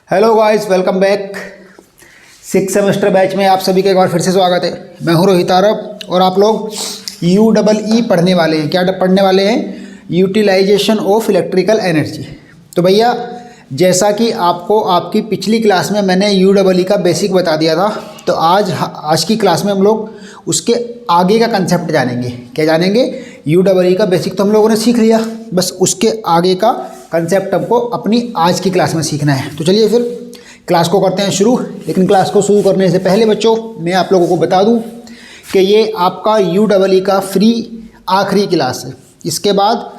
Hello guys, welcome back. 6 semester batch में आप सभी का एक बार फिर से स्वागत है। मैं हूं रोहित आरब और आप लोग UEE पढ़ने वाले हैं। क्या पढ़ने वाले हैं? Utilization of electrical energy. तो भैया, जैसा कि आपको आपकी पिछली क्लास में मैंने UEE का बेसिक बता दिया था, तो आज की क्लास में हम लोग उसके आगे का कंसेप्ट जानेंगे। क्या जानेंगे? UEE का बेसिक तो हम लोगों ने सीख लिया, बस उसके आगे का कंसेप्ट हमको अपनी आज की क्लास में सीखना है। तो चलिए फिर क्लास को करते हैं शुरू। लेकिन क्लास को शुरू करने से पहले बच्चों, मैं आप लोगों को बता दूं कि ये आपका UEE का फ्री आखिरी क्लास है। इसके बाद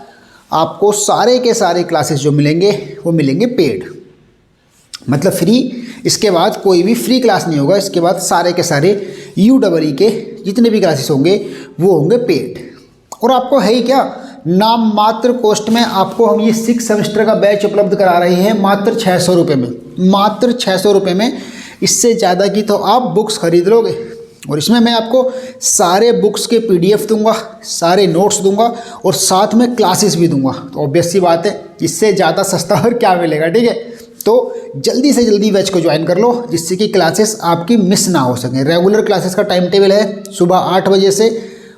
आपको सारे के सारे क्लासेस जो मिलेंगे वो मिलेंगे पेड, मतलब फ्री। इसके बाद कोई भी फ्री क्लास नहीं होगा। इसके बाद सारे के सारे UEE के जितने भी क्लासेस होंगे वो होंगे पेड। और आपको है ही क्या, नाम मात्र कॉस्ट में आपको हम ये 6 सेमेस्टर का बैच उपलब्ध करा रहे हैं मात्र 600 रुपये में। मात्र 600 रुपये में। इससे ज़्यादा की तो आप बुक्स खरीद लोगे। और इसमें मैं आपको सारे बुक्स के PDF दूंगा, सारे नोट्स दूंगा और साथ में क्लासेस भी दूंगा। तो ऑब्वियस सी बात है, इससे ज़्यादा सस्ता और क्या मिलेगा। ठीक है, तो जल्दी से जल्दी बैच को ज्वाइन कर लो, जिससे कि क्लासेस आपकी मिस ना हो सकें। रेगुलर क्लासेस का टाइम टेबल है सुबह 8 बजे से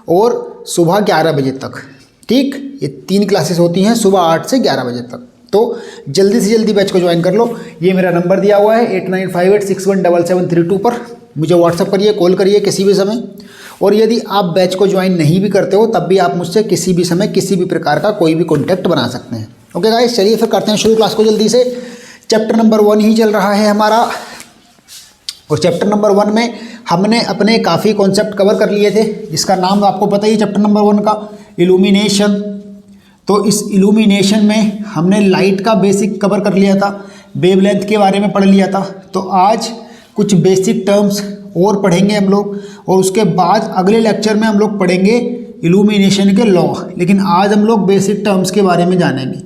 और सुबह 11 बजे तक। ठीक, ये 3 क्लासेस होती हैं सुबह 8 से 11 बजे तक। तो जल्दी से जल्दी बैच को ज्वाइन कर लो। ये मेरा नंबर दिया हुआ है 8958617732 पर। मुझे व्हाट्सअप करिए, कॉल करिए किसी भी समय। और यदि आप बैच को ज्वाइन नहीं भी करते हो तब भी आप मुझसे किसी भी समय किसी भी प्रकार का कोई भी कॉन्टैक्ट बना सकते हैं। ओके गाइस, चलिए फिर करते हैं शुरू क्लास को जल्दी से। चैप्टर नंबर 1 ही चल रहा है हमारा। और चैप्टर नंबर 1 में हमने अपने काफ़ी कॉन्सेप्ट कवर कर लिए थे, जिसका नाम आपको पता ही चैप्टर नंबर 1 का इल्यूमिनेशन। तो इस इल्यूमिनेशन में हमने लाइट का बेसिक कवर कर लिया था, वेवलेंथ के बारे में पढ़ लिया था। तो आज कुछ बेसिक टर्म्स और पढ़ेंगे हम लोग, और उसके बाद अगले लेक्चर में हम लोग पढ़ेंगे इल्यूमिनेशन के लॉ। लेकिन आज हम लोग बेसिक टर्म्स के बारे में जानेंगे।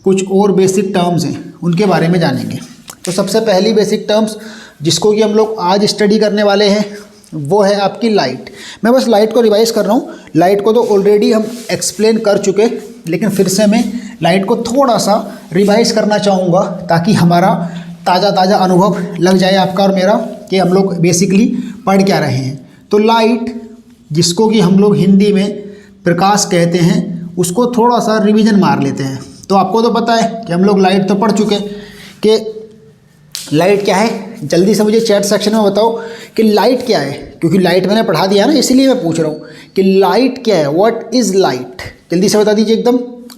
कुछ और बेसिक टर्म्स हैं उनके बारे में जानेंगे। तो सबसे पहली बेसिक टर्म्स जिसको कि हम लोग आज स्टडी करने वाले हैं वो है आपकी लाइट। मैं बस लाइट को रिवाइज कर रहा हूँ। लाइट को तो ऑलरेडी हम एक्सप्लेन कर चुके, लेकिन फिर से मैं लाइट को थोड़ा सा रिवाइज करना चाहूँगा, ताकि हमारा ताज़ा अनुभव लग जाए आपका और मेरा कि हम लोग बेसिकली पढ़ क्या रहे हैं। तो लाइट, जिसको कि हम लोग हिंदी में प्रकाश कहते हैं, उसको थोड़ा सा रिवीजन मार लेते हैं। तो आपको तो पता है कि हम लोग लाइट तो पढ़ चुके कि लाइट क्या है। जल्दी से मुझे चैट सेक्शन में बताओ कि लाइट क्या है, क्योंकि लाइट मैंने पढ़ा दिया ना, इसीलिए मैं पूछ रहा हूँ कि लाइट क्या है। What is light? जल्दी से बता दीजिए एकदम।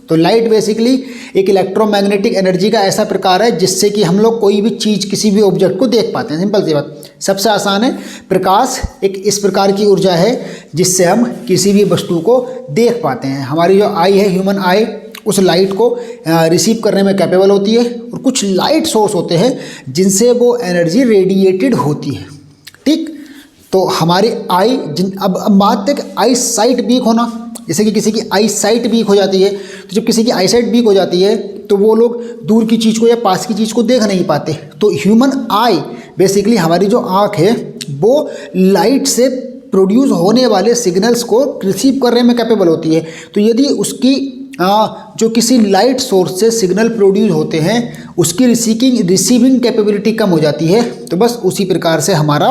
तो लाइट बेसिकली एक इलेक्ट्रोमैग्नेटिक एनर्जी का ऐसा प्रकार है जिससे कि हम लोग कोई भी चीज़, किसी भी ऑब्जेक्ट को देख पाते हैं। सिंपल सी बात, सबसे आसान है। प्रकाश एक इस प्रकार की ऊर्जा है जिससे हम किसी भी वस्तु को देख पाते हैं। हमारी जो आई है, ह्यूमन आई, उस लाइट को रिसीव करने में कैपेबल होती है। और कुछ लाइट सोर्स होते हैं जिनसे वो एनर्जी रेडिएटेड होती है। ठीक, तो हमारी आई, अब बात है कि आई साइट वीक होना। जैसे कि किसी की आई साइट वीक हो जाती है, तो जब किसी की आई साइट वीक हो जाती है तो वो लोग दूर की चीज़ को या पास की चीज़ को देख नहीं पाते। तो ह्यूमन आई बेसिकली, हमारी जो आँख है, वो लाइट से प्रोड्यूस होने वाले सिग्नल्स को रिसीव करने में कैपेबल होती है। तो यदि उसकी जो किसी लाइट सोर्स से सिग्नल प्रोड्यूस होते हैं, उसकी रिसीविंग कैपेबिलिटी कम हो जाती है, तो बस उसी प्रकार से हमारा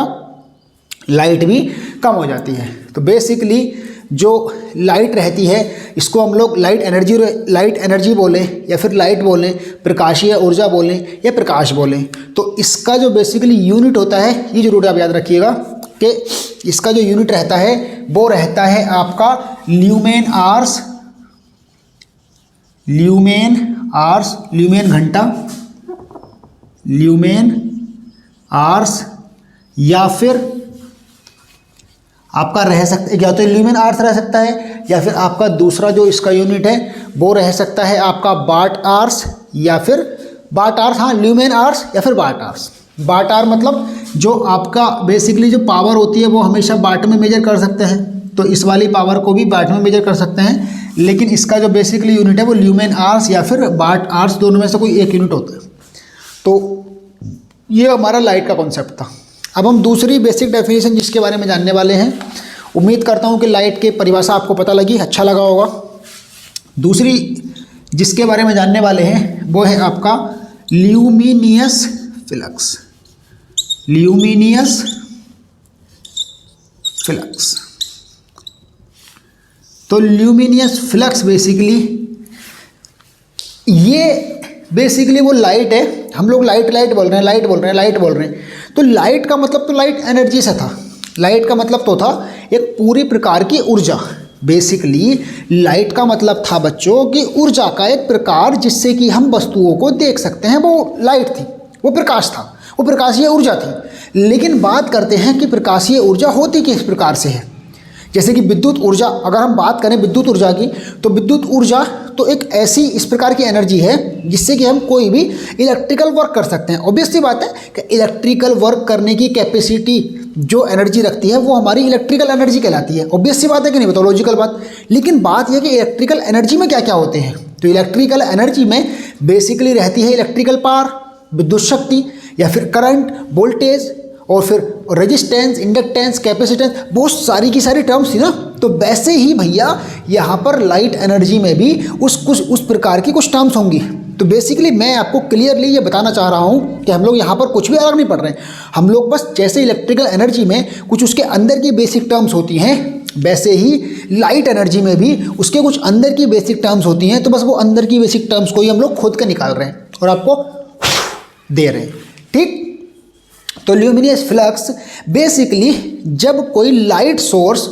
लाइट भी कम हो जाती है। तो बेसिकली जो लाइट रहती है, इसको हम लोग लाइट एनर्जी बोलें या फिर लाइट बोलें, प्रकाशीय ऊर्जा बोलें या प्रकाश बोलें। तो इसका जो बेसिकली यूनिट होता है, ये जरूर आप याद रखिएगा कि इसका जो यूनिट रहता है वो रहता है आपका ल्यूमेन आवर्स, ल्यूमेन घंटा, ल्यूमेन आवर्स, या फिर आपका रह सकता है, या तो ल्यूमेन आवर्स रह सकता है, या फिर आपका दूसरा जो इसका यूनिट है वो रह सकता है आपका वाट आवर्स, या फिर वाट आवर्स, हाँ, ल्यूमेन आवर्स या फिर वाट आवर्स। वाट आवर मतलब जो आपका बेसिकली जो पावर होती है वो हमेशा वाट में मेजर कर सकते हैं। तो इस वाली पावर को भी वाट में मेजर कर सकते हैं, लेकिन इसका जो बेसिकली यूनिट है वो ल्यूमेन आवर्स या फिर वाट आवर्स, दोनों में से कोई एक यूनिट होता है। तो ये हमारा लाइट का कॉन्सेप्ट था। अब हम दूसरी बेसिक डेफिनेशन जिसके बारे में जानने वाले हैं। उम्मीद करता हूँ कि लाइट की परिभाषा आपको पता लगी, अच्छा लगा होगा। दूसरी जिसके बारे में जानने वाले हैं वो है आपका ल्यूमिनियस फ्लक्स, ल्यूमिनियस फ्लक्स। तो ल्यूमिनियस फ्लक्स बेसिकली वो लाइट है। हम लोग लाइट बोल रहे हैं। तो लाइट का मतलब तो लाइट एनर्जी से था। लाइट का मतलब तो था एक पूरी प्रकार की ऊर्जा। बेसिकली लाइट का मतलब था बच्चों कि ऊर्जा का एक प्रकार जिससे कि हम वस्तुओं को देख सकते हैं, वो लाइट थी, वो प्रकाश था, वो प्रकाशीय ऊर्जा थी। लेकिन बात करते हैं कि प्रकाशीय ऊर्जा होती किस प्रकार से है। जैसे कि विद्युत ऊर्जा, अगर हम बात करें विद्युत ऊर्जा की, तो विद्युत ऊर्जा तो एक ऐसी इस प्रकार की एनर्जी है जिससे कि हम कोई भी इलेक्ट्रिकल वर्क कर सकते हैं। ऑब्वियसली बात है कि इलेक्ट्रिकल वर्क करने की कैपेसिटी जो एनर्जी रखती है वो हमारी इलेक्ट्रिकल एनर्जी कहलाती है। ऑब्वियसली बात है कि नहीं, बताओ, लॉजिकल बात। लेकिन बात यह कि इलेक्ट्रिकल एनर्जी में क्या क्या होते हैं। तो इलेक्ट्रिकल एनर्जी में बेसिकली रहती है इलेक्ट्रिकल पावर, विद्युत शक्ति, या फिर करंट, वोल्टेज, और फिर रेजिस्टेंस, इंडक्टेंस, कैपेसिटेंस, बहुत सारी की सारी टर्म्स थी ना। तो वैसे ही भैया यहाँ पर लाइट एनर्जी में भी उस प्रकार की कुछ टर्म्स होंगी। तो बेसिकली मैं आपको क्लियरली ये बताना चाह रहा हूँ कि हम लोग यहाँ पर कुछ भी अलग नहीं पढ़ रहे हैं। हम लोग बस जैसे इलेक्ट्रिकल एनर्जी में कुछ उसके अंदर की बेसिक टर्म्स होती हैं, वैसे ही लाइट एनर्जी में भी उसके कुछ अंदर की बेसिक टर्म्स होती हैं। तो बस वो अंदर की बेसिक टर्म्स को ही हम लोग खुद के निकाल रहे हैं और आपको दे रहे हैं, ठीक। तो ल्यूमिनियस फ्लक्स बेसिकली जब कोई लाइट सोर्स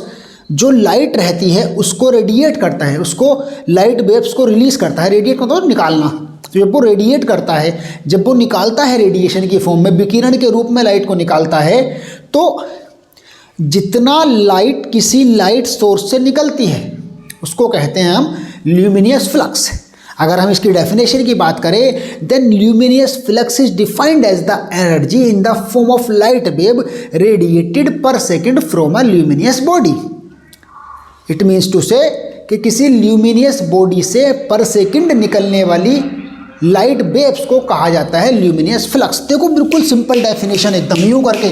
जो लाइट रहती है उसको रेडिएट करता है, उसको लाइट वेव्स को रिलीज करता है। रेडिएट मतलब निकालना। तो जब वो रेडिएट करता है, जब वो निकालता है रेडिएशन की फॉर्म में, विकिरण के रूप में लाइट को निकालता है, तो जितना लाइट किसी लाइट सोर्स से निकलती है उसको कहते हैं हम ल्यूमिनियस फ्लक्स। अगर हम इसकी डेफिनेशन की बात करें, then luminous flux is defined as the energy in the form of light wave radiated per second from a luminous body. It means to say कि किसी ल्यूमिनियस बॉडी से पर सेकेंड निकलने वाली लाइट वेव्स को कहा जाता है ल्यूमिनियस फ्लक्स। देखो बिल्कुल सिंपल डेफिनेशन, एकदम यूँ करके,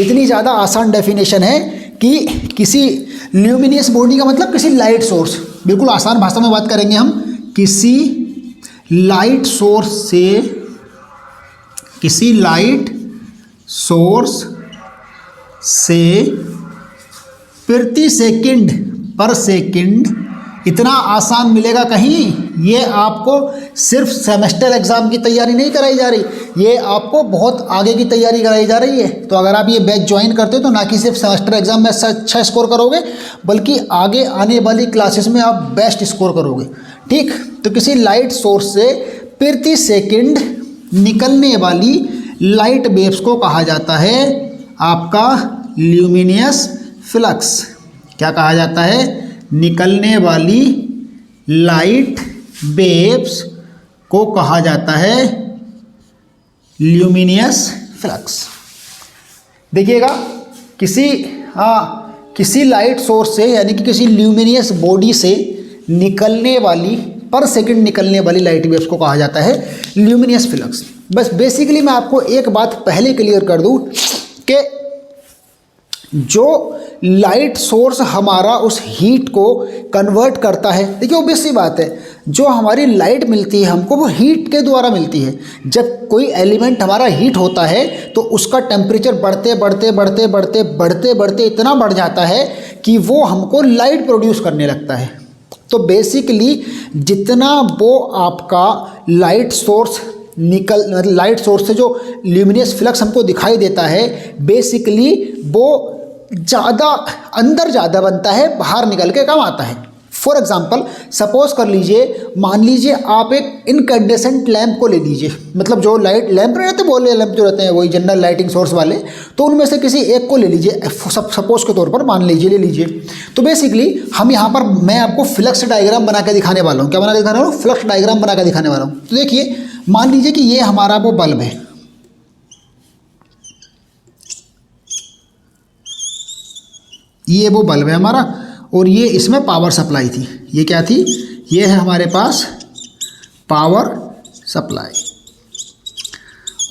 इतनी ज़्यादा आसान डेफिनेशन है कि किसी ल्यूमिनियस बॉडी का मतलब किसी लाइट सोर्स, बिल्कुल आसान भाषा में बात करेंगे हम, किसी लाइट सोर्स से प्रति सेकंड पर सेकंड, इतना आसान मिलेगा कहीं। ये आपको सिर्फ सेमेस्टर एग्जाम की तैयारी नहीं कराई जा रही, ये आपको बहुत आगे की तैयारी कराई जा रही है। तो अगर आप ये बैच ज्वाइन करते हो तो ना कि सिर्फ सेमेस्टर एग्जाम में अच्छा स्कोर करोगे, बल्कि आगे आने वाली क्लासेस में आप बेस्ट स्कोर करोगे, ठीक। तो किसी लाइट सोर्स से प्रति सेकंड निकलने वाली लाइट वेव्स को कहा जाता है आपका ल्यूमिनियस फ्लक्स। क्या कहा जाता है? निकलने वाली लाइट वेव्स को कहा जाता है ल्यूमिनियस फ्लक्स। देखिएगा, किसी लाइट सोर्स से यानी कि किसी ल्यूमिनियस बॉडी से निकलने वाली पर सेकंड निकलने वाली लाइट वेव्स को कहा जाता है ल्यूमिनियस फ्लक्स। बस बेसिकली मैं आपको एक बात पहले क्लियर कर दूं कि जो लाइट सोर्स हमारा उस हीट को कन्वर्ट करता है, देखिए ऑब्वियस सी बात है, जो हमारी लाइट मिलती है हमको वो हीट के द्वारा मिलती है। जब कोई एलिमेंट हमारा हीट होता है तो उसका टेम्परेचर बढ़ते बढ़ते बढ़ते बढ़ते बढ़ते बढ़ते इतना बढ़ जाता है कि वो हमको लाइट प्रोड्यूस करने लगता है। तो बेसिकली जितना वो आपका लाइट सोर्स से जो ल्यूमिनियस फ्लक्स हमको दिखाई देता है, बेसिकली वो ज़्यादा अंदर ज़्यादा बनता है, बाहर निकल के कम आता है। फॉर एग्जांपल सपोज कर लीजिए, मान लीजिए आप एक इनकैंडेसेंट लैंप को ले लीजिए, मतलब जो लाइट लैंप रहते हैं, बोले लैंप जो रहते हैं वही जनरल लाइटिंग सोर्स वाले, तो उनमें से किसी एक को ले लीजिए, सपोज के तौर पर मान लीजिए ले लीजिए। तो बेसिकली हम यहाँ पर मैं आपको फ्लक्स डायग्राम बना के दिखाने वाला हूँ। क्या बना के दिखाने वाला हूँ? फ्लक्स डायग्राम बना के दिखाने वाला हूँ। तो देखिए, मान लीजिए कि ये हमारा वो बल्ब है, ये वो बल्ब है हमारा, और ये इसमें पावर सप्लाई थी। ये क्या थी? ये है हमारे पास पावर सप्लाई,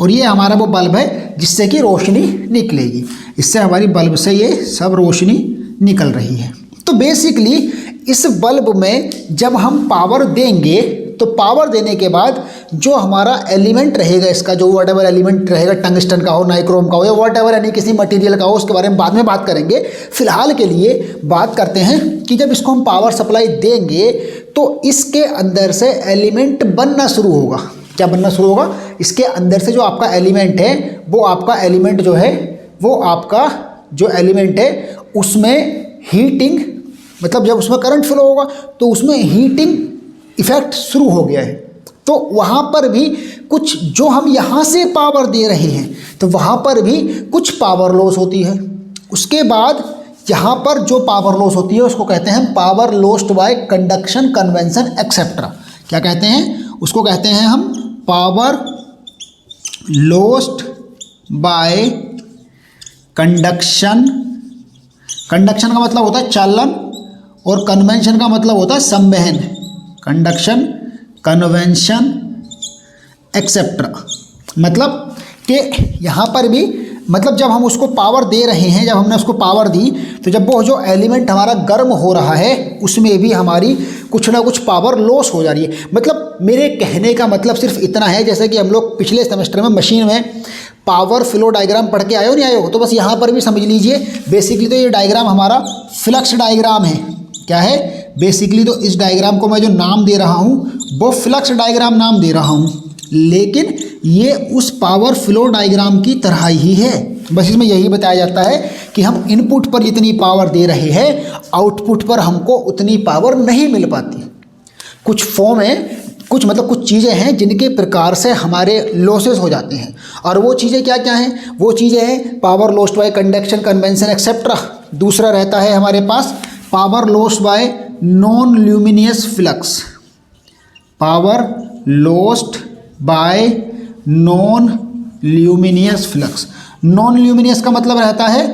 और ये हमारा वो बल्ब है जिससे कि रोशनी निकलेगी। इससे हमारी बल्ब से ये सब रोशनी निकल रही है। तो बेसिकली इस बल्ब में जब हम पावर देंगे तो पावर देने के बाद जो हमारा एलिमेंट रहेगा इसका, जो वट एवर एलिमेंट रहेगा, टंगस्टन का हो, नाइक्रोम का हो, या वट एवर यानी किसी मटेरियल का हो, उसके बारे में बाद में बात करेंगे। फिलहाल के लिए बात करते हैं कि जब इसको हम पावर सप्लाई देंगे तो इसके अंदर से एलिमेंट बनना शुरू होगा। क्या बनना शुरू होगा? इसके अंदर से जो आपका एलिमेंट है वो आपका एलिमेंट जो है वो आपका जो एलिमेंट है उसमें हीटिंग, मतलब जब उसमें करंट फ्लो होगा तो उसमें हीटिंग इफेक्ट शुरू हो गया है। तो वहाँ पर भी कुछ जो हम यहाँ से पावर दे रहे हैं तो वहाँ पर भी कुछ पावर लॉस होती है। उसके बाद यहाँ पर जो पावर लॉस होती है उसको कहते हैं power lost by conduction, convention etcetera. क्या कहते हैं? उसको कहते हैं हम power lost by conduction. Conduction का मतलब होता है चालन और कन्वेंशन का मतलब होता है संवहन। कंडक्शन, कन्वेंशन एक्सेट्रा, मतलब कि यहाँ पर भी मतलब जब हम उसको पावर दे रहे हैं, जब हमने उसको पावर दी तो जब वो जो एलिमेंट हमारा गर्म हो रहा है उसमें भी हमारी कुछ ना कुछ पावर लॉस हो जा रही है। मतलब मेरे कहने का मतलब सिर्फ इतना है, जैसे कि हम लोग पिछले सेमेस्टर में मशीन में पावर फ्लो डायग्राम पढ़ के आए हो नहीं आए हो, तो बस यहाँ पर भी समझ लीजिए। बेसिकली तो ये डायग्राम हमारा फ्लक्स डायग्राम है। क्या है? बेसिकली तो इस डायग्राम को मैं जो नाम दे रहा हूँ वो फ्लक्स डायग्राम नाम दे रहा हूँ, लेकिन ये उस पावर फ्लो डायग्राम की तरह ही है। बस इसमें यही बताया जाता है कि हम इनपुट पर जितनी पावर दे रहे हैं आउटपुट पर हमको उतनी पावर नहीं मिल पाती। कुछ फॉर्म है, कुछ चीज़ें हैं जिनके प्रकार से हमारे लॉसेस हो जाते हैं। और वो चीज़ें क्या क्या हैं? वो चीज़ें हैं power lost by conduction, convention etcetera. दूसरा रहता है हमारे पास power lost by non luminous flux. Power lost by non luminous flux. Non luminous का मतलब रहता है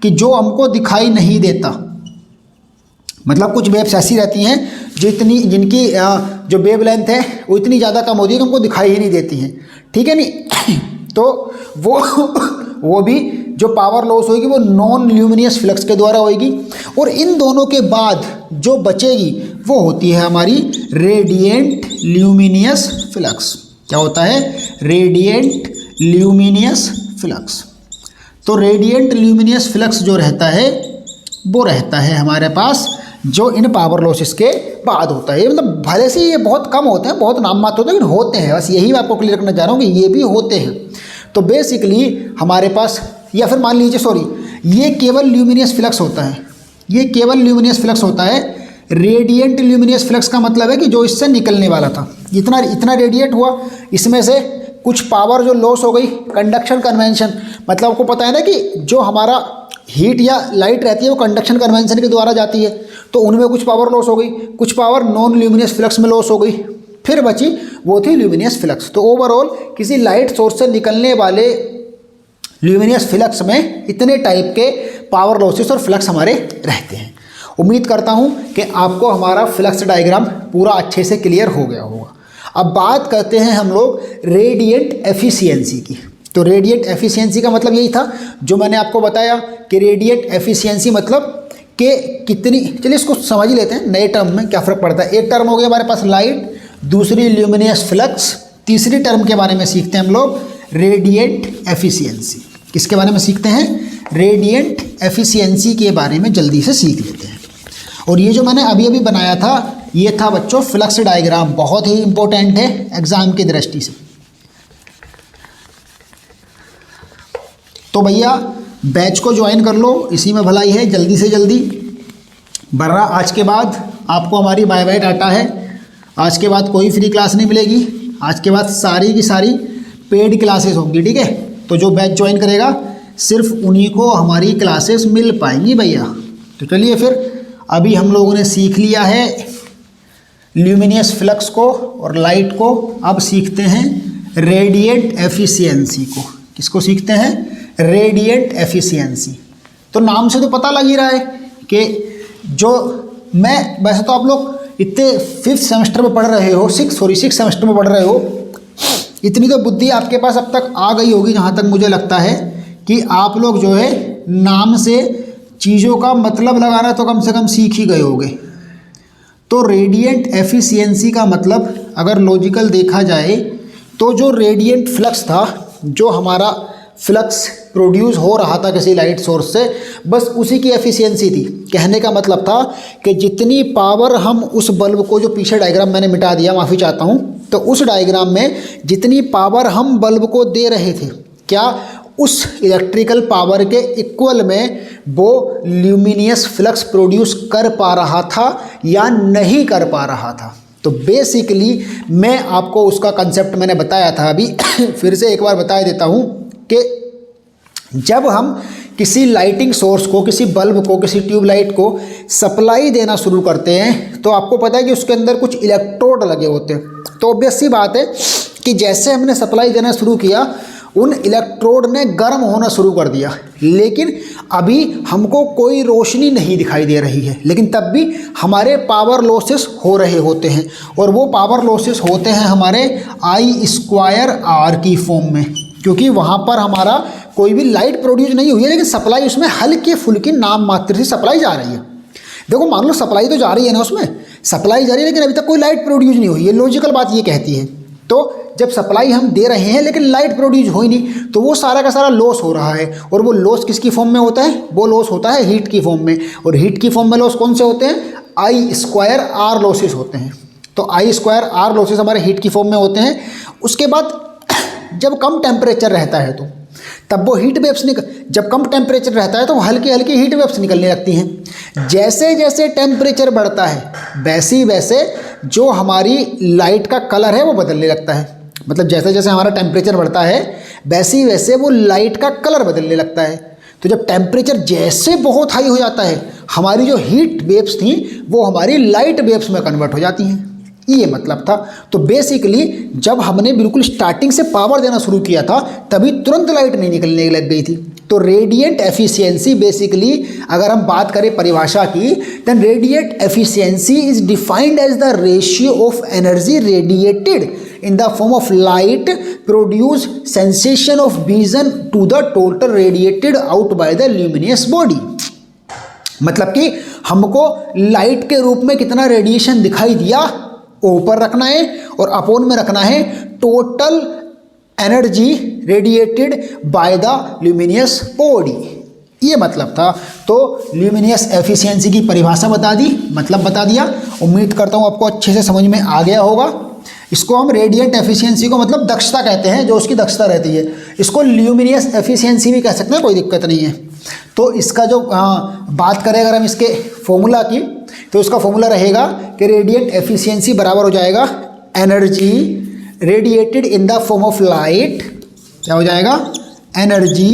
कि जो हमको दिखाई नहीं देता। मतलब कुछ वेव्स ऐसी रहती हैं जिनकी जो वेव लेंथ है वो इतनी ज़्यादा कम होती है कि हमको दिखाई ही नहीं देती हैं। ठीक है नहीं? तो वो भी जो पावर लॉस होगी वो नॉन ल्यूमिनियस फ्लक्स के द्वारा होगी। और इन दोनों के बाद जो बचेगी वो होती है हमारी रेडिएंट ल्यूमिनियस फ्लक्स। क्या होता है? Radiant luminous flux. तो रेडिएंट ल्यूमिनियस फ्लक्स जो रहता है वो रहता है हमारे पास जो इन पावर लॉसेस के बाद होता है। मतलब भले से ये बहुत कम होते हैं, बहुत नाम मात्र होते हैं, लेकिन होते हैं। बस यही मैं आपको क्लियर करना चाह रहा हूँ कि ये भी होते हैं। तो बेसिकली हमारे पास, या फिर मान लीजिए सॉरी, ये केवल ल्यूमिनियस फ्लक्स होता है। ये केवल ल्यूमिनियस फ्लक्स होता है। रेडिएंट ल्यूमिनियस फ्लक्स का मतलब है कि जो इससे निकलने वाला था इतना रेडिएट हुआ, इसमें से कुछ पावर जो लॉस हो गई। कंडक्शन, कन्वेंशन, मतलब आपको पता है ना कि जो हमारा हीट या लाइट रहती है वो कंडक्शन, कन्वेंशन के द्वारा जाती है, तो उनमें कुछ पावर लॉस हो गई, कुछ पावर नॉन ल्यूमिनियस फ्लक्स में लॉस हो गई, फिर बची वो थी ल्यूमिनियस फ्लक्स। तो ओवरऑल किसी लाइट सोर्स से निकलने वाले ल्यूमिनियस फ्लक्स में इतने टाइप के पावर लॉसेस और फ्लक्स हमारे रहते हैं। उम्मीद करता हूँ कि आपको हमारा फ्लक्स डायग्राम पूरा अच्छे से क्लियर हो गया होगा। अब बात करते हैं हम लोग रेडिएंट एफिशिएंसी की। तो रेडिएंट एफिशिएंसी का मतलब यही था जो मैंने आपको बताया कि रेडिएंट एफिशिएंसी मतलब कि कितनी, चलिए इसको समझ ही लेते हैं नए टर्म में क्या फ़र्क पड़ता है। एक टर्म हो गया हमारे पास लाइट, दूसरी ल्यूमिनियस फ्लक्स, तीसरी टर्म के बारे में सीखते हैं हम लोग रेडिएंट एफिशिएंसी। किसके बारे में सीखते हैं? रेडिएंट एफिशिएंसी के बारे में जल्दी से सीख लेते हैं। और ये जो मैंने अभी अभी बनाया था ये था बच्चों फ्लक्स डायग्राम, बहुत ही इंपॉर्टेंट है एग्जाम की दृष्टि से। तो भैया बैच को ज्वाइन कर लो, इसी में भलाई है, जल्दी से जल्दी। वरना आज के बाद आपको हमारी बाय बाय डाटा है। आज के बाद कोई फ्री क्लास नहीं मिलेगी। आज के बाद सारी की सारी पेड क्लासेस होंगी। ठीक है? तो जो बैच ज्वाइन करेगा सिर्फ उन्हीं को हमारी क्लासेस मिल पाएंगी भैया। तो चलिए फिर, अभी हम लोगों ने सीख लिया है ल्यूमिनियस फ्लक्स को और लाइट को। अब सीखते हैं रेडिएंट एफिशिएंसी को। किसको सीखते हैं? Radiant efficiency. तो नाम से तो पता लग ही रहा है कि जो मैं, वैसे तो आप लोग इतने 5th सेमेस्टर में पढ़ रहे हो, 6 सेमेस्टर में पढ़ रहे हो, इतनी तो बुद्धि आपके पास अब तक आ गई होगी जहाँ तक मुझे लगता है कि आप लोग जो है नाम से चीज़ों का मतलब लगाना तो कम से कम सीख ही गए होगे। तो रेडिएंट एफिशिएंसी का मतलब अगर लॉजिकल देखा जाए तो जो रेडिएंट फ्लक्स था, जो हमारा फ्लक्स प्रोड्यूस हो रहा था किसी लाइट सोर्स से, बस उसी की एफिशिएंसी थी। कहने का मतलब था कि जितनी पावर हम उस बल्ब को, जो पीछे डायग्राम मैंने मिटा दिया, माफ़ी चाहता हूँ, तो उस डायग्राम में जितनी पावर हम बल्ब को दे रहे थे, क्या उस इलेक्ट्रिकल पावर के इक्वल में वो ल्यूमिनियस फ्लक्स प्रोड्यूस कर पा रहा था या नहीं कर पा रहा था। तो बेसिकली मैं आपको उसका कंसेप्ट मैंने बताया था अभी, फिर से एक बार बता देता हूँ कि जब हम किसी लाइटिंग सोर्स को, किसी बल्ब को, किसी ट्यूबलाइट को सप्लाई देना शुरू करते हैं तो आपको पता है कि उसके अंदर कुछ इलेक्ट्रोड लगे होते हैं। तो ऑब्वियस सी बात है कि जैसे हमने सप्लाई देना शुरू किया, उन इलेक्ट्रोड ने गर्म होना शुरू कर दिया, लेकिन अभी हमको कोई रोशनी नहीं दिखाई दे रही है, लेकिन तब भी हमारे पावर लॉसेस हो रहे होते हैं, और वो पावर लॉसेस होते हैं हमारे I²R की फॉर्म में, क्योंकि वहाँ पर हमारा कोई भी लाइट प्रोड्यूस नहीं हुई है, लेकिन सप्लाई उसमें हल्की फुल्की नाम मात्र से सप्लाई जा रही है। देखो मान लो सप्लाई तो जा रही है ना, उसमें सप्लाई जा रही है, लेकिन अभी तक कोई लाइट प्रोड्यूस नहीं हुई है। लॉजिकल बात ये कहती है। तो जब सप्लाई हम दे रहे हैं लेकिन लाइट प्रोड्यूस हो ही नहीं, तो वो सारा का सारा लॉस हो रहा है, और वो लॉस किसकी फॉर्म में होता है? वो लॉस होता है हीट की फॉर्म में, और हीट की फॉर्म में लॉस कौन से होते हैं? I² लॉसेस होते हैं। तो I² लॉसेस हमारे हीट की फॉर्म में होते हैं। उसके बाद जब कम टेम्परेचर रहता है तो तब वो हीट वेव्स जब कम टेम्परेचर रहता है तो हल्की हल्की हीट वेव्स निकलने लगती हैं। जैसे जैसे टेम्परेचर बढ़ता है वैसे ही वैसे जो हमारी लाइट का कलर है वो बदलने लगता है। मतलब जैसे जैसे हमारा टेम्परेचर बढ़ता है वैसे ही वैसे वो लाइट का कलर बदलने लगता है। तो जब टेम्परेचर जैसे बहुत हाई हो जाता है, हमारी जो हीट वेव्स थी वो हमारी लाइट वेव्स में कन्वर्ट हो जाती हैं। ये मतलब था। तो बेसिकली जब हमने बिल्कुल स्टार्टिंग से पावर देना शुरू किया था तभी तुरंत लाइट नहीं निकलने लग गई थी। तो रेडिएंट एफिशिएंसी बेसिकली अगर हम बात करें परिभाषा की, then radiant efficiency is defined as the ratio of energy radiated in the form of light produce sensation of vision to the total radiated out by the luminous body। मतलब कि हमको light के रूप में कितना रेडिएशन दिखाई दिया ऊपर रखना है, और अपोन में रखना है total energy radiated by the luminous body. ये मतलब था। तो ल्यूमिनियस एफिशिएंसी की परिभाषा बता दी, मतलब बता दिया। उम्मीद करता हूँ आपको अच्छे से समझ में आ गया होगा। इसको हम रेडिएंट एफिशिएंसी को मतलब दक्षता कहते हैं, जो उसकी दक्षता रहती है। इसको ल्यूमिनियस एफिशिएंसी भी कह सकते हैं, कोई दिक्कत नहीं है। तो इसका जो बात करें अगर हम इसके फॉर्मूला की, तो इसका फॉर्मूला रहेगा कि रेडिएंट एफिशिएंसी बराबर हो जाएगा energy radiated in the form of light. क्या हो जाएगा? Energy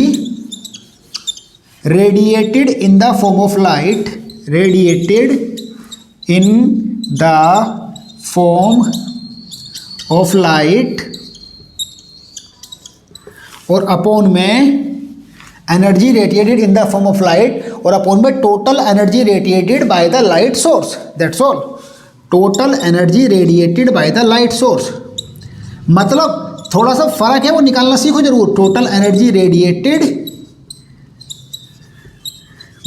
radiated in the form of light, radiated in the form of light, और अपॉन में energy radiated in the form of light, और अपॉन में total energy radiated by the light source. That's all. Total energy radiated by the light source. मतलब थोड़ा सा फर्क है, वो निकालना सीखो जरूर। Total energy radiated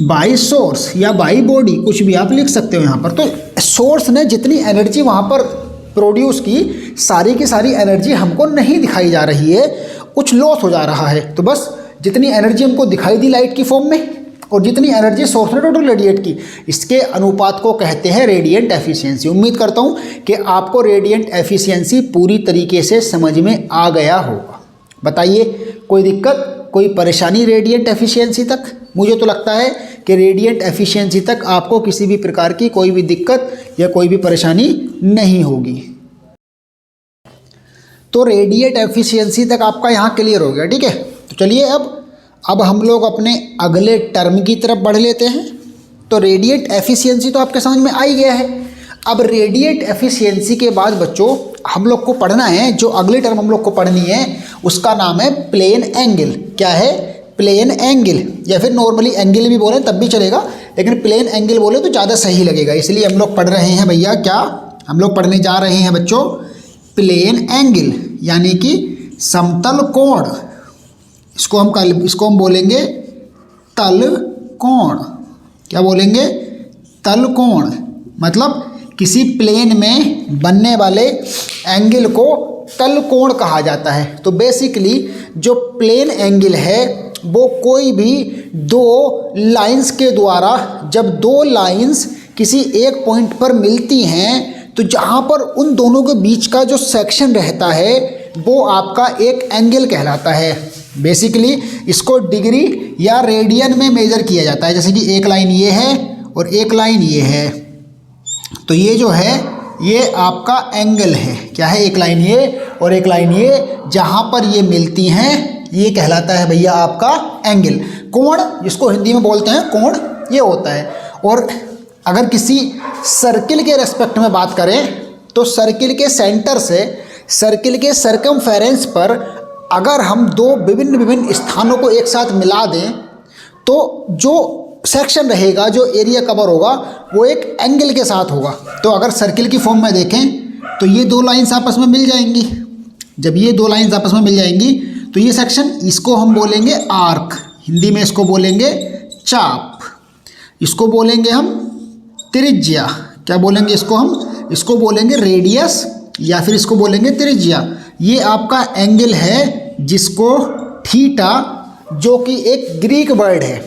by source या बाय बॉडी, कुछ भी आप लिख सकते हो यहाँ पर। तो सोर्स ने जितनी एनर्जी वहाँ पर प्रोड्यूस की, सारी की सारी एनर्जी हमको नहीं दिखाई जा रही है, कुछ लॉस हो जा रहा है। तो बस जितनी एनर्जी हमको दिखाई दी लाइट की फॉर्म में, और जितनी एनर्जी सोर्स ने टोटल रेडिएट की, इसके अनुपात को कहते हैं रेडिएंट एफिशिएंसी। उम्मीद करता हूँ कि आपको रेडिएंट एफिशिएंसी पूरी तरीके से समझ में आ गया होगा। बताइए कोई दिक्कत, कोई परेशानी रेडिएंट एफिशिएंसी तक? मुझे तो लगता है कि रेडिएंट एफिशिएंसी तक आपको किसी भी प्रकार की कोई भी दिक्कत या कोई भी परेशानी नहीं होगी। तो रेडिएंट एफिशिएंसी तक आपका यहाँ क्लियर हो गया, ठीक है। तो चलिए अब हम लोग अपने अगले टर्म की तरफ बढ़ लेते हैं। तो रेडिएंट एफिशिएंसी तो आपके समझ में आ ही गया है। अब रेडिएंट एफिशिएंसी के बाद बच्चों हम लोग को पढ़ना है, जो अगली टर्म हम लोग को पढ़नी है उसका नाम है प्लेन एंगल। क्या है? प्लेन एंगल, या फिर नॉर्मली एंगल भी बोलें तब भी चलेगा, लेकिन प्लेन एंगल बोले तो ज़्यादा सही लगेगा। इसलिए हम लोग पढ़ रहे हैं भैया, क्या हम लोग पढ़ने जा रहे हैं बच्चों? प्लेन एंगल, यानी कि समतल कोण। इसको हम बोलेंगे तल कोण। क्या बोलेंगे? तल कोण। मतलब किसी प्लेन में बनने वाले एंगल को तल कोण कहा जाता है। तो बेसिकली जो प्लेन एंगल है वो कोई भी दो लाइंस के द्वारा, जब दो लाइंस किसी एक पॉइंट पर मिलती हैं तो जहाँ पर उन दोनों के बीच का जो सेक्शन रहता है वो आपका एक एंगल कहलाता है। बेसिकली इसको डिग्री या रेडियन में मेजर किया जाता है। जैसे कि एक लाइन ये है और एक लाइन ये है, तो ये जो है ये आपका एंगल है। क्या है? एक लाइन ये और एक लाइन ये, जहाँ पर ये मिलती हैं ये कहलाता है भैया आपका एंगल। कोण, जिसको हिंदी में बोलते हैं कोण, ये होता है। और अगर किसी सर्किल के रेस्पेक्ट में बात करें तो सर्किल के सेंटर से सर्किल के सर्कमफेरेंस पर अगर हम दो विभिन्न स्थानों को एक साथ मिला दें तो जो सेक्शन रहेगा, जो एरिया कवर होगा, वो एक एंगल के साथ होगा। तो अगर सर्किल की फॉर्म में देखें तो ये दो लाइंस आपस में मिल जाएंगी। जब ये दो लाइंस आपस में मिल जाएंगी तो ये सेक्शन, इसको हम बोलेंगे आर्क, हिंदी में इसको बोलेंगे चाप, इसको बोलेंगे हम त्रिज्या। क्या बोलेंगे इसको हम? इसको बोलेंगे रेडियस या फिर इसको बोलेंगे त्रिज्या। ये आपका एंगल है जिसको थीटा, जो कि एक ग्रीक वर्ड है।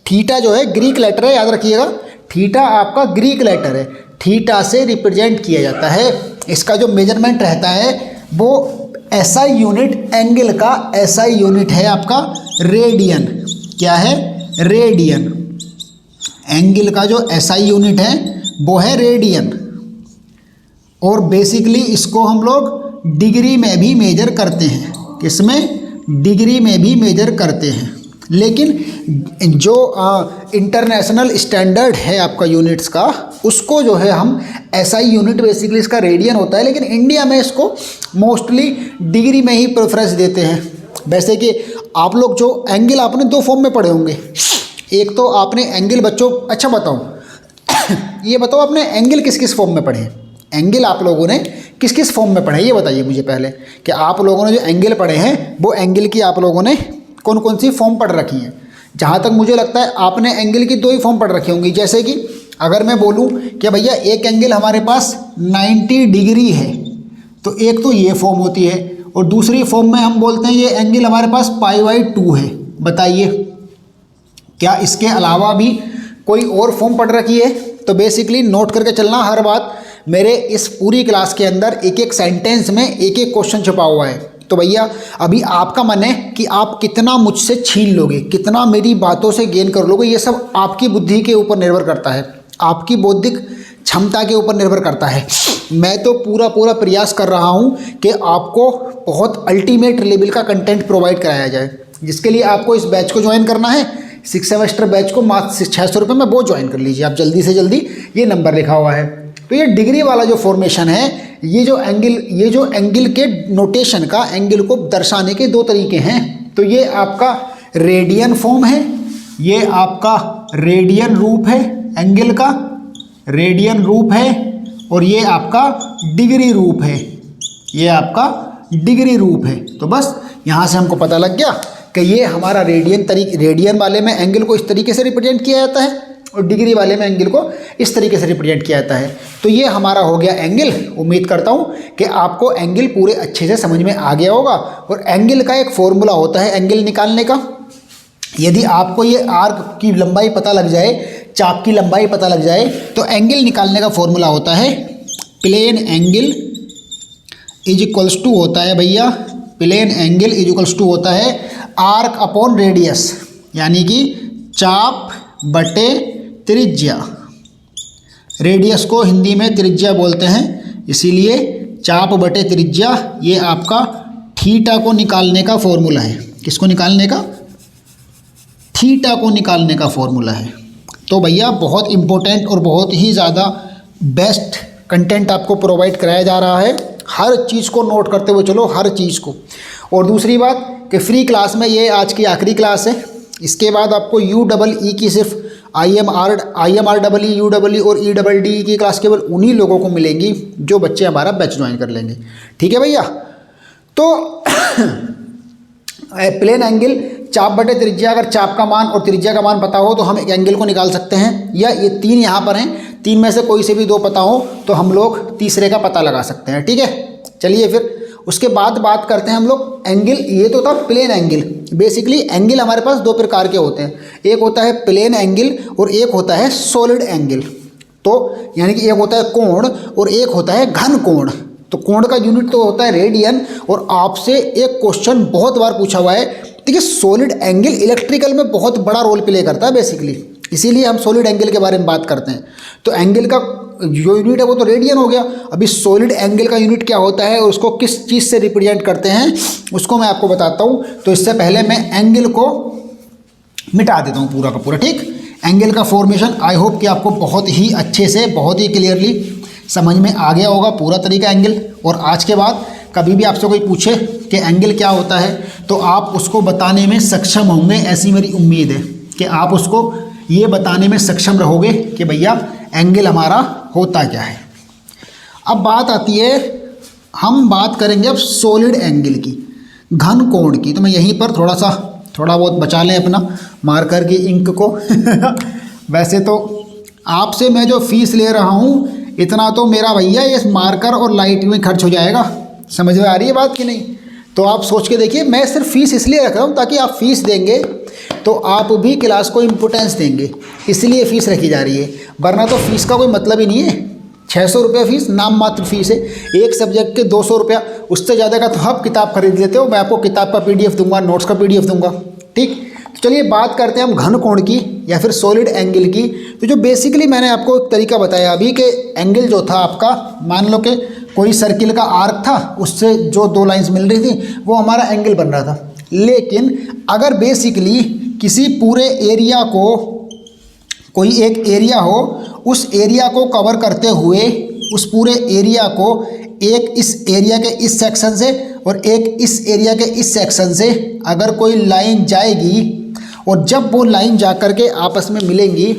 थीटा जो है ग्रीक लेटर है, याद रखिएगा। थीटा आपका ग्रीक लेटर है, थीटा से रिप्रेजेंट किया जाता है। इसका जो मेजरमेंट रहता है वो एसआई यूनिट, एंगल का एसआई यूनिट है आपका रेडियन। क्या है? रेडियन। एंगल का जो एसआई यूनिट है वो है रेडियन। और बेसिकली इसको हम लोग डिग्री में भी मेजर करते हैं। किसमें? डिग्री में भी मेजर करते हैं। लेकिन जो इंटरनेशनल स्टैंडर्ड है आपका यूनिट्स का, उसको जो है हम एसआई यूनिट, बेसिकली इसका रेडियन होता है, लेकिन इंडिया में इसको मोस्टली डिग्री में ही प्रेफरेंस देते हैं। वैसे कि आप लोग जो एंगल आपने दो फॉर्म में पढ़े होंगे, एक तो आपने एंगल बच्चों, अच्छा बताओ ये बताओ आपने एंगल किस किस फॉर्म में पढ़े हैं? एंगल आप लोगों ने किस किस फॉर्म में पढ़े हैं ये बताइए मुझे पहले, कि आप लोगों ने जो एंगल पढ़े हैं वो एंगल की आप लोगों ने कौन कौन सी फॉर्म पढ़ रखी हैं। जहाँ तक मुझे लगता है आपने एंगल की दो ही फॉर्म पढ़ रखी होंगी। जैसे कि अगर मैं बोलूँ कि भैया एक एंगल हमारे पास 90 डिग्री है, तो एक तो ये फॉर्म होती है, और दूसरी फॉर्म में हम बोलते हैं ये एंगल हमारे पास π/2 है। बताइए क्या इसके अलावा भी कोई और फॉर्म पढ़ रखी है? तो बेसिकली नोट करके चलना हर बात। मेरे इस पूरी क्लास के अंदर एक एक सेंटेंस में एक एक क्वेश्चन छुपा हुआ है। तो भैया अभी आपका मन है कि आप कितना मुझसे छीन लोगे, कितना मेरी बातों से गेन कर लोगे, ये सब आपकी बुद्धि के ऊपर निर्भर करता है, आपकी बौद्धिक क्षमता के ऊपर निर्भर करता है। मैं तो पूरा प्रयास कर रहा हूँ कि आपको बहुत अल्टीमेट लेवल का कंटेंट प्रोवाइड कराया जाए, जिसके लिए आपको इस बैच को ज्वाइन करना है। 6 सेमेस्टर बैच को मात्र 600 रुपये में वो ज्वाइन कर लीजिए आप जल्दी से जल्दी। ये नंबर लिखा हुआ है। तो ये डिग्री वाला जो फॉर्मेशन है, ये जो एंगल के नोटेशन का, एंगल को दर्शाने के दो तरीके हैं। तो ये आपका रेडियन फॉर्म है, ये आपका रेडियन रूप है, एंगल का रेडियन रूप है, और ये आपका डिग्री रूप है, ये आपका डिग्री रूप है। तो बस यहाँ से हमको पता लग गया कि ये हमारा रेडियन वाले में एंगल को इस तरीके से रिप्रेजेंट किया जाता है और डिग्री वाले में एंगल को इस तरीके से रिप्रेजेंट किया जाता है। तो ये हमारा हो गया एंगल। उम्मीद करता हूँ कि आपको एंगल पूरे अच्छे से समझ में आ गया होगा। और एंगल का एक फॉर्मूला होता है एंगल निकालने का। यदि आपको ये आर्क की लंबाई पता लग जाए, चाप की लंबाई पता लग जाए, तो एंगल निकालने का फॉर्मूला होता है plane angle is equals to होता है भैया, plane angle is equals to होता है आर्क अपॉन रेडियस, यानी कि चाप बटे त्रिज्या। रेडियस को हिंदी में त्रिज्या बोलते हैं, इसीलिए चाप बटे त्रिज्या ये आपका थीटा को निकालने का फॉर्मूला है। किसको निकालने का? थीटा को निकालने का फॉर्मूला है। तो भैया बहुत इम्पोर्टेंट और बहुत ही ज़्यादा बेस्ट कंटेंट आपको प्रोवाइड कराया जा रहा है। हर चीज़ को नोट करते हुए चलो, हर चीज़ को। और दूसरी बात कि फ्री क्लास में ये आज की आखिरी क्लास है। इसके बाद आपको UEE की सिर्फ IMREE, UEE और EEE की क्लास केवल उन्हीं लोगों को मिलेंगी जो बच्चे हमारा बैच ज्वाइन कर लेंगे। ठीक है भैया? तो प्लेन एंगल चाप बटे त्रिज्या, अगर चाप का मान और त्रिज्या का मान पता हो तो हम एक एंगल को निकाल सकते हैं। या ये तीन यहाँ पर हैं, तीन में से कोई से भी दो पता हो तो हम लोग तीसरे का पता लगा सकते हैं, ठीक है। चलिए फिर उसके बाद बात करते हैं हम लोग एंगल। ये तो था प्लेन एंगल। बेसिकली एंगल हमारे पास दो प्रकार के होते हैं, एक होता है प्लेन एंगल और एक होता है सॉलिड एंगल। तो यानी कि एक होता है कोण और एक होता है घन कोण। तो कोण का यूनिट तो होता है रेडियन। और आपसे एक क्वेश्चन बहुत बार पूछा हुआ है, देखिए सॉलिड एंगल इलेक्ट्रिकल में बहुत बड़ा रोल प्ले करता है बेसिकली, इसीलिए हम सॉलिड एंगल के बारे में बात करते हैं। तो एंगल का जो यूनिट है वो तो रेडियन हो गया। अभी सॉलिड एंगल का यूनिट क्या होता है और उसको किस चीज़ से रिप्रेजेंट करते हैं उसको मैं आपको बताता हूँ। तो इससे पहले मैं एंगल को मिटा देता हूँ पूरा का पूरा, ठीक। एंगल का फॉर्मेशन आई होप कि आपको बहुत ही अच्छे से बहुत ही क्लियरली समझ में आ गया होगा पूरा तरीका एंगल। और आज के बाद कभी भी आपसे कोई पूछे कि एंगल क्या होता है तो आप उसको बताने में सक्षम होंगे, ऐसी मेरी उम्मीद है कि आप उसको ये बताने में सक्षम रहोगे कि भैया एंगल हमारा होता क्या है। अब बात आती है, हम बात करेंगे अब सॉलिड एंगल की, घन कोण की। तो मैं यहीं पर थोड़ा बहुत बचा लें अपना मार्कर की इंक को वैसे तो आपसे मैं जो फीस ले रहा हूँ इतना तो मेरा भैया ये मार्कर और लाइट में खर्च हो जाएगा। समझ में आ रही है बात कि नहीं? तो आप सोच के देखिए, मैं सिर्फ फीस इसलिए रख रहा हूँ ताकि आप फीस देंगे तो आप भी क्लास को इम्पोर्टेंस देंगे, इसलिए फ़ीस रखी जा रही है। वरना तो फीस का कोई मतलब ही नहीं है। 600 रुपया फीस नाम मात्र फीस है, एक सब्जेक्ट के 200 रुपया, उससे ज़्यादा का तो आप किताब खरीद लेते हो। मैं आपको किताब का PDF दूंगा, नोट्स का PDF दूंगा, ठीक। तो चलिए बात करते हैं हम घन कोण की या फिर सॉलिड एंगल की। तो जो बेसिकली मैंने आपको एक तरीका बताया अभी कि एंगल जो था आपका, मान लो कि कोई सर्किल का आर्क था, उससे जो दो लाइंस मिल रही थी वो हमारा एंगल बन रहा था। लेकिन अगर बेसिकली किसी पूरे एरिया को, कोई एक एरिया हो, उस एरिया को कवर करते हुए उस पूरे एरिया को एक इस एरिया के इस सेक्शन से और एक इस एरिया के इस सेक्शन से अगर कोई लाइन जाएगी और जब वो लाइन जा कर के आपस में मिलेंगी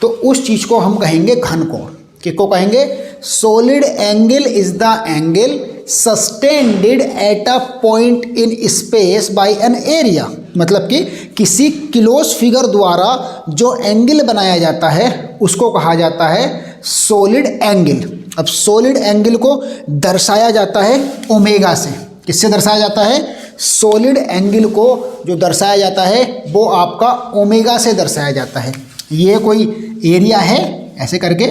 तो उस चीज़ को हम कहेंगे घन कोण। किसको कहेंगे? Solid angle is the angle subtended at a point in space by an area. मतलब कि किसी क्लोज फिगर द्वारा जो एंगल बनाया जाता है उसको कहा जाता है सॉलिड एंगल। अब सॉलिड एंगल को दर्शाया जाता है ओमेगा से। किससे दर्शाया जाता है? सॉलिड एंगल को जो दर्शाया जाता है वो आपका ओमेगा से दर्शाया जाता है। ये कोई एरिया है ऐसे करके,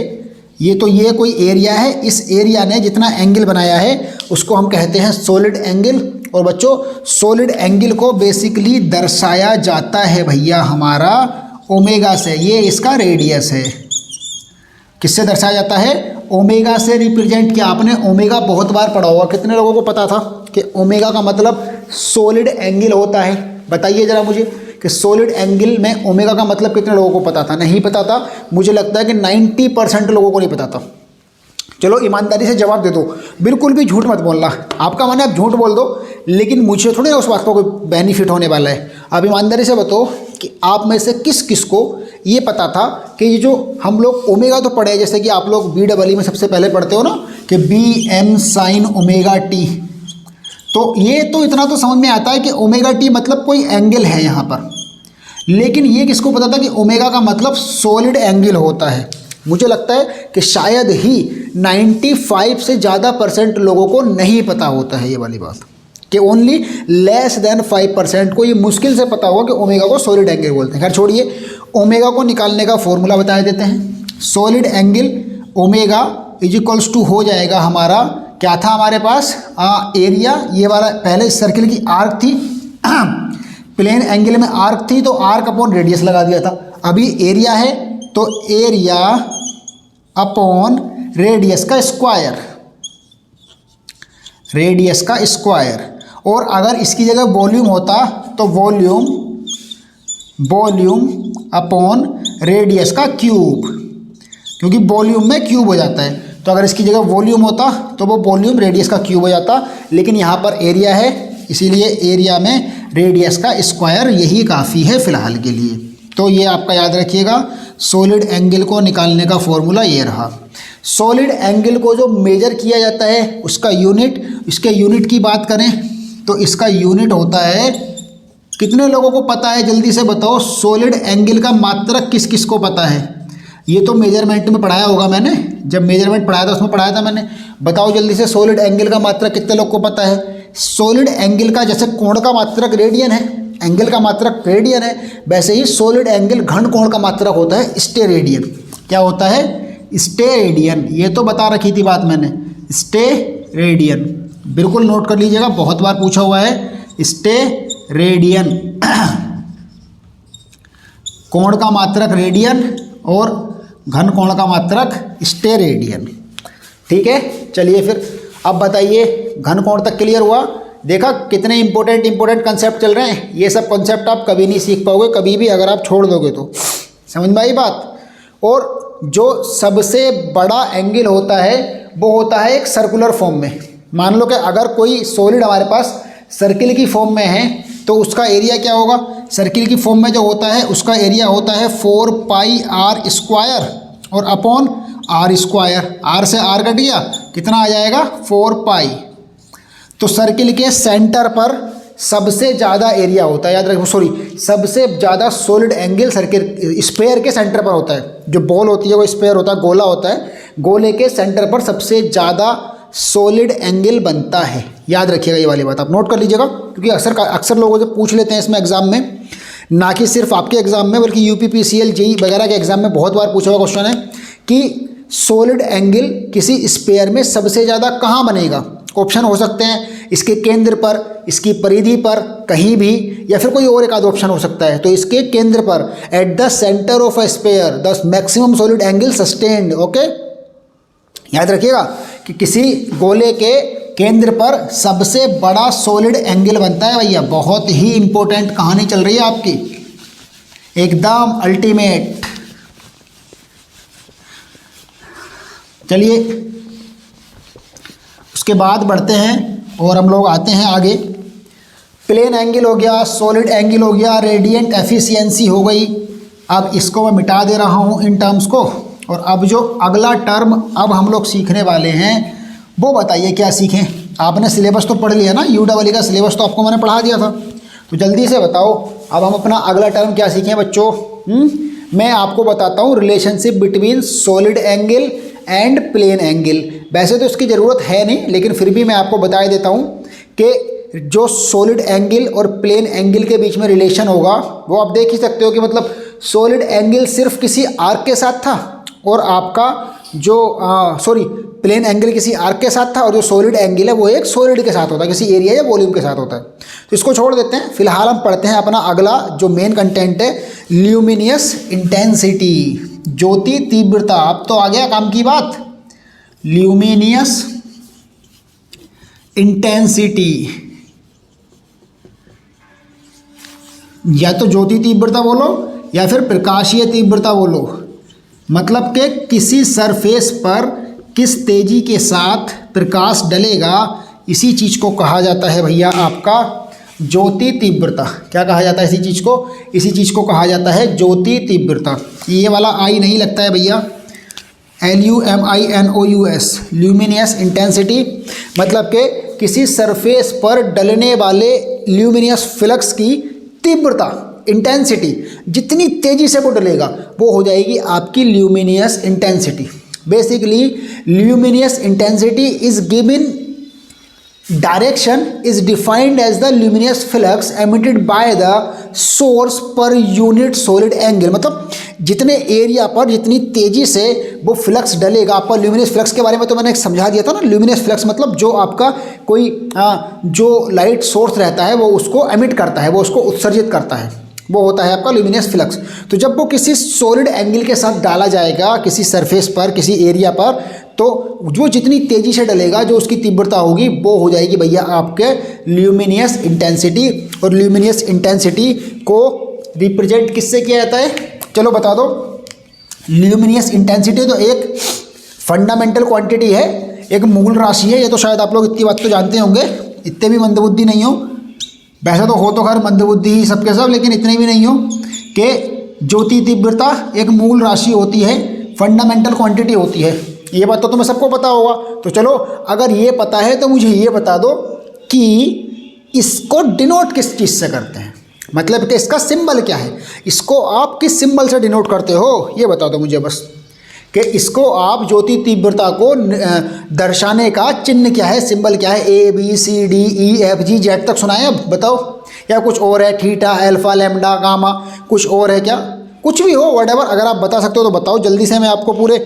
ये कोई एरिया है, इस एरिया ने जितना एंगल बनाया है उसको हम कहते हैं सॉलिड एंगल। और बच्चों सॉलिड एंगल को बेसिकली दर्शाया जाता है भैया हमारा ओमेगा से। ये इसका रेडियस है। किससे दर्शाया जाता है? ओमेगा से रिप्रेजेंट किया। आपने ओमेगा बहुत बार पढ़ा होगा, कितने लोगों को पता था कि ओमेगा का मतलब सॉलिड एंगल होता है? बताइए जरा मुझे कि सॉलिड एंगल में ओमेगा का मतलब कितने लोगों को पता था? नहीं पता था। मुझे लगता है कि 90% लोगों को नहीं पता था। चलो ईमानदारी से जवाब दे दो, बिल्कुल भी झूठ मत बोलना। आपका मन है आप झूठ बोल दो, लेकिन मुझे थोड़ी ना उस बात का कोई बेनिफिट होने वाला है। आप ईमानदारी से बताओ कि आप में से किस किस को ये पता था कि ये जो हम लोग ओमेगा तो पढ़े, जैसे कि आप लोग BEE में सबसे पहले पढ़ते हो ना कि BM sin ओमेगा T। तो ये तो इतना तो समझ में आता है कि ओमेगा T मतलब कोई एंगल है यहाँ पर। लेकिन ये किसको पता था कि ओमेगा का मतलब सॉलिड एंगल होता है? मुझे लगता है कि शायद ही 95 से ज़्यादा % लोगों को नहीं पता होता है ये वाली बात, कि ओनली लेस देन 5% को ये मुश्किल से पता होगा कि ओमेगा को सॉलिड एंगल बोलते हैं। खैर छोड़िए, ओमेगा को निकालने का फॉर्मूला बता देते हैं। Solid angle omega is equals to हो जाएगा हमारा, क्या था हमारे पास? एरिया, ये वाला पहले सर्किल की आर्क थी, प्लेन एंगल में आर्क थी तो आर्क अपॉन रेडियस लगा दिया था। अभी एरिया है तो एरिया अपॉन रेडियस का स्क्वायर, रेडियस का स्क्वायर। और अगर इसकी जगह वॉल्यूम होता तो वॉल्यूम अपॉन रेडियस का क्यूब, क्योंकि वॉल्यूम में क्यूब हो जाता है। तो अगर इसकी जगह वॉल्यूम होता तो वो वॉल्यूम रेडियस का क्यूब हो जाता, लेकिन यहाँ पर एरिया है इसीलिए एरिया में रेडियस का स्क्वायर यही काफ़ी है फ़िलहाल के लिए। तो ये आपका याद रखिएगा, सॉलिड एंगल को निकालने का फॉर्मूला ये रहा। सॉलिड एंगल को जो मेजर किया जाता है उसका यूनिट, इसके यूनिट की बात करें तो इसका यूनिट होता है, कितने लोगों को पता है जल्दी से बताओ? सॉलिड एंगल का मात्रक किस किस को पता है? ये तो मेजरमेंट में पढ़ाया होगा मैंने, जब मेजरमेंट पढ़ाया था उसमें पढ़ाया था मैंने। बताओ जल्दी से, सॉलिड एंगल का मात्रक कितने लोग को पता है? सॉलिड एंगल का, जैसे कोण का मात्रक रेडियन है, एंगल का मात्रक रेडियन है, वैसे ही सॉलिड एंगल घन कोण का मात्रक होता है स्टेरेडियन। क्या होता है? स्टेरेडियन। ये तो बता रखी थी बात मैंने, स्टेरेडियन। बिल्कुल नोट कर लीजिएगा, बहुत बार पूछा हुआ है। स्टेरेडियन कोण का मात्रक रेडियन और घन कोण का मात्रक स्टेरेडियन। ठीक है, चलिए फिर अब बताइए, घन कोण तक क्लियर हुआ? देखा कितने इंपॉर्टेंट कंसेप्ट चल रहे हैं। ये सब कंसेप्ट आप कभी नहीं सीख पाओगे, कभी भी, अगर आप छोड़ दोगे तो। समझ में आई बात? और जो सबसे बड़ा एंगल होता है वो होता है एक सर्कुलर फॉर्म में। मान लो कि अगर कोई सॉलिड हमारे पास सर्किल की फॉर्म में है तो उसका एरिया क्या होगा? सर्किल की फॉर्म में जो होता है उसका एरिया होता है 4 पाई आर स्क्वायर और अपॉन आर स्क्वायर। आर से आर कट गया, कितना आ जाएगा? 4 पाई। तो सर्किल के सेंटर पर सबसे ज़्यादा एरिया होता है, याद रखो, सॉरी, सबसे ज़्यादा सॉलिड एंगल सर्किल स्फेयर के सेंटर पर होता है। जो बॉल होती है वो स्फेयर होता है, गोला होता है, गोले के सेंटर पर सबसे ज़्यादा सॉलिड एंगल बनता है। याद रखिएगा ये वाली बात, आप नोट कर लीजिएगा, क्योंकि अक्सर लोगों से पूछ लेते हैं इसमें एग्जाम में, ना कि सिर्फ आपके एग्जाम में बल्कि यूपीपीसीएल जेई वगैरह के एग्जाम में बहुत बार पूछा हुआ क्वेश्चन है कि सॉलिड एंगल किसी स्फेयर में सबसे ज़्यादा कहाँ बनेगा। ऑप्शन हो सकते हैं इसके केंद्र पर, इसकी परिधि पर, कहीं भी, या फिर कोई और एक आध ऑप्शन हो सकता है। तो इसके केंद्र पर, at the centre of a sphere the maximum solid angle sustained. Okay, याद रखिएगा कि किसी गोले के केंद्र पर सबसे बड़ा सॉलिड एंगल बनता है भैया। बहुत ही इंपॉर्टेंट कहानी चल रही है आपकी, एकदम अल्टीमेट। चलिए उसके बाद बढ़ते हैं और हम लोग आते हैं आगे। प्लेन एंगल हो गया, सॉलिड एंगल हो गया, रेडियंट एफिशिएंसी हो गई। अब इसको मैं मिटा दे रहा हूँ इन टर्म्स को, और अब जो अगला टर्म अब हम लोग सीखने वाले हैं वो बताइए क्या सीखें। आपने सिलेबस तो पढ़ लिया ना, यूडब्ल्यू का सिलेबस तो आपको मैंने पढ़ा दिया था, तो जल्दी से बताओ अब हम अपना अगला टर्म क्या सीखें बच्चों। मैं आपको बताता हूँ relationship between solid angle and plane angle. वैसे तो इसकी ज़रूरत है नहीं, लेकिन फिर भी मैं आपको बता देता हूँ कि जो सॉलिड एंगल और प्लेन एंगल के बीच में रिलेशन होगा वो आप देख ही सकते हो कि मतलब सॉलिड एंगल सिर्फ किसी आर्क के साथ था और आपका जो प्लेन एंगल किसी आर्क के साथ था, और जो सॉलिड एंगल है वो एक सॉलिड के साथ होता है, किसी एरिया या वॉल्यूम के साथ होता है। तो इसको छोड़ देते हैं, फिलहाल हम पढ़ते हैं अपना अगला जो मेन कंटेंट है, ल्यूमिनियस इंटेंसिटी, ज्योति तीव्रता। अब तो आ गया काम की बात, ल्यूमिनियस इंटेंसिटी, या तो ज्योति तीव्रता बोलो या फिर प्रकाशीय तीव्रता बोलो। मतलब कि किसी सरफेस पर किस तेजी के साथ प्रकाश डलेगा, इसी चीज़ को कहा जाता है भैया आपका ज्योति तीव्रता। क्या कहा जाता है इसी चीज़ को? इसी चीज़ को कहा जाता है ज्योति तीव्रता। ये वाला आई नहीं लगता है भैया, LUMINOUS, ल्यूमिनियस इंटेंसिटी। मतलब कि किसी सरफेस पर डलने वाले ल्यूमिनियस फ्लक्स की तीव्रता, इंटेंसिटी, जितनी तेजी से वो डलेगा वो हो जाएगी आपकी luminous intensity. Basically luminous intensity is given, direction is defined as the luminous flux emitted by the source per unit solid angle. मतलब जितने एरिया पर जितनी तेजी से वो फ्लक्स डलेगा, आपका ल्यूमिनियस फ्लक्स के बारे में तो मैंने समझा दिया था ना। ल्यूमिनियस फ्लक्स मतलब जो आपका कोई जो लाइट सोर्स रहता है वो उसको एमिट करता है, वो उसको उत्सर्जित करता है, वो होता है आपका ल्यूमिनियस फ्लक्स। तो जब वो किसी सॉलिड एंगल के साथ डाला जाएगा किसी सरफेस पर, किसी एरिया पर, तो वो जितनी तेज़ी से डलेगा जो उसकी तीव्रता होगी वो हो जाएगी भैया आपके ल्यूमिनियस इंटेंसिटी। और ल्यूमिनियस इंटेंसिटी को रिप्रेजेंट किससे किया जाता है, चलो बता दो। ल्यूमिनियस इंटेंसिटी तो एक फंडामेंटल क्वांटिटी है, एक मूल राशि है। ये तो शायद आप लोग इतनी बात तो जानते होंगे, इतने भी मंदबुद्धि नहीं हो। वैसे तो हो तो खैर मंदबुद्धि ही सबके सब, लेकिन इतने भी नहीं हो कि ज्योति तीव्रता एक मूल राशि होती है, फंडामेंटल क्वांटिटी होती है। ये बात तो तुम्हें सबको पता होगा। तो चलो अगर ये पता है तो मुझे ये बता दो कि इसको डिनोट किस चीज़ से करते हैं, मतलब कि इसका सिंबल क्या है, इसको आप किस सिंबल से डिनोट करते हो, ये बता दो मुझे बस। कि इसको आप ज्योति तीव्रता को दर्शाने का चिन्ह क्या है, सिंबल क्या है, ABCDEFG Z तक सुनाए अब बताओ, या कुछ और है, थीटा, अल्फा, लैम्डा, गामा, कुछ और है क्या? कुछ भी हो, व्हाटएवर, अगर आप बता सकते हो तो बताओ जल्दी से। मैं आपको पूरे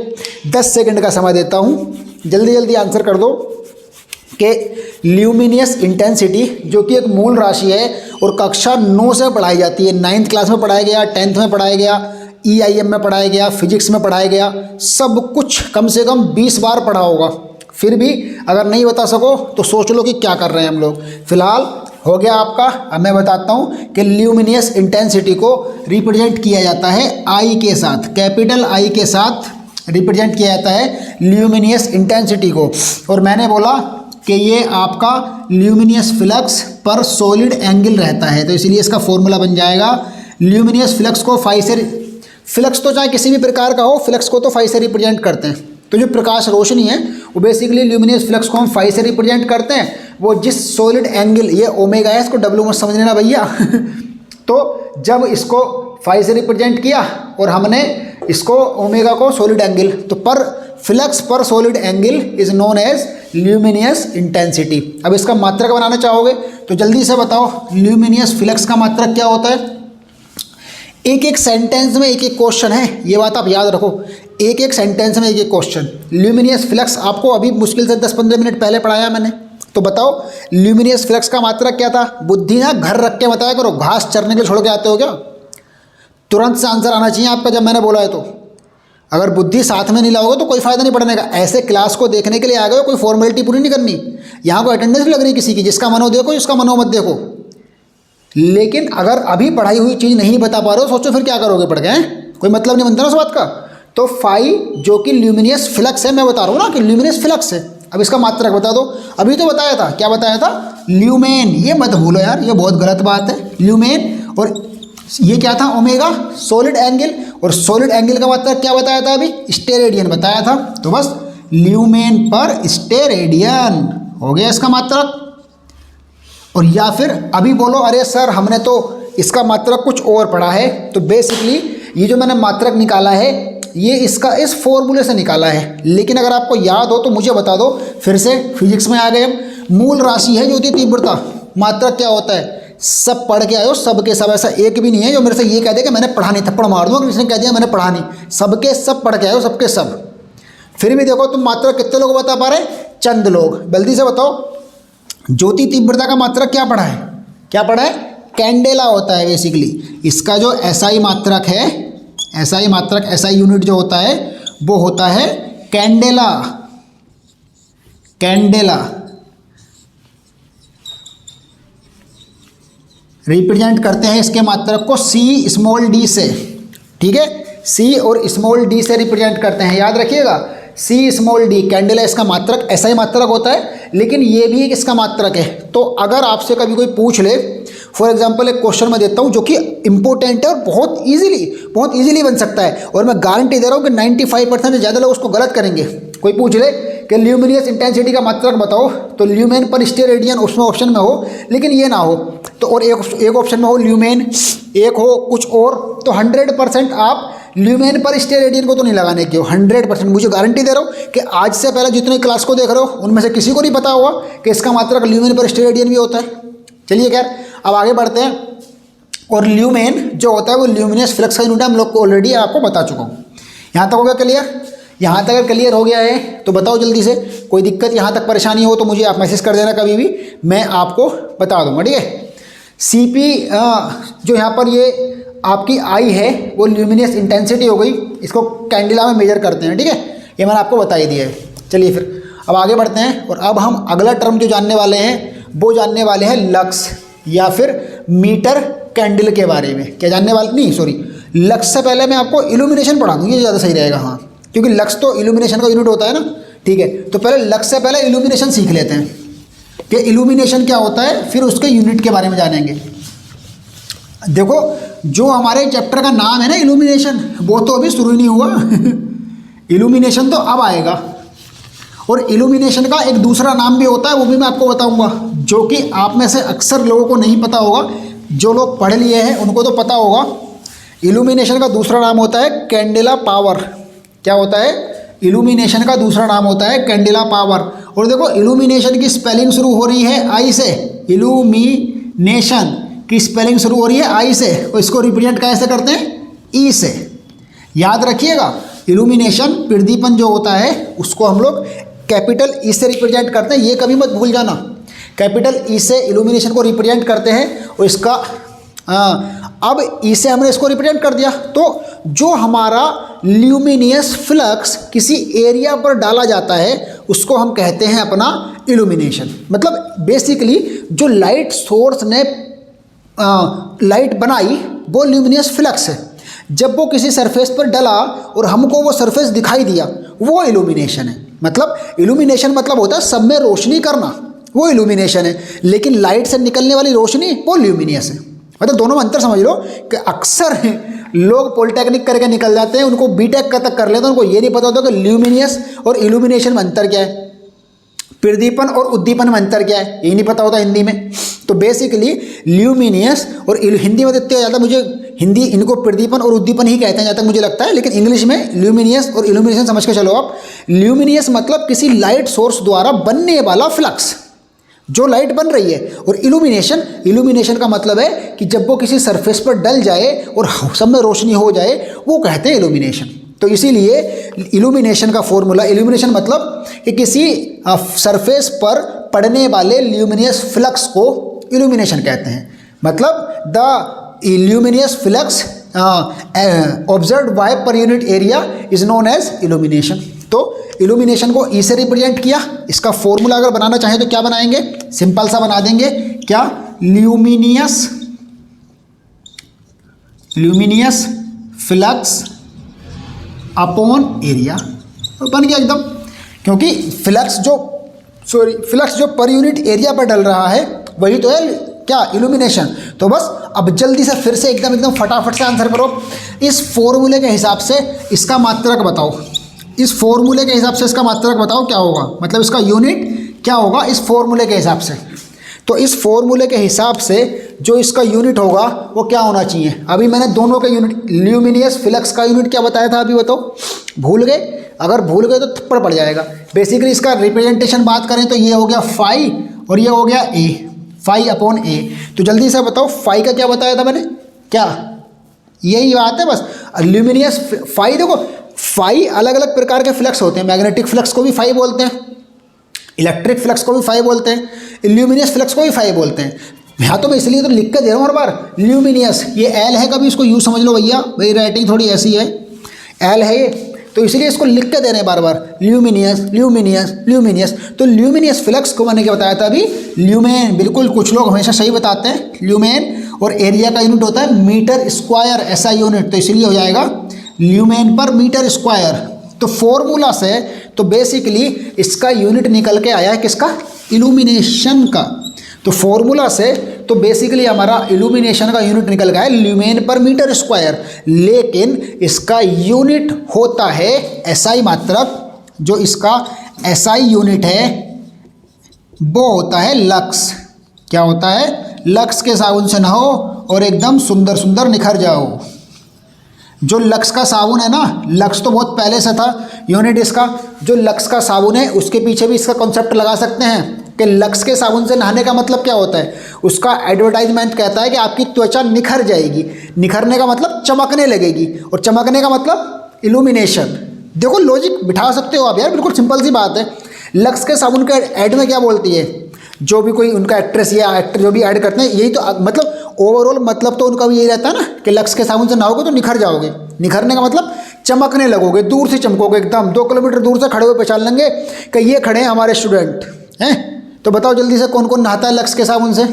10 सेकंड का समय देता हूँ, जल्दी जल्दी आंसर कर दो। कि ल्यूमिनियस इंटेंसिटी जो कि एक मूल राशि है और कक्षा 9 से पढ़ाई जाती है, 9th क्लास में पढ़ाया गया, 10th में पढ़ाया गया, EIM में पढ़ाया गया, फिजिक्स में पढ़ाया गया, सब कुछ कम से कम 20 बार पढ़ा होगा। फिर भी अगर नहीं बता सको तो सोच लो कि क्या कर रहे हैं हम लोग। फिलहाल हो गया आपका। अब मैं बताता हूँ कि ल्यूमिनियस इंटेंसिटी को रिप्रेजेंट किया जाता है I के साथ, कैपिटल I के साथ रिप्रेजेंट किया जाता है ल्यूमिनियस इंटेंसिटी को। और मैंने बोला कि ये आपका luminous flux per solid angle रहता है, तो इसलिए इसका फॉर्मूला बन जाएगा ल्यूमिनियस फ्लक्स को फाई से, फ्लक्स तो चाहे किसी भी प्रकार का हो, फ्लक्स को तो फाई से रिप्रेजेंट करते हैं। तो जो प्रकाश रोशनी है वो बेसिकली ल्यूमिनियस फ्लक्स को हम फाई से रिप्रेजेंट करते हैं। वो जिस सॉलिड एंगल, ये ओमेगा है, इसको डब्ल्यू मत समझ लेना भैया तो जब इसको फाई से रिप्रेजेंट किया और हमने इसको ओमेगा को सॉलिड एंगल, तो पर flux per solid angle is known as luminous intensity. अब इसका मात्रक बनाना चाहोगे तो जल्दी से बताओ, ल्यूमिनियस फ्लक्स का मात्रक क्या होता है? एक एक सेंटेंस में एक एक क्वेश्चन है, ये बात आप याद रखो, एक एक सेंटेंस में एक एक क्वेश्चन। ल्यूमिनियस फ्लक्स आपको अभी मुश्किल से 10-15 मिनट पहले पढ़ाया मैंने, तो बताओ ल्यूमिनियस फ्लक्स का मात्रक क्या था? बुद्धि ना घर रख के बताया करो, घास चरने के लिए छोड़ के आते हो क्या? तुरंत से आंसर आना चाहिए आपका जब मैंने बोला है तो। अगर बुद्धि साथ में नहीं लाओगे तो कोई फायदा नहीं पढ़ने का। ऐसे क्लास को देखने के लिए आ गए हो, कोई फॉर्मेलिटी पूरी नहीं करनी। यहाँ को अटेंडेंस भी लग रही है किसी की, जिसका मन हो देखो, जिसका मन हो मत देखो। लेकिन अगर अभी पढ़ाई हुई चीज़ नहीं बता पा रहे हो, सोचो फिर क्या करोगे पढ़ के, हैं? कोई मतलब नहीं बनता ना उस बात का। तो फाई जो कि ल्यूमिनियस फ्लक्स है, मैं बता रहा हूँ ना कि ल्यूमिनियस फ्लक्स है। अब इसका मात्रक बता दो। अभी तो बताया था, क्या बताया था? ल्यूमेन। ये मत भूलो यार, ये बहुत गलत बात है। ल्यूमेन, और ये क्या था? Omega, solid angle. और सॉलिड एंगल का मात्रक क्या बताया था अभी? स्टेरेडियन बताया था। तो बस ल्यूमेन पर स्टेरेडियन हो गया इसका मात्रक। और या फिर अभी बोलो अरे सर हमने तो इसका मात्रक कुछ और पढ़ा है, तो बेसिकली ये जो मैंने मात्रक निकाला है ये इसका इस फॉर्मूले से निकाला है। लेकिन अगर आपको याद हो तो मुझे बता दो फिर से, फिजिक्स में आ गए हम। मूल राशि है ज्योति तीव्रता, मात्रक क्या होता है? सब पढ़ के आयो, सबके सब। ऐसा एक भी नहीं है जो मेरे से ये कह दे कि मैंने पढ़ा नहीं, थप्पड़ मार दूंगा किसी ने कह दिया मैंने पढ़ा नहीं। सबके सब पढ़ के आयो, सबके सब। फिर भी देखो तुम मात्रक कितने लोग बता पा रहे? चंद लोग। जल्दी से बताओ ज्योति तीव्रता का मात्रक क्या पढ़ा है? क्या पढ़ा है? कैंडेला होता है बेसिकली। इसका जो SI मात्रक है, SI मात्रक, SI यूनिट जो होता है वो होता है कैंडेला। कैंडेला रिप्रेजेंट करते हैं इसके मात्रक को C से, ठीक है? C और D से रिप्रेजेंट करते हैं, याद रखिएगा। C कैंडेला इसका मात्रक, SI मात्रक होता है, लेकिन ये भी एक इसका मात्रक है। तो अगर आपसे कभी कोई पूछ ले, फॉर एग्जांपल एक क्वेश्चन मैं देता हूँ जो कि इंपॉर्टेंट है और बहुत इजीली बन सकता है, और मैं गारंटी दे रहा हूँ कि 95% से ज़्यादा लोग उसको गलत करेंगे। कोई पूछ ले कि ल्यूमिनियस इंटेंसिटी का मात्रक बताओ, तो ल्यूमेन पर स्टेरेडियन उसमें ऑप्शन में हो, लेकिन ये ना हो तो, और एक ऑप्शन में हो ल्यूमेन, एक हो कुछ और, तो 100% आप ल्यूमेन पर स्टेरेडियन को तो नहीं लगाने की हो। 100% मुझे गारंटी दे रहा हूँ कि आज से पहले जितने क्लास को देख रहे हो उनमें से किसी को नहीं पता होगा कि इसका मात्रक ल्यूमेन पर स्टेरेडियन भी होता है। चलिए खैर अब आगे बढ़ते हैं। और ल्यूमेन जो होता है वो ल्यूमिनियस फ्लक्स का यूनिट हम लोग को ऑलरेडी आपको बता चुका हूँ। यहाँ तक हो गया क्लियर? यहाँ तक अगर क्लियर हो गया है तो बताओ जल्दी से। कोई दिक्कत, यहाँ तक परेशानी हो तो मुझे आप मैसेज कर देना कभी भी, मैं आपको बता दूँगा, ठीक है? CP जो यहाँ पर ये आपकी I है वो ल्यूमिनियस इंटेंसिटी हो गई, इसको कैंडेला में मेजर करते हैं, ठीक है? ये मैंने आपको बता ही दिया है। चलिए फिर अब आगे बढ़ते हैं, और अब हम अगला टर्म जो जानने वाले हैं वो जानने वाले हैं लक्स या फिर मीटर कैंडल के बारे में। क्या जानने वाले? नहीं सॉरी, लक्स से पहले मैं आपको इल्यूमिनेशन पढ़ा दूँ, ये ज़्यादा सही रहेगा। हाँ, क्योंकि लक्स तो इल्यूमिनेशन का यूनिट होता है ना, ठीक है? तो पहले लक्स से पहले इल्यूमिनेशन सीख लेते हैं कि इल्यूमिनेशन क्या होता है, फिर उसके यूनिट के बारे में जानेंगे। देखो जो हमारे चैप्टर का नाम है ना इल्यूमिनेशन, वो तो अभी शुरू ही नहीं हुआ इल्यूमिनेशन तो अब आएगा। और इल्यूमिनेशन का एक दूसरा नाम भी होता है, वो भी मैं आपको बताऊंगा, जो कि आप में से अक्सर लोगों को नहीं पता होगा। जो लोग पढ़ लिए हैं उनको तो पता होगा। इल्यूमिनेशन का दूसरा नाम होता है कैंडेला पावर। क्या होता है? इल्यूमिनेशन का दूसरा नाम होता है कैंडेला पावर। और देखो इल्यूमिनेशन की स्पेलिंग शुरू हो रही है आई से, इल्यूमिनेशन की स्पेलिंग शुरू हो रही है आई से, और इसको रिप्रेजेंट कैसे करते हैं? ई से। याद रखिएगा, इल्यूमिनेशन प्रदीपन जो होता है उसको हम लोग कैपिटल ई से रिप्रेजेंट करते हैं, ये कभी मत भूल जाना। कैपिटल ई से इल्यूमिनेशन को रिप्रेजेंट करते हैं और इसका अब ई से हमने इसको रिप्रेजेंट कर दिया, तो जो हमारा ल्यूमिनियस फ्लक्स किसी एरिया पर डाला जाता है उसको हम कहते हैं अपना इल्यूमिनेशन। मतलब बेसिकली जो लाइट सोर्स ने लाइट बनाई वो ल्यूमिनियस फ्लक्स है। जब वो किसी सरफेस पर डला और हमको वो सरफेस दिखाई दिया, वो इल्यूमिनेशन है। मतलब इल्यूमिनेशन मतलब होता है सब में रोशनी करना, वो इल्यूमिनेशन है। लेकिन लाइट से निकलने वाली रोशनी वो ल्यूमिनियस है। मतलब दोनों में अंतर समझ लो कि अक्सर लोग पॉलिटेक्निक करके निकल जाते हैं, उनको बीटेक का तक कर लेते हैं, उनको ये नहीं पता होता कि ल्यूमिनियस और इल्यूमिनेशन में अंतर क्या है, प्रदीपन और उद्दीपन में अंतर क्या है, ये नहीं पता होता हिंदी में। तो बेसिकली ल्यूमिनियस और हिंदी में इतने ज़्यादा मुझे हिंदी इनको प्रदीपन और उद्दीपन ही कहते हैं जहाँ तक मुझे लगता है, लेकिन इंग्लिश में ल्यूमिनियस और इल्यूमिनेशन समझ के चलो आप। ल्यूमिनियस मतलब किसी लाइट सोर्स द्वारा बनने वाला फ्लक्स, जो लाइट बन रही है। और इल्यूमिनेशन का मतलब है कि जब वो किसी सरफेस पर डल जाए और सब में रोशनी हो जाए, वो कहते हैं इल्यूमिनेशन। तो इसीलिए इल्यूमिनेशन का फॉर्मूला, इल्यूमिनेशन मतलब कि किसी सरफेस पर पड़ने वाले ल्यूमिनियस फ्लक्स को इल्यूमिनेशन कहते हैं। मतलब the luminous flux observed by per unit area is known as illumination. तो इल्यूमिनेशन को ई से रिप्रेजेंट किया। इसका फॉर्मूला अगर बनाना चाहें तो क्या बनाएंगे? सिंपल सा बना देंगे, क्या? ल्यूमिनियस फ्लक्स अपॉन एरिया, बन गया एकदम। क्योंकि फ्लक्स जो पर यूनिट एरिया पर डल रहा है वही तो है क्या? इल्यूमिनेशन। तो बस अब जल्दी से फिर से एकदम फटाफट से आंसर करो। इस फॉर्मूले के हिसाब से इसका मात्रक बताओ, इस फॉर्मूले के हिसाब से इसका मात्रक बताओ क्या होगा, मतलब इसका यूनिट क्या होगा इस फॉर्मूले के हिसाब से। तो इस फॉर्मूले के हिसाब से जो इसका यूनिट होगा वो क्या होना चाहिए? अभी मैंने दोनों के यूनिट, ल्यूमिनियस फ्लक्स का यूनिट क्या बताया था अभी बताओ? भूल गए? अगर भूल गए तो थप्पड़ पड़ जाएगा। बेसिकली इसका रिप्रेजेंटेशन बात करें तो ये हो गया फाई और ये हो गया ए, फाई अपॉन ए। तो जल्दी से बताओ फाई का क्या बताया था मैंने? क्या? यही बात है बस। ल्यूमिनियस फाई, देखो फाई अलग अलग प्रकार के फ्लक्स होते हैं। मैग्नेटिक फ्लक्स को भी फाई बोलते हैं, इलेक्ट्रिक फ्लक्स को भी फाई बोलते हैं, ल्यूमिनियस फ्लक्स को भी फाई बोलते हैं। यहाँ तो मैं इसलिए तो लिख के दे रहा हूँ हर बार। ल्यूमिनियस ये एल है, कभी इसको यू समझ लो भैया, मेरी राइटिंग थोड़ी ऐसी है, एल है ये, तो इसलिए इसको लिख के दे रहे हैं बार बार, ल्यूमिनियस ल्यूमिनियस ल्यूमिनियस। तो ल्यूमिनियस फ्लक्स को मैंने क्या बताया था अभी? ल्यूमेन। बिल्कुल, कुछ लोग हमेशा सही बताते हैं, ल्यूमेन। और एरिया का यूनिट होता है मीटर स्क्वायर, ऐसा यूनिट, तो इसलिए हो जाएगा ल्यूमेन पर मीटर स्क्वायर। तो फॉर्मूला से तो बेसिकली इसका यूनिट निकल के आया है किसका? इल्यूमिनेशन का। तो फॉर्मूला से तो बेसिकली हमारा इल्यूमिनेशन का यूनिट निकल गया है ल्यूमेन पर मीटर स्क्वायर, लेकिन इसका यूनिट होता है एसआई मात्रक। जो इसका एसआई यूनिट है वो होता है लक्स। क्या होता है? लक्स के साबुन से नहाओ और एकदम सुंदर सुंदर निखर जाओ। जो लक्स का साबुन है ना, लक्स तो बहुत पहले से था यूनिट इसका। जो लक्स का साबुन है उसके पीछे भी इसका कॉन्सेप्ट लगा सकते हैं कि लक्स के साबुन से नहाने का मतलब क्या होता है। उसका एडवर्टाइजमेंट कहता है कि आपकी त्वचा निखर जाएगी। निखरने का मतलब चमकने लगेगी, और चमकने का मतलब इल्यूमिनेशन। देखो लॉजिक बिठा सकते हो आप यार, बिल्कुल सिंपल सी बात है। लक्स के साबुन के ऐड में क्या बोलती है? जो भी कोई उनका एक्ट्रेस या एक्टर जो भी ऐड करते हैं, यही तो मतलब ओवरऑल मतलब तो उनका भी यही रहता है ना कि लक्स के साबुन से नहाओगे तो निखर जाओगे। निखरने का मतलब चमकने लगोगे, दूर से चमकोगे, एकदम 2 किलोमीटर दूर से खड़े हुए पहचान लेंगे कि ये खड़े हैं हमारे स्टूडेंट हैं। तो बताओ जल्दी से कौन कौन नहाता है लक्स के साबुन से?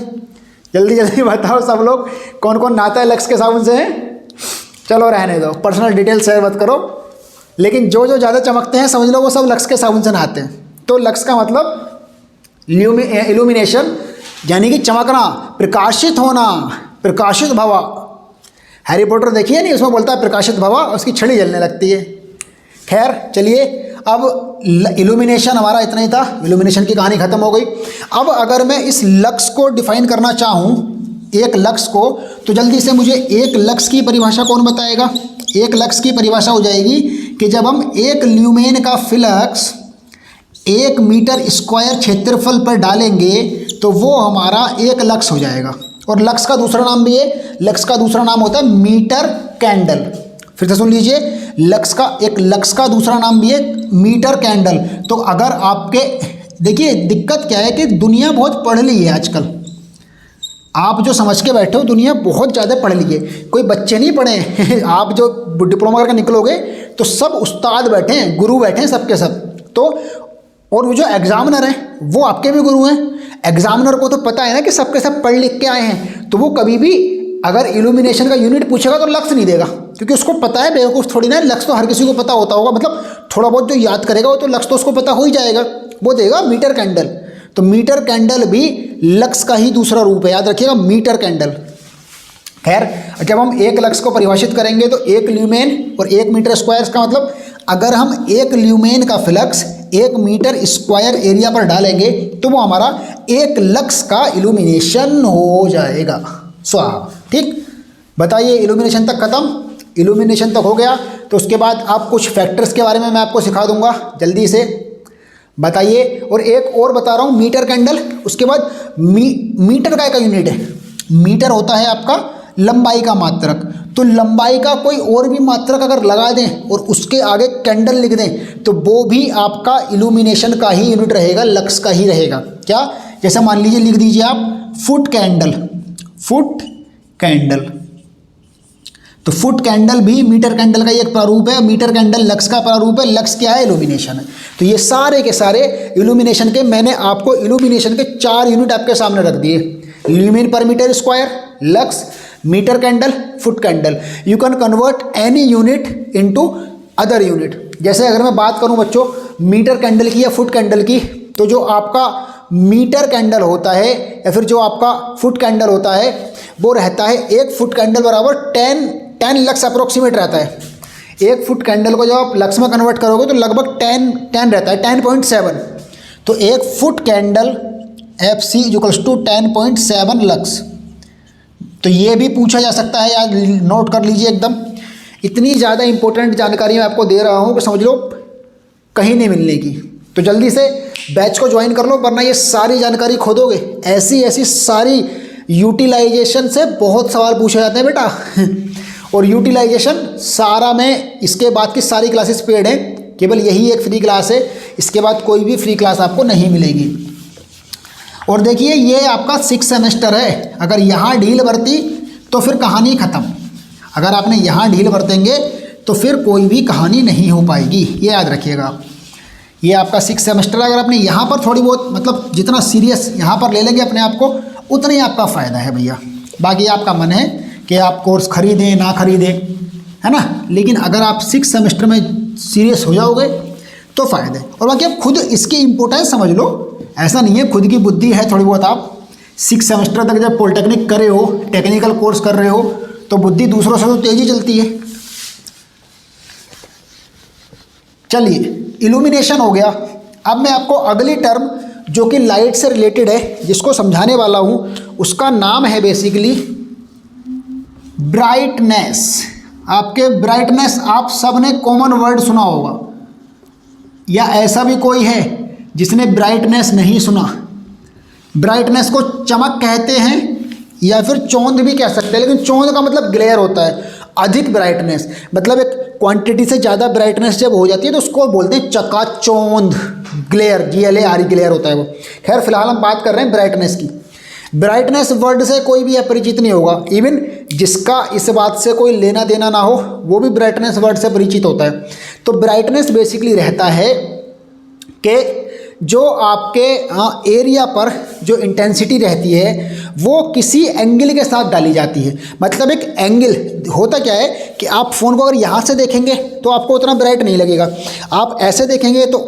जल्दी जल्दी बताओ सब लोग, कौन कौन नहाता है लक्स के साबुन से? चलो रहने दो, पर्सनल डिटेल शेयर मत करो, लेकिन जो जो ज़्यादा चमकते हैं समझ लो वो सब लक्स के साबुन से नहाते हैं। तो लक्स का मतलब इल्यूमिनेशन, यानी कि चमकना, प्रकाशित होना, प्रकाशित भवा। हैरी पॉटर देखिए नहीं, उसमें बोलता है प्रकाशित भवा, उसकी छड़ी जलने लगती है। खैर चलिए, अब इल्यूमिनेशन हमारा इतना ही था, इल्यूमिनेशन की कहानी खत्म हो गई। अब अगर मैं इस लक्स को डिफाइन करना चाहूँ, एक लक्स को, तो जल्दी से मुझे एक लक्स की परिभाषा कौन बताएगा? एक लक्स की परिभाषा हो जाएगी कि जब हम एक ल्यूमेन का फ्लक्स 1 मीटर स्क्वायर क्षेत्रफल पर डालेंगे तो वो हमारा 1 लक्स हो जाएगा। और लक्स का दूसरा नाम भी है, लक्स का दूसरा नाम होता है मीटर कैंडल। फिर से सुन लीजिए, लक्स का दूसरा नाम भी है मीटर कैंडल। तो अगर आपके, देखिए दिक्कत क्या है कि दुनिया बहुत पढ़ ली है आजकल, आप जो समझ के बैठे हो दुनिया बहुत ज़्यादा पढ़ ली है, कोई बच्चे नहीं पढ़े हैं आप जो डिप्लोमा करके निकलोगे तो सब उस्ताद बैठे हैं, गुरु बैठे हैं सबके सब। तो और वो जो एग्जामिनर हैं वो आपके भी गुरु हैं। एग्जामिनर को तो पता है ना कि सबके सब पढ़ लिख के आए हैं, तो वो कभी भी अगर इल्यूमिनेशन का यूनिट पूछेगा तो लक्स नहीं देगा, क्योंकि उसको पता है, बेवकूफ़ थोड़ी ना है, लक्स तो हर किसी को पता होता होगा, मतलब थोड़ा बहुत जो याद करेगा वो तो लक्स तो उसको पता हो ही जाएगा, वो देगा मीटर कैंडल। तो मीटर कैंडल भी लक्स का ही दूसरा रूप है, याद रखिएगा मीटर कैंडल। खैर, जब हम 1 लक्स को परिभाषित करेंगे तो 1 ल्यूमेन और 1 मीटर स्क्वायर का मतलब, अगर हम 1 ल्यूमेन का फ्लक्स 1 मीटर स्क्वायर एरिया पर डालेंगे तो वो हमारा 1 लक्स का इल्यूमिनेशन हो जाएगा। स्वाहा। ठीक, बताइए इल्यूमिनेशन तक खत्म, इल्यूमिनेशन तक हो गया। तो उसके बाद आप कुछ फैक्टर्स के बारे में मैं आपको सिखा दूंगा, जल्दी से बताइए। और एक और बता रहा हूँ, मीटर कैंडल, उसके बाद मीटर का यूनिट है, मीटर होता है आपका लंबाई का मात्रक। तो लंबाई का कोई और भी मात्रक अगर लगा दें और उसके आगे कैंडल लिख दें तो वो भी आपका इल्यूमिनेशन का ही यूनिट रहेगा, लक्स का ही रहेगा। क्या, जैसे मान लीजिए लिख दीजिए आप फुट कैंडल, फुट कैंडल। तो फुट कैंडल भी मीटर कैंडल का ही एक प्रारूप है, मीटर कैंडल लक्स का प्रारूप है, लक्स क्या है, इल्यूमिनेशन है। तो ये सारे के सारे इल्यूमिनेशन के, मैंने आपको इल्यूमिनेशन के 4 यूनिट आपके सामने रख दिए, lumen per metre square, lux, metre candle, foot candle. You can convert any unit into other unit. जैसे अगर मैं बात करूं बच्चों मीटर कैंडल की या फुट कैंडल की, तो जो आपका मीटर कैंडल होता है या फिर जो आपका फुट कैंडल होता है वो रहता है, 1 फुट कैंडल बराबर 10 लक्स अप्रोक्सीमेट रहता है। 1 फुट कैंडल को जब आप लक्स में कन्वर्ट करोगे तो लगभग 10 रहता है, 10.7। तो 1 फुट कैंडल FC = 10.7 लक्स। तो ये भी पूछा जा सकता है, याद नोट कर लीजिए एकदम। इतनी ज़्यादा इंपॉर्टेंट जानकारी मैं आपको दे रहा हूँ कि समझ लो कहीं नहीं मिलने की। तो जल्दी से बैच को ज्वाइन कर लो, वरना ये सारी जानकारी खोदोगे, ऐसी सारी यूटिलाइजेशन से बहुत सवाल पूछे जाते हैं बेटा और यूटिलाइजेशन सारा में, इसके बाद की सारी क्लासेस पेड हैं, केवल यही एक फ्री क्लास है, इसके बाद कोई भी फ्री क्लास आपको नहीं मिलेगी। और देखिए ये आपका 6 सेमेस्टर है, अगर यहाँ ढील बरती तो फिर कहानी ख़त्म। अगर आपने यहाँ ढील बरतेंगे तो फिर कोई भी कहानी नहीं हो पाएगी, ये याद रखिएगा। ये आपका 6 सेमेस्टर है, अगर आपने यहाँ पर थोड़ी बहुत, मतलब जितना सीरियस यहाँ पर ले लेंगे अपने आप को, उतना ही आपका फ़ायदा है भैया। बाकी आपका मन है कि आप कोर्स खरीदें ना खरीदें, है ना, लेकिन अगर आप 6 सेमेस्टर में सीरियस हो जाओगे तो फ़ायदे। और बाकी आप खुद इसकी इम्पोर्टेंस समझ लो, ऐसा नहीं है खुद की बुद्धि है थोड़ी बहुत, आप 6 सेमेस्टर तक जब पॉलिटेक्निक कर रहे हो, टेक्निकल कोर्स कर रहे हो, तो बुद्धि दूसरों से तो तेज़ी चलती है। चलिए इल्यूमिनेशन हो गया। अब मैं आपको अगली टर्म जो कि लाइट से रिलेटेड है जिसको समझाने वाला हूँ, उसका नाम है बेसिकली ब्राइटनेस। आपके ब्राइटनेस आप सब ने कॉमन वर्ड सुना होगा, या ऐसा भी कोई है जिसने ब्राइटनेस नहीं सुना? ब्राइटनेस को चमक कहते हैं या फिर चौंध भी कह सकते हैं, लेकिन चौंध का मतलब ग्लेयर होता है, अधिक ब्राइटनेस, मतलब एक क्वांटिटी से ज़्यादा ब्राइटनेस जब हो जाती है तो उसको बोलते हैं चकाचौंध, ग्लेयर, GLARE ग्लेयर होता है वो। खैर फिलहाल हम बात कर रहे हैं ब्राइटनेस की। ब्राइटनेस वर्ड से कोई भी अपरिचित नहीं होगा, इवन जिसका इस बात से कोई लेना देना ना हो वो भी ब्राइटनेस वर्ड से परिचित होता है। तो ब्राइटनेस बेसिकली रहता है कि जो आपके एरिया पर जो इंटेंसिटी रहती है वो किसी एंगल के साथ डाली जाती है। मतलब एक एंगल होता क्या है कि आप फ़ोन को अगर यहाँ से देखेंगे तो आपको उतना ब्राइट नहीं लगेगा, आप ऐसे देखेंगे तो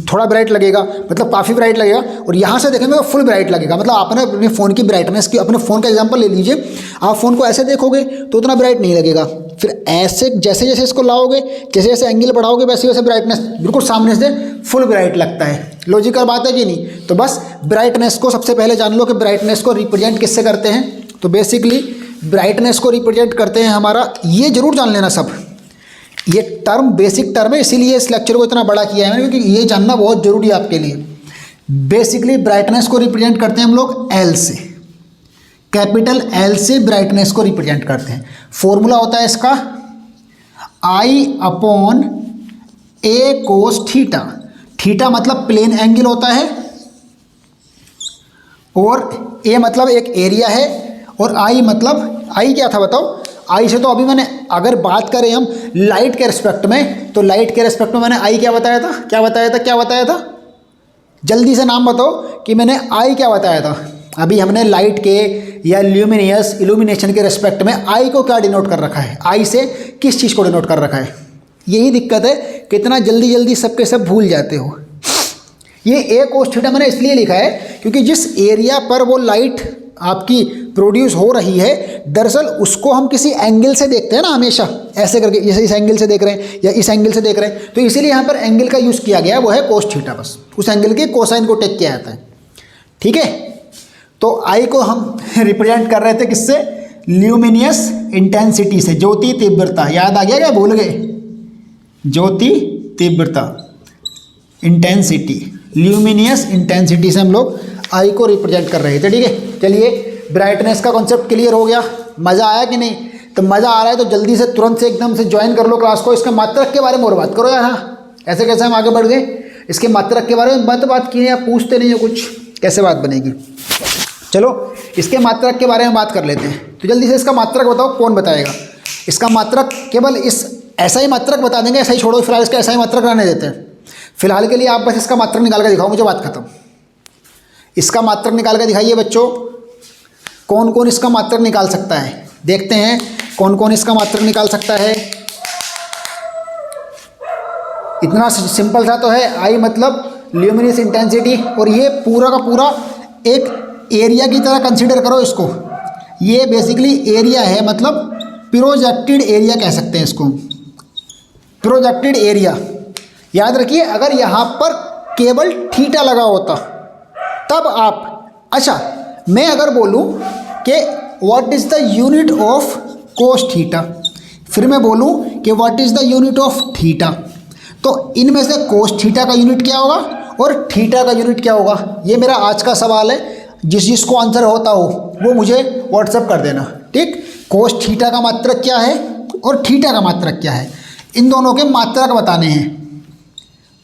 थोड़ा ब्राइट लगेगा, मतलब काफ़ी ब्राइट लगेगा, और यहाँ से देखेंगे तो फुल ब्राइट लगेगा। मतलब आपने अपने फ़ोन की ब्राइटनेस की, अपने फ़ोन का एग्जांपल ले लीजिए, आप फ़ोन को ऐसे देखोगे तो उतना ब्राइट नहीं लगेगा, फिर ऐसे जैसे जैसे इसको लाओगे, जैसे जैसे एंगल बढ़ाओगे वैसे वैसे ब्राइटनेस बिल्कुल सामने से फुल ब्राइट लगता है। लॉजिकल बात है कि नहीं? तो बस ब्राइटनेस को सबसे पहले जान लो कि ब्राइटनेस को रिप्रेजेंट किससे करते हैं। तो बेसिकली ब्राइटनेस को रिप्रेजेंट करते हैं हमारा, ये जरूर जान लेना सब, ये टर्म बेसिक टर्म है, इसीलिए इस लेक्चर को इतना बड़ा किया है मैंने, क्योंकि ये जानना बहुत जरूरी है आपके लिए। बेसिकली ब्राइटनेस को रिप्रेजेंट करते हैं हम लोग एल से, कैपिटल एल से ब्राइटनेस को रिप्रेजेंट करते हैं। फॉर्मूला होता है इसका आई अपॉन ए कोस थीटा। थीटा मतलब प्लेन एंगल होता है, और ए मतलब एक एरिया है, और आई मतलब, आई क्या था बताओ? आई से तो अभी मैंने, अगर बात करें हम लाइट के रिस्पेक्ट में, तो लाइट के रिस्पेक्ट में मैंने आई क्या बताया था? क्या बताया था? जल्दी से नाम बताओ कि मैंने आई क्या बताया था। अभी हमने लाइट के या इल्यूमिनेशन के रिस्पेक्ट में आई को क्या डिनोट कर रखा है? आई से किस चीज़ को डिनोट कर रखा है? यही दिक्कत है, कितना जल्दी सब सब भूल जाते हो। ये ए कोस थीटा मैंने इसलिए लिखा है क्योंकि जिस एरिया पर वो लाइट आपकी प्रोड्यूस हो रही है, दरअसल उसको हम किसी एंगल से देखते हैं ना, हमेशा ऐसे करके, जैसे इस एंगल से देख रहे हैं या इस एंगल से देख रहे हैं, तो इसीलिए यहाँ पर एंगल का यूज़ किया गया है, वो है कोस थीटा। बस उस एंगल के कोसाइन को टेक किया जाता है, ठीक है। तो आई को हम रिप्रेजेंट कर रहे थे किससे? ल्यूमिनियस इंटेंसिटी से, ज्योति तीव्रता। याद आ गया क्या? भूल गए? ज्योति तीव्रता, इंटेंसिटी, ल्यूमिनियस इंटेंसिटी से हम लोग आई को रिप्रेजेंट कर रहे थे, ठीक है। चलिए, ब्राइटनेस का कॉन्सेप्ट क्लियर हो गया। मज़ा आया कि नहीं? तो मज़ा आ रहा है तो जल्दी से तुरंत से एकदम से ज्वाइन कर लो क्लास को। इसके मात्रक के बारे में और बात करो यार। हाँ, ऐसे कैसे हम आगे बढ़ गए? इसके मात्रक के बारे में बात की है, आप पूछते नहीं हो कुछ, कैसे बात बनेगी? चलो, इसके मात्रक के बारे में बात कर लेते हैं। तो जल्दी से इसका मात्रक बताओ, कौन बताएगा? इसका मात्रक केवल इस ऐसा ही मात्रक बता देंगे, ऐसा ही छोड़ो, फिलहाल इसका ऐसा ही मात्रक रहने देते हैं। फिलहाल के लिए आप बस इसका मात्रक निकाल कर दिखाओ मुझे, बात खत्म। इसका मात्रक निकाल कर दिखाइए बच्चों। कौन कौन इसका मात्रक निकाल सकता है? देखते हैं कौन कौन इसका मात्रक निकाल सकता है। इतना सिंपल सा तो है, आई मतलब ल्यूमिनस इंटेंसिटी, और ये पूरा का पूरा एक एरिया की तरह कंसीडर करो इसको। ये बेसिकली एरिया है, मतलब प्रोजेक्टेड एरिया कह सकते हैं इसको, प्रोजेक्टेड एरिया। याद रखिए, अगर यहाँ पर केवल थीटा लगा होता तब आप, अच्छा मैं अगर बोलूँ कि what is the unit of cos theta, फिर मैं बोलूँ कि what is the unit of theta, तो इनमें से कोस थीटा का यूनिट क्या होगा और थीटा का यूनिट क्या होगा? ये मेरा आज का सवाल है। जिसको आंसर होता हो वो मुझे व्हाट्सअप कर देना, ठीक। कोस थीटा का मात्रक क्या है और थीटा का मात्रक क्या है, इन दोनों के मात्रक बताने हैं,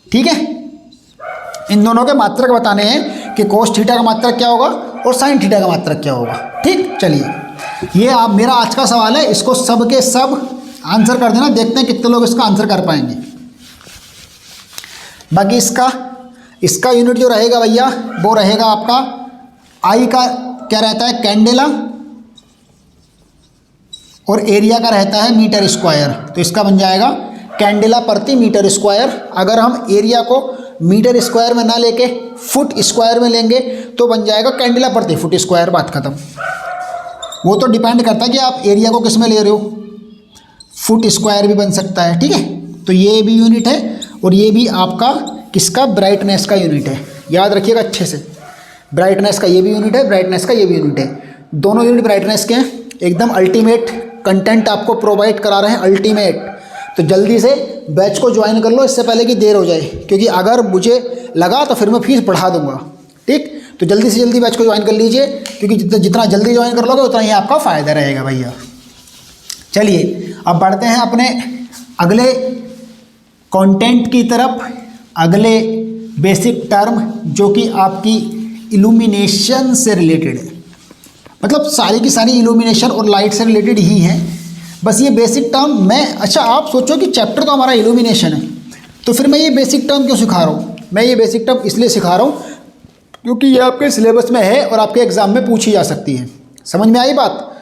ठीक है। इन दोनों के मात्रक बताने हैं कि कोस थीटा का मात्रक क्या होगा और साइन थीटा का मात्रक क्या होगा, ठीक। चलिए, ये आप मेरा आज का सवाल है, इसको सब के सब आंसर कर देना, देखते हैं कितने लोग इसका आंसर कर पाएंगे। बाकी इसका यूनिट जो रहेगा भैया, वो रहेगा आपका आई का क्या रहता है? कैंडेला, और एरिया का रहता है मीटर स्क्वायर। तो इसका बन जाएगा कैंडेला प्रति मीटर स्क्वायर। अगर हम एरिया को मीटर स्क्वायर में ना लेके फुट स्क्वायर में लेंगे तो बन जाएगा कैंडेला प्रति फुट स्क्वायर, बात खत्म। वो तो डिपेंड करता है कि आप एरिया को किस में ले रहे हो, फुट स्क्वायर भी बन सकता है, ठीक है। तो ये भी यूनिट है, और ये भी आपका किसका? ब्राइटनेस का यूनिट है। याद रखिएगा अच्छे से, ब्राइटनेस का ये भी यूनिट है, ब्राइटनेस का ये भी यूनिट है। दोनों यूनिट ब्राइटनेस के हैं। एकदम अल्टीमेट कंटेंट आपको प्रोवाइड करा रहे हैं, अल्टीमेट। तो जल्दी से बैच को ज्वाइन कर लो, इससे पहले कि देर हो जाए, क्योंकि अगर मुझे लगा तो फिर मैं फीस बढ़ा दूंगा, ठीक। तो जल्दी से जल्दी बैच को ज्वाइन कर लीजिए, क्योंकि जितना जल्दी ज्वाइन कर लोगे उतना ही आपका फ़ायदा रहेगा भैया। चलिए, अब बढ़ते हैं अपने अगले कंटेंट की तरफ, अगले बेसिक टर्म जो कि आपकी इल्यूमिनेशन से रिलेटेड है। मतलब सारी की सारी इल्यूमिनेशन और लाइट से रिलेटेड ही हैं, बस ये बेसिक टर्म मैं, अच्छा आप सोचो कि चैप्टर तो हमारा इल्यूमिनेशन है, तो फिर मैं ये बेसिक टर्म क्यों सिखा रहा हूँ? मैं ये बेसिक टर्म इसलिए सिखा रहा हूँ क्योंकि ये आपके सिलेबस में है और आपके एग्जाम में पूछी जा सकती है। समझ में आई बात?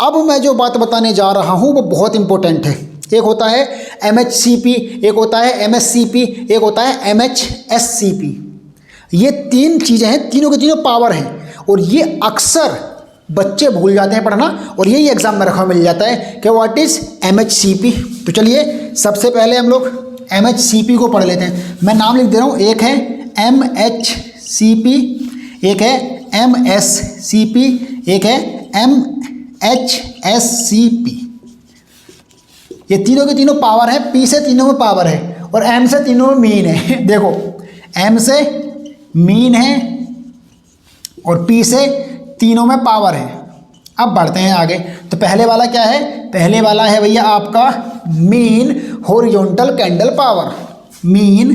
अब मैं जो बात बताने जा रहा हूँ वो बहुत इंपॉर्टेंट है। एक होता है MHCP, एक होता है MSCP, एक होता है MHSCP। ये तीन चीज़ें हैं, तीनों के तीनों पावर हैं, और ये अक्सर बच्चे भूल जाते हैं पढ़ना, और यही एग्जाम में रखा मिल जाता है कि व्हाट इज़ MHCP। तो चलिए, सबसे पहले हम लोग MHCP को पढ़ लेते हैं। मैं नाम लिख दे रहा हूँ, एक है MHCP, एक है MSCP, एक है MHSCP। ये तीनों के तीनों पावर है, P से तीनों में पावर है और M से तीनों में मीन है। देखो M से मीन है और P से तीनों में पावर है। अब बढ़ते हैं आगे। तो पहले वाला क्या है? पहले वाला है भैया आपका mean horizontal candle power. Mean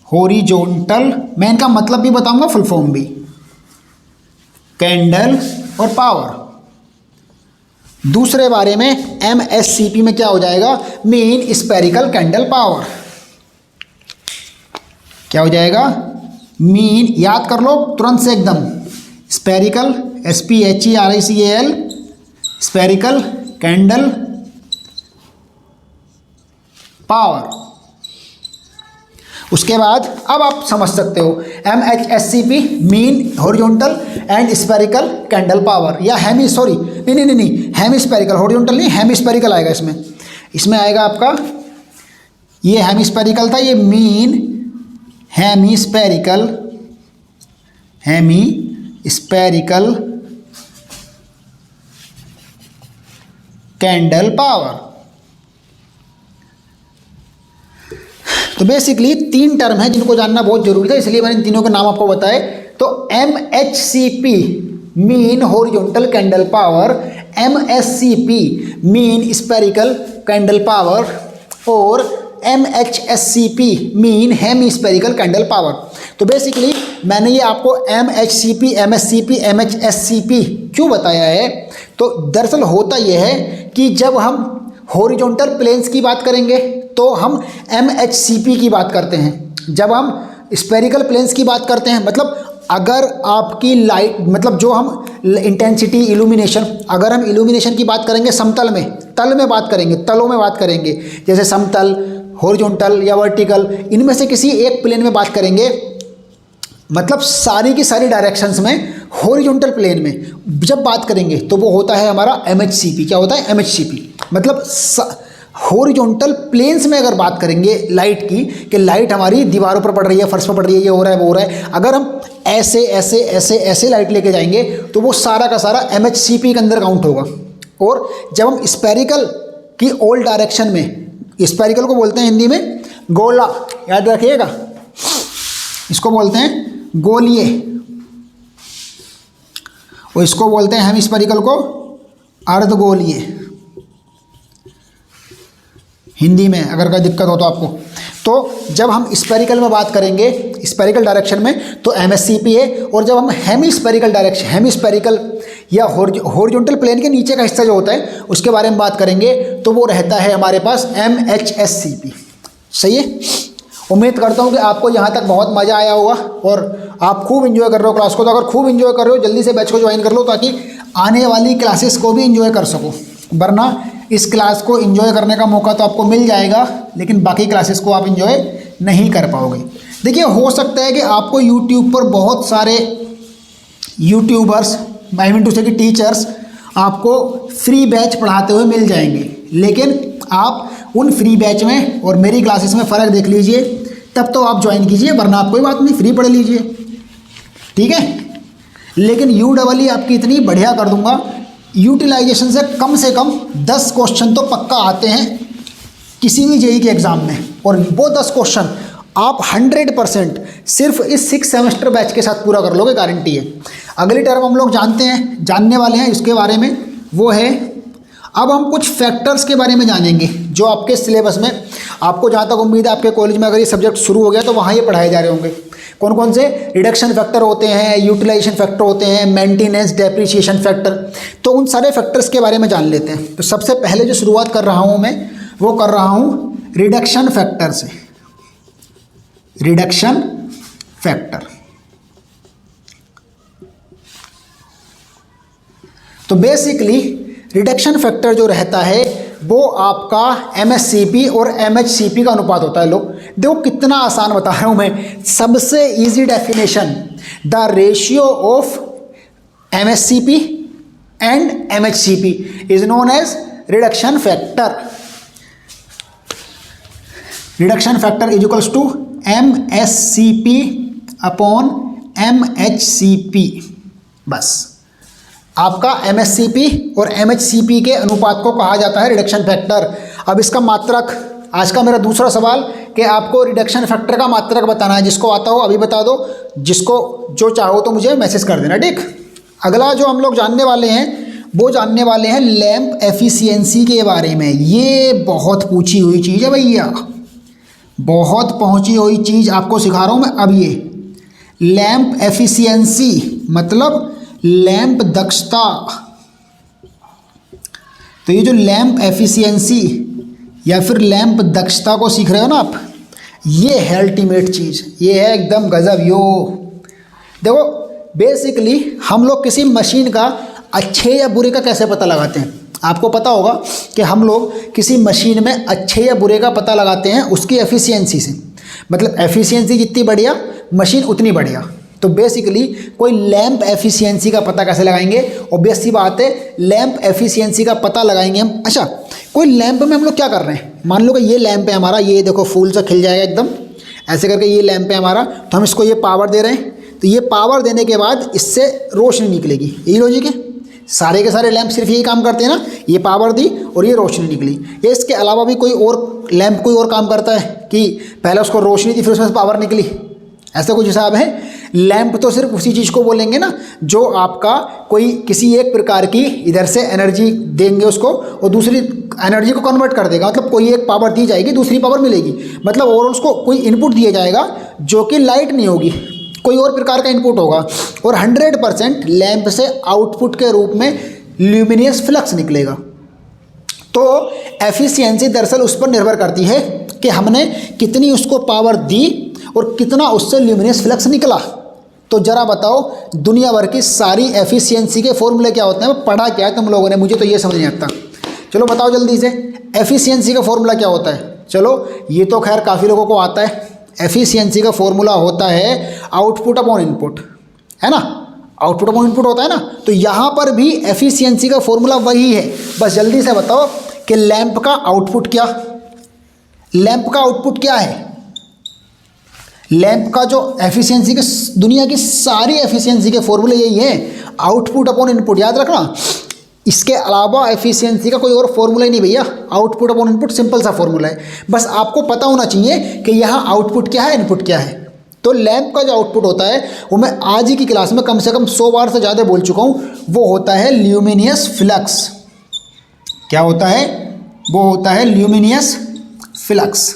horizontal, मैं इनका मतलब भी बताऊंगा, फुल फॉर्म भी, कैंडल और पावर। दूसरे बारे में MSCP में क्या हो जाएगा? Mean spherical candle power. क्या हो जाएगा? मीन, याद कर लो तुरंत से एकदम, spherical, SPERICAL, spherical candle power. उसके बाद अब आप समझ सकते हो MHSCP mean horizontal and spherical candle power, या हेमी, सॉरी नहीं, हेमिस्पेरिकल, हॉरिजॉन्टल नहीं, हेमिस्पेरिकल आएगा इसमें। इसमें आएगा आपका, ये हेमिस्पेरिकल था, ये मीन हेमिस्पेरिकल कैंडल पावर। तो बेसिकली 3 टर्म है जिनको जानना बहुत जरूरी था, इसलिए मैंने इन तीनों के नाम आपको बताए। तो MHCP mean horizontal candle power, MSCP mean spherical candle power और MHSCP mean hemispherical candle power. तो बेसिकली मैंने ये आपको MHCP, MSCP, MHSCP क्यों बताया है? तो दरअसल होता यह है कि जब हम हॉरिजॉन्टल प्लेन्स की बात करेंगे तो हम MHCP की बात करते हैं। जब हम स्पेरिकल प्लेन्स की बात करते हैं, मतलब अगर आपकी लाइट, मतलब जो हम इंटेंसिटी इल्यूमिनेशन, अगर हम इल्यूमिनेशन की बात करेंगे समतल में, तल में बात करेंगे, तलों में बात करेंगे, जैसे समतल, हॉरिजॉन्टल या वर्टिकल, इनमें से किसी एक प्लेन में बात करेंगे, मतलब सारी की सारी डायरेक्शंस में हॉरिजॉन्टल प्लेन में जब बात करेंगे तो वो होता है हमारा MHCP। क्या होता है? MHCP। मतलब हॉरिजॉन्टल प्लेन्स में अगर बात करेंगे लाइट की, कि लाइट हमारी दीवारों पर पड़ रही है, फर्श पर पड़ रही है, ये हो रहा है, वो हो रहा है, अगर हम ऐसे ऐसे ऐसे ऐसे लाइट लेके जाएंगे तो वो सारा का सारा MHCP के अंदर काउंट होगा। और जब हम स्पेरिकल की ऑल डायरेक्शन में, स्पेरिकल को बोलते हैं हिंदी में गोला, याद रखिएगा, इसको बोलते हैं गोलीय, और इसको बोलते हैं हेमिस्पेरिकल को अर्धगोलीय, हिंदी में अगर कोई दिक्कत हो तो आपको। तो जब हम स्पेरिकल में बात करेंगे, स्पेरिकल डायरेक्शन में, तो MSCP है। और जब हम हेमिस्पेरिकल डायरेक्शन, हेमिस्पेरिकल या हॉरिजॉन्टल प्लेन के नीचे का हिस्सा जो होता है उसके बारे में बात करेंगे तो वो रहता है हमारे पास MHSCP। सही है? उम्मीद करता हूँ कि आपको यहाँ तक बहुत मज़ा आया होगा और आप खूब इन्जॉय कर रहे हो क्लास को। तो अगर खूब इन्जॉय कर रहे हो जल्दी से बैच को ज्वाइन कर लो ताकि आने वाली क्लासेस को भी इन्जॉय कर सको, वरना इस क्लास को इन्जॉय करने का मौका तो आपको मिल जाएगा लेकिन बाकी क्लासेस को आप इन्जॉय नहीं कर पाओगे। देखिए, हो सकता है कि आपको यूट्यूब पर बहुत सारे YouTubers, I mean to say कि टीचर्स आपको फ्री बैच पढ़ाते हुए मिल जाएंगे, लेकिन आप उन फ्री बैच में और मेरी क्लासेस में फ़र्क देख लीजिए, तब तो आप ज्वाइन कीजिए, वरना आप कोई बात नहीं, फ्री पढ़ लीजिए, ठीक है। लेकिन UEE आपकी इतनी बढ़िया कर दूंगा, यूटिलाइजेशन से कम 10 क्वेश्चन तो पक्का आते हैं किसी भी JEE के एग्ज़ाम में, और वो 10 क्वेश्चन आप 100% सिर्फ इस 6 सेमेस्टर बैच के साथ पूरा कर लोगे, गारंटी है। अगली टर्म हम लोग जानने वाले हैं इसके बारे में, वो है, अब हम कुछ फैक्टर्स के बारे में जानेंगे जो आपके सिलेबस में, आपको जहाँ तक उम्मीद है आपके कॉलेज में अगर ये सब्जेक्ट शुरू हो गया तो वहाँ ये पढ़ाए जा रहे होंगे। कौन कौन से रिडक्शन फैक्टर होते हैं, यूटिलाइजेशन फैक्टर होते हैं, मेंटेनेंस डेप्रिसिएशन फैक्टर, तो उन सारे फैक्टर्स के बारे में जान लेते हैं। तो सबसे पहले जो शुरुआत कर रहा हूँ मैं, वो कर रहा हूँ रिडक्शन फैक्टर से। रिडक्शन फैक्टर, तो बेसिकली रिडक्शन फैक्टर जो रहता है वो आपका MSCP और MHCP का अनुपात होता है। लोग देखो कितना आसान बता रहा हूँ मैं, सबसे easy definition, the ratio of MSCP and MHCP is known as reduction factor. Reduction factor is equals to MSCP upon MHCP। बस, आपका MSCP और MHCP के अनुपात को कहा जाता है रिडक्शन फैक्टर। अब इसका मात्रक, आज का मेरा दूसरा सवाल कि आपको रिडक्शन फैक्टर का मात्रक बताना है। जिसको आता हो अभी बता दो, जिसको जो चाहो तो मुझे मैसेज कर देना, ठीक। अगला जो हम लोग जानने वाले हैं वो जानने वाले हैं लैंप एफिशिएंसी के बारे में। ये बहुत पूछी हुई चीज़ है भैया, बहुत पहुंची हुई चीज़ आपको सिखा रहा हूँ मैं। अब ये लैंप एफिशिएंसी मतलब लैंप दक्षता। तो ये जो लैंप एफिशिएंसी या फिर लैंप दक्षता को सीख रहे हो ना आप, ये है अल्टीमेट चीज़, ये है एकदम गजब। यो देखो, बेसिकली हम लोग किसी मशीन का अच्छे या बुरे का कैसे पता लगाते हैं। आपको पता होगा कि हम लोग किसी मशीन में अच्छे या बुरे का पता लगाते हैं उसकी एफिशिएंसी से। मतलब एफिशिएंसी जितनी बढ़िया मशीन उतनी बढ़िया। तो बेसिकली कोई लैंप एफिशिएंसी का पता कैसे लगाएंगे? ऑब्वियस सी बात है, लैंप एफिशिएंसी का पता लगाएंगे हम। अच्छा, कोई लैंप में हम लोग क्या कर रहे हैं, मान लो कि ये लैंप है हमारा, ये देखो फूल सा खिल जाएगा एकदम ऐसे करके, ये लैंप है हमारा। तो हम इसको ये पावर दे रहे हैं, तो ये पावर देने के बाद इससे रोशनी निकलेगी। यही लॉजिक है, सारे के सारे लैंप सिर्फ यही काम करते हैं ना, ये पावर दी और ये रोशनी निकली। ये इसके अलावा भी कोई और लैंप कोई और काम करता है कि पहले उसको रोशनी दी फिर उसमें से पावर निकली? ऐसा कुछ हिसाब है? लैंप तो सिर्फ उसी चीज़ को बोलेंगे ना जो आपका कोई किसी एक प्रकार की इधर से एनर्जी देंगे उसको और दूसरी एनर्जी को कन्वर्ट कर देगा। मतलब कोई एक पावर दी जाएगी, दूसरी पावर मिलेगी, मतलब और उसको कोई इनपुट दिया जाएगा जो कि लाइट नहीं होगी, कोई और प्रकार का इनपुट होगा। और 100% लैंप से आउटपुट के रूप में ल्यूमिनियस फ्लक्स निकलेगा। तो एफिशिएंसी दरअसल उस पर निर्भर करती है कि हमने कितनी उसको पावर दी और कितना उससे ल्यूमिनियस फ्लक्स निकला। तो जरा बताओ, दुनिया भर की सारी एफिशिएंसी के फॉर्मूले क्या होते हैं? पढ़ा क्या है तुम लोगों ने? मुझे तो ये समझ नहीं आता। चलो बताओ जल्दी से, एफिशिएंसी का फॉर्मूला क्या होता है? चलो ये तो खैर काफ़ी लोगों को आता है। एफिशिएंसी का फॉर्मूला होता है आउटपुट अपॉन इनपुट, है ना? आउटपुट अपॉन इनपुट होता है ना। तो यहाँ पर भी एफिशिएंसी का फॉर्मूला वही है। बस जल्दी से बताओ कि लैंप का आउटपुट क्या, लैंप का आउटपुट क्या है? लैंप का जो एफिशिएंसी के, दुनिया की सारी एफिशिएंसी के फॉर्मूले यही है, आउटपुट अपॉन इनपुट। याद रखना, इसके अलावा एफिशिएंसी का कोई और फॉर्मूला ही नहीं भैया। आउटपुट अपॉन इनपुट सिंपल सा फॉर्मूला है। बस आपको पता होना चाहिए कि यहाँ आउटपुट क्या है, इनपुट क्या है। तो लैंप का जो आउटपुट होता है वो मैं आज ही की क्लास में कम से कम 100 बार से ज़्यादा बोल चुका हूँ। वो होता है ल्यूमिनियस फ्लक्स। क्या होता है? वो होता है ल्यूमिनियस फ्लक्स।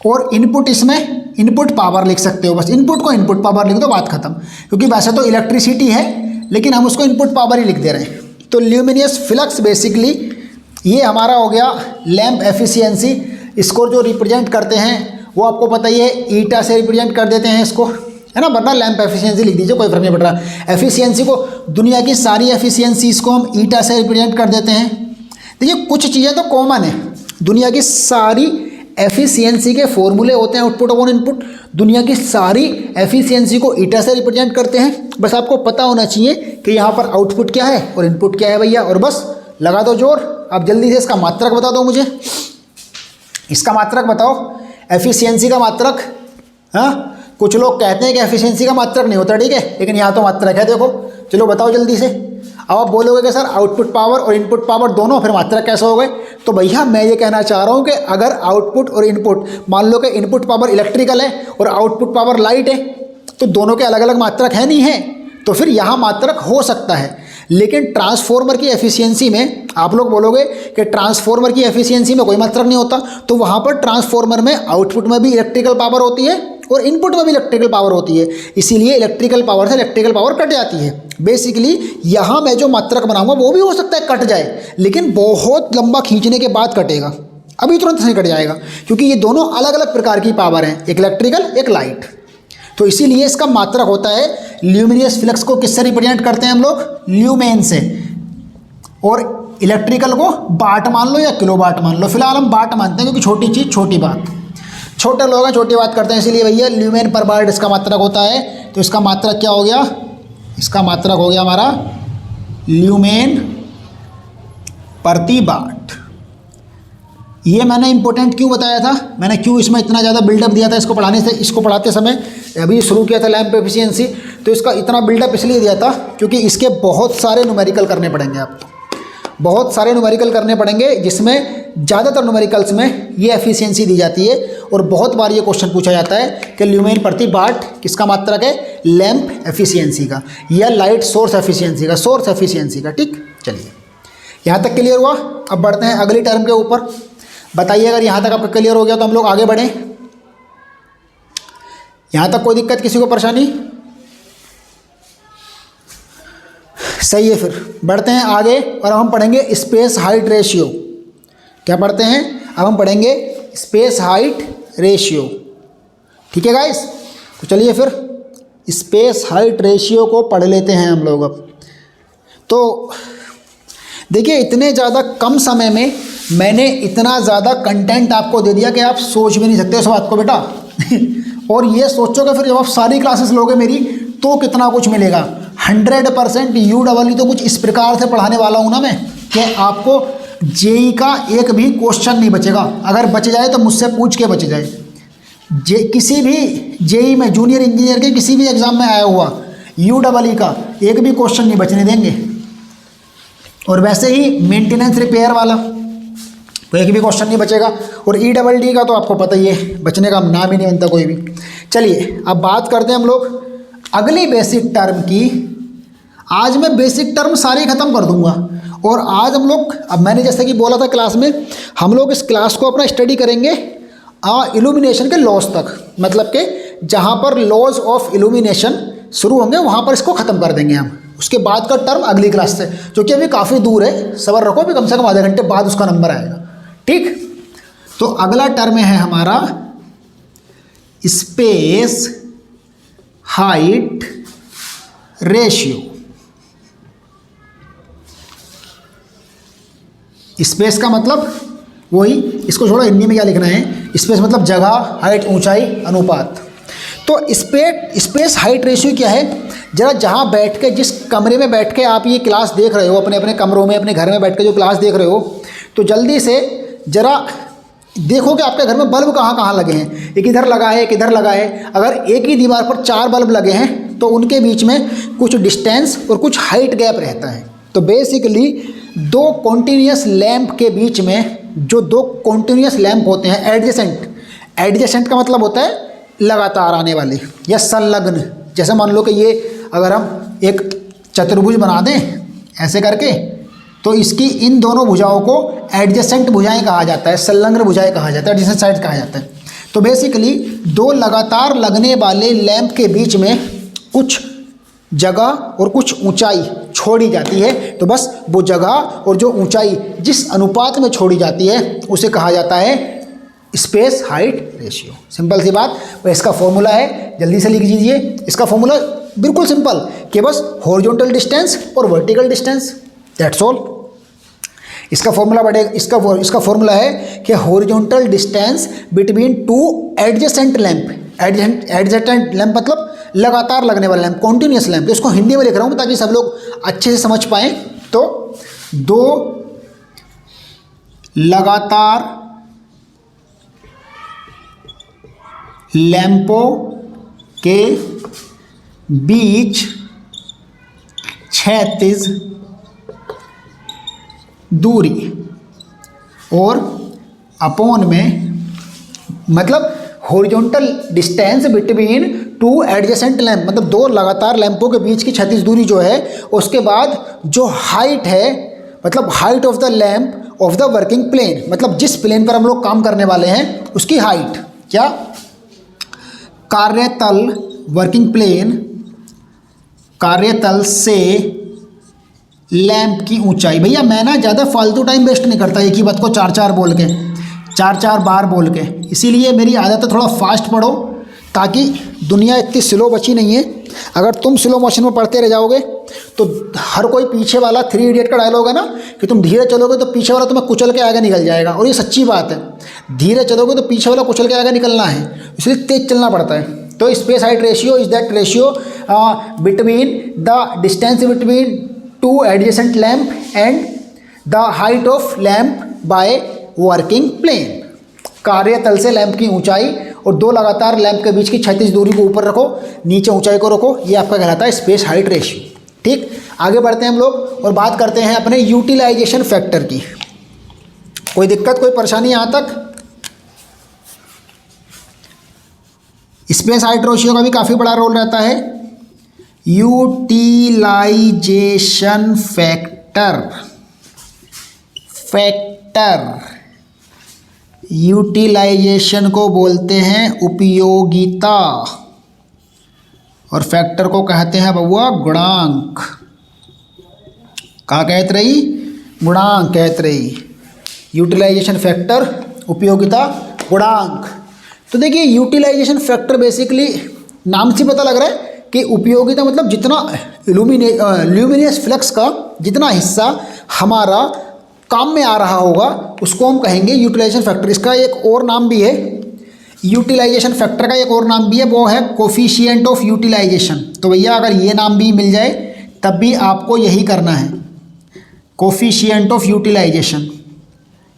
और इनपुट, इसमें इनपुट पावर लिख सकते हो। बस इनपुट को इनपुट पावर लिख दो, बात खत्म। क्योंकि वैसे तो इलेक्ट्रिसिटी है लेकिन हम उसको इनपुट पावर ही लिख दे रहे हैं। तो ल्यूमिनियस फ्लक्स बेसिकली ये हमारा हो गया लैंप एफिशिएंसी। इसको जो रिप्रेजेंट करते हैं वो आपको पता ही है, ईटा से रिप्रेजेंट कर देते हैं इसको, है ना? वरना लैंप एफिशिएंसी लिख दीजिए, कोई फर्क नहीं पड़ रहा। एफिशिएंसी को, दुनिया की सारी एफिशिएंसीज को हम ईटा से रिप्रेजेंट कर देते हैं। देखिए कुछ चीज़ें तो कॉमन है, दुनिया की सारी एफिशिएंसी के फॉर्मूले होते हैं आउटपुट अपॉन इनपुट। दुनिया की सारी एफिशिएंसी को ईटा से रिप्रेजेंट करते हैं। बस आपको पता होना चाहिए कि यहाँ पर आउटपुट क्या है और इनपुट क्या है भैया, और बस लगा दो जोर। आप जल्दी से इसका मात्रक बता दो मुझे, इसका मात्रक बताओ, एफिशिएंसी का मात्रक। हाँ, कुछ लोग कहते हैं कि एफिशिएंसी का मात्रक नहीं होता, ठीक है, लेकिन यहाँ तो मात्रक है, देखो। चलो बताओ जल्दी से। अब आप बोलोगे कि सर आउटपुट पावर और इनपुट पावर दोनों, फिर मात्रक कैसे हो गए? तो भैया मैं ये कहना चाह रहा हूँ कि अगर आउटपुट और इनपुट, मान लो कि इनपुट पावर इलेक्ट्रिकल है और आउटपुट पावर लाइट है, तो दोनों के अलग अलग मात्रक है नहीं है, तो फिर यहाँ मात्रक हो सकता है। लेकिन ट्रांसफॉर्मर की एफिशिएंसी में आप लोग बोलोगे कि ट्रांसफॉर्मर की एफिशिएंसी में कोई मात्रक नहीं होता, तो वहाँ पर ट्रांसफॉर्मर में आउटपुट में भी इलेक्ट्रिकल पावर होती है और इनपुट में भी इलेक्ट्रिकल पावर होती है, इसीलिए इलेक्ट्रिकल पावर से इलेक्ट्रिकल पावर कट जाती है। बेसिकली यहाँ मैं जो मात्रक बनाऊंगा वो भी हो सकता है कट जाए, लेकिन बहुत लंबा खींचने के बाद कटेगा, अभी तुरंत नहीं कट जाएगा, क्योंकि ये दोनों अलग अलग प्रकार की पावर हैं, एक इलेक्ट्रिकल एक लाइट। तो इसीलिए इसका मात्रक होता है ल्यूमिनियस फ्लक्स को किससे रिप्रेजेंट करते हैं हम लोग? ल्यूमेन से। और इलेक्ट्रिकल को वाट मान लो या किलो वाट मान लो, फिलहाल हम वाट मानते हैं क्योंकि छोटी चीज़ छोटी बात, छोटे लोग हैं छोटी बात करते हैं, इसीलिए भैया ल्यूमेन पर वाट इसका मात्रक होता है। तो इसका मात्रक क्या हो गया? इसका मात्रक हो गया हमारा ल्यूमेन प्रति वाट। ये मैंने इंपॉर्टेंट क्यों बताया था, मैंने क्यों इसमें इतना ज़्यादा बिल्डअप दिया था इसको पढ़ाने से, इसको पढ़ाते समय अभी शुरू किया था लैंप एफिशिएंसी, तो इसका इतना बिल्डअप इसलिए दिया था क्योंकि इसके बहुत सारे न्यूमेरिकल करने पड़ेंगे आपको, बहुत सारे न्यूमेरिकल करने पड़ेंगे, जिसमें ज़्यादातर न्यूमेरिकल्स में ये एफिशिएंसी दी जाती है और बहुत बार ये क्वेश्चन पूछा जाता है कि ल्यूमेन प्रति वाट किसका मात्रक है, लैंप एफिशिएंसी का या लाइट सोर्स एफिशिएंसी का, सोर्स एफिशिएंसी का। ठीक, चलिए यहाँ तक क्लियर हुआ। अब बढ़ते हैं अगली टर्म के ऊपर। बताइए अगर यहाँ तक आपका क्लियर हो गया तो हम लोग आगे बढ़ें। यहाँ तक कोई दिक्कत, किसी को परेशानी? सही है, फिर बढ़ते हैं आगे और हम पढ़ेंगे स्पेस हाइट रेशियो। क्या पढ़ते हैं? अब हम पढ़ेंगे स्पेस हाइट रेशियो। ठीक है गाइस, तो चलिए फिर स्पेस हाइट रेशियो को पढ़ लेते हैं हम लोग। अब तो देखिए, इतने ज़्यादा कम समय में मैंने इतना ज़्यादा कंटेंट आपको दे दिया कि आप सोच भी नहीं सकते इस बात को बेटा। और ये सोचोगे फिर जब आप सारी क्लासेस लोगे मेरी तो कितना कुछ मिलेगा। 100% UEE तो कुछ इस प्रकार से पढ़ाने वाला हूँ ना मैं कि आपको जेई का एक भी क्वेश्चन नहीं बचेगा। अगर बच जाए तो मुझसे पूछ के बच जाए। किसी भी जेई में, जूनियर इंजीनियर के किसी भी एग्ज़ाम में आया हुआ UEE का एक भी क्वेश्चन नहीं बचने देंगे। और वैसे ही मेंटेनेंस रिपेयर वाला तो एक भी क्वेश्चन नहीं बचेगा। और EED का तो आपको पता ही है, बचने का नाम ही नहीं बनता कोई भी। चलिए अब बात करते हैं हम लोग अगली बेसिक टर्म की। आज मैं बेसिक टर्म सारी ख़त्म कर दूंगा और आज हम लोग, अब मैंने जैसे कि बोला था क्लास में, हम लोग इस क्लास को अपना स्टडी करेंगे इल्यूमिनेशन के लॉज तक। मतलब कि जहाँ पर लॉज ऑफ इल्यूमिनेशन शुरू होंगे वहाँ पर इसको ख़त्म कर देंगे हम। उसके बाद का टर्म अगली क्लास से, जो कि अभी काफ़ी दूर है, सबर रखो, अभी कम से कम आधे घंटे बाद उसका नंबर आएगा। ठीक, तो अगला टर्म है हमारा स्पेस हाइट रेशियो। स्पेस का मतलब वही, इसको छोड़ो हिंदी में क्या लिखना है। स्पेस मतलब जगह, हाइट ऊंचाई, अनुपात। तो स्पेस हाइट रेशियो क्या है? जरा जहाँ बैठ के, जिस कमरे में बैठ के आप ये क्लास देख रहे हो, अपने अपने कमरों में, अपने घर में बैठ के जो क्लास देख रहे हो, तो जल्दी से जरा देखो कि आपके घर में बल्ब कहाँ कहाँ लगे हैं। एक इधर लगा है, एक इधर लगा है। अगर एक ही दीवार पर 4 बल्ब लगे हैं तो उनके बीच में कुछ डिस्टेंस और कुछ हाइट गैप रहता है। तो बेसिकली 2 कॉन्टीन्यूअस लैंप के बीच में, जो 2 कॉन्टीन्यूअस लैंप होते हैं एडजेसेंट, एडजेसेंट का मतलब होता है लगातार आने वाले या संलग्न। जैसे मान लो कि ये अगर हम एक चतुर्भुज बना दें ऐसे करके, तो इसकी इन दोनों भुजाओं को एडजेसेंट भुजाएं कहा जाता है, संलग्न भुजाएं कहा जाता है, एडजेसेंट साइड कहा जाता है। तो बेसिकली 2 लगातार लगने वाले लैंप के बीच में कुछ जगह और कुछ ऊंचाई छोड़ी जाती है। तो बस वो जगह और जो ऊंचाई जिस अनुपात में छोड़ी जाती है उसे कहा जाता है स्पेस हाइट रेशियो। सिंपल सी बात। और इसका फॉर्मूला है, जल्दी से लिख लीजिए। इसका फॉर्मूला बिल्कुल सिंपल, कि बस हॉरिजॉन्टल डिस्टेंस और वर्टिकल डिस्टेंस, दैट्स ऑल। इसका फॉर्मूला बढ़ेगा, इसका फॉर्मूला है कि horizontal distance between 2 adjacent lamp. Adjacent lamp मतलब लगातार लगने वाला लैंप, कॉन्टिन्यूअस लैंप। तो इसको हिंदी में लिख रहा हूँ ताकि सब लोग अच्छे से समझ पाएँ। तो 2 लगातार लैंपों के बीच क्षैतिज दूरी और अपॉन में, मतलब horizontal distance between 2 adjacent lamp, मतलब 2 लगातार लैंपों के बीच की क्षैतिज दूरी जो है, उसके बाद जो हाइट है, मतलब height of the lamp of the working plane, मतलब जिस प्लेन पर हम लोग काम करने वाले हैं उसकी हाइट। क्या? कार्यतल, वर्किंग प्लेन, कार्यतल से लैंप की ऊंचाई। भैया मैं ना ज़्यादा फालतू टाइम वेस्ट नहीं करता एक ही बात को 4-4 बोल के, 4-4 बार बोल के। इसीलिए मेरी आदत है थोड़ा फास्ट पढ़ो, ताकि दुनिया इतनी स्लो बची नहीं है। अगर तुम स्लो मोशन में पढ़ते रह जाओगे तो हर कोई पीछे वाला 3 इडियट का डायलॉग है ना कि तुम धीरे चलोगे तो पीछे वाला तुम्हें कुचल के आगे निकल जाएगा। और ये सच्ची बात है, धीरे चलोगे तो पीछे वाला कुचल के आगे निकलना है, इसलिए तेज चलना पड़ता है। तो space height ratio is that ratio between the distance between 2 adjacent lamp and the height of lamp by working plane. कार्यतल से लैंप की ऊंचाई और 2 लगातार लैंप के बीच की क्षैतिज दूरी को ऊपर रखो, नीचे ऊंचाई को रखो, ये आपका कहलाता है स्पेस हाइट रेशियो। ठीक, आगे बढ़ते हैं हम लोग और बात करते हैं अपने यूटिलाइजेशन फैक्टर की। कोई दिक्कत, कोई परेशानी यहाँ तक? स्पेस हाइट रेशियो का भी काफ़ी बड़ा रोल रहता है। यूटिलाइजेशन फैक्टर यूटिलाइजेशन को बोलते हैं उपयोगिता, और फैक्टर को कहते हैं बउआ गुणांक। कहाँ कहते रही? गुणांक कहते रही। यूटिलाइजेशन फैक्टर, उपयोगिता, गुणांक। तो देखिए यूटिलाइजेशन फैक्टर बेसिकली नाम से पता लग रहा है कि उपयोगिता मतलब जितना ल्यूमिनियस फ्लक्स का जितना हिस्सा हमारा काम में आ रहा होगा उसको हम कहेंगे यूटिलाइजेशन फैक्टर। इसका एक और नाम भी है, यूटिलाइजेशन फैक्टर का एक और नाम भी है, वो है कोफिशिएंट ऑफ यूटिलाइजेशन। तो भैया अगर ये नाम भी मिल जाए तब भी आपको यही करना है, कोफिशिएंट ऑफ यूटिलाइजेशन।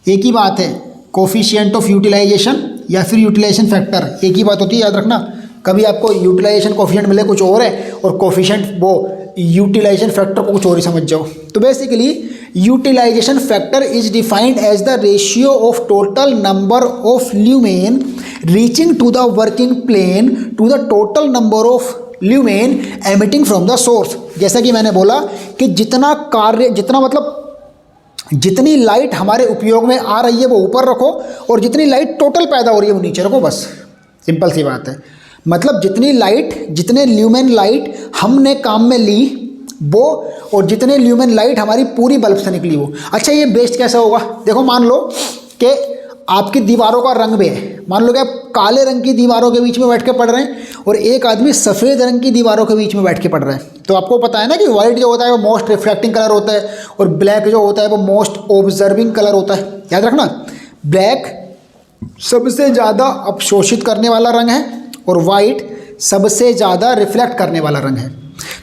एक ही बात है, कोफिशिएंट ऑफ यूटिलाइजेशन या फिर यूटिलाइजेशन फैक्टर एक ही बात होती है, याद रखना। कभी आपको यूटिलाइजेशन कोफिशिएंट मिले कुछ और है और कोफिशिएंट वो यूटिलाइजेशन फैक्टर को कुछ और ही समझ जाओ। तो basically utilization factor is defined as the ratio of total number of lumen reaching to the working plane to the total number of lumen emitting from the source. जैसा कि मैंने बोला कि जितना कार्य, जितना मतलब जितनी लाइट हमारे उपयोग में आ रही है वो ऊपर रखो और जितनी लाइट टोटल पैदा हो रही है वो नीचे रखो, बस सिंपल सी बात है। मतलब जितनी लाइट, जितने ल्यूमेन लाइट हमने काम में ली वो, और जितने ल्यूमेन लाइट हमारी पूरी बल्ब से निकली वो। अच्छा ये बेस्ट कैसा होगा? देखो मान लो कि आपकी दीवारों का रंग भी है, मान लो कि आप काले रंग की दीवारों के बीच में बैठ के पढ़ रहे हैं और एक आदमी सफ़ेद रंग की दीवारों के बीच में बैठ के पढ़ रहा है। तो आपको पता है ना कि वाइट जो होता है वो मोस्ट रिफ्लेक्टिंग कलर होता है और ब्लैक जो होता है वो मोस्ट ऑब्जर्विंग कलर होता है। याद रखना, ब्लैक सबसे ज़्यादा अवशोषित करने वाला रंग है और वाइट सबसे ज़्यादा रिफ्लेक्ट करने वाला रंग है।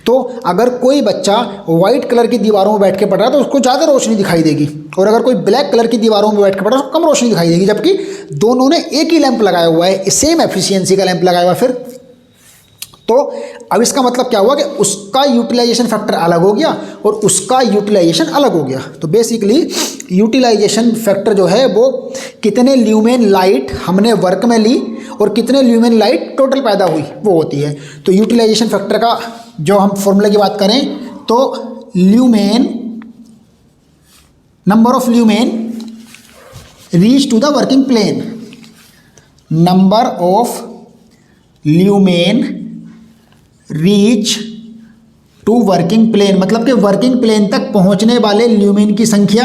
तो अगर कोई बच्चा वाइट कलर की दीवारों में बैठ के पढ़ रहा है तो उसको ज़्यादा रोशनी दिखाई देगी, और अगर कोई ब्लैक कलर की दीवारों में बैठ के पढ़ रहा है तो कम रोशनी दिखाई देगी, जबकि दोनों ने एक ही लैंप लगाया हुआ है, सेम एफिशिएंसी का लैंप लगाया हुआ है। फिर तो अब इसका मतलब क्या हुआ कि उसका यूटिलाइजेशन फैक्टर अलग हो गया और उसका यूटिलाइजेशन अलग हो गया। तो बेसिकली यूटिलाइजेशन फैक्टर जो है वो कितने ल्यूमेन लाइट हमने वर्क में ली और कितने ल्यूमेन लाइट टोटल पैदा हुई वो होती है। तो यूटिलाइजेशन फैक्टर का जो हम फॉर्मूला की बात करें तो lumen, number of lumen reach to the working plane, number of lumen reach to working plane, मतलब कि वर्किंग प्लेन तक पहुंचने वाले ल्यूमेन की संख्या,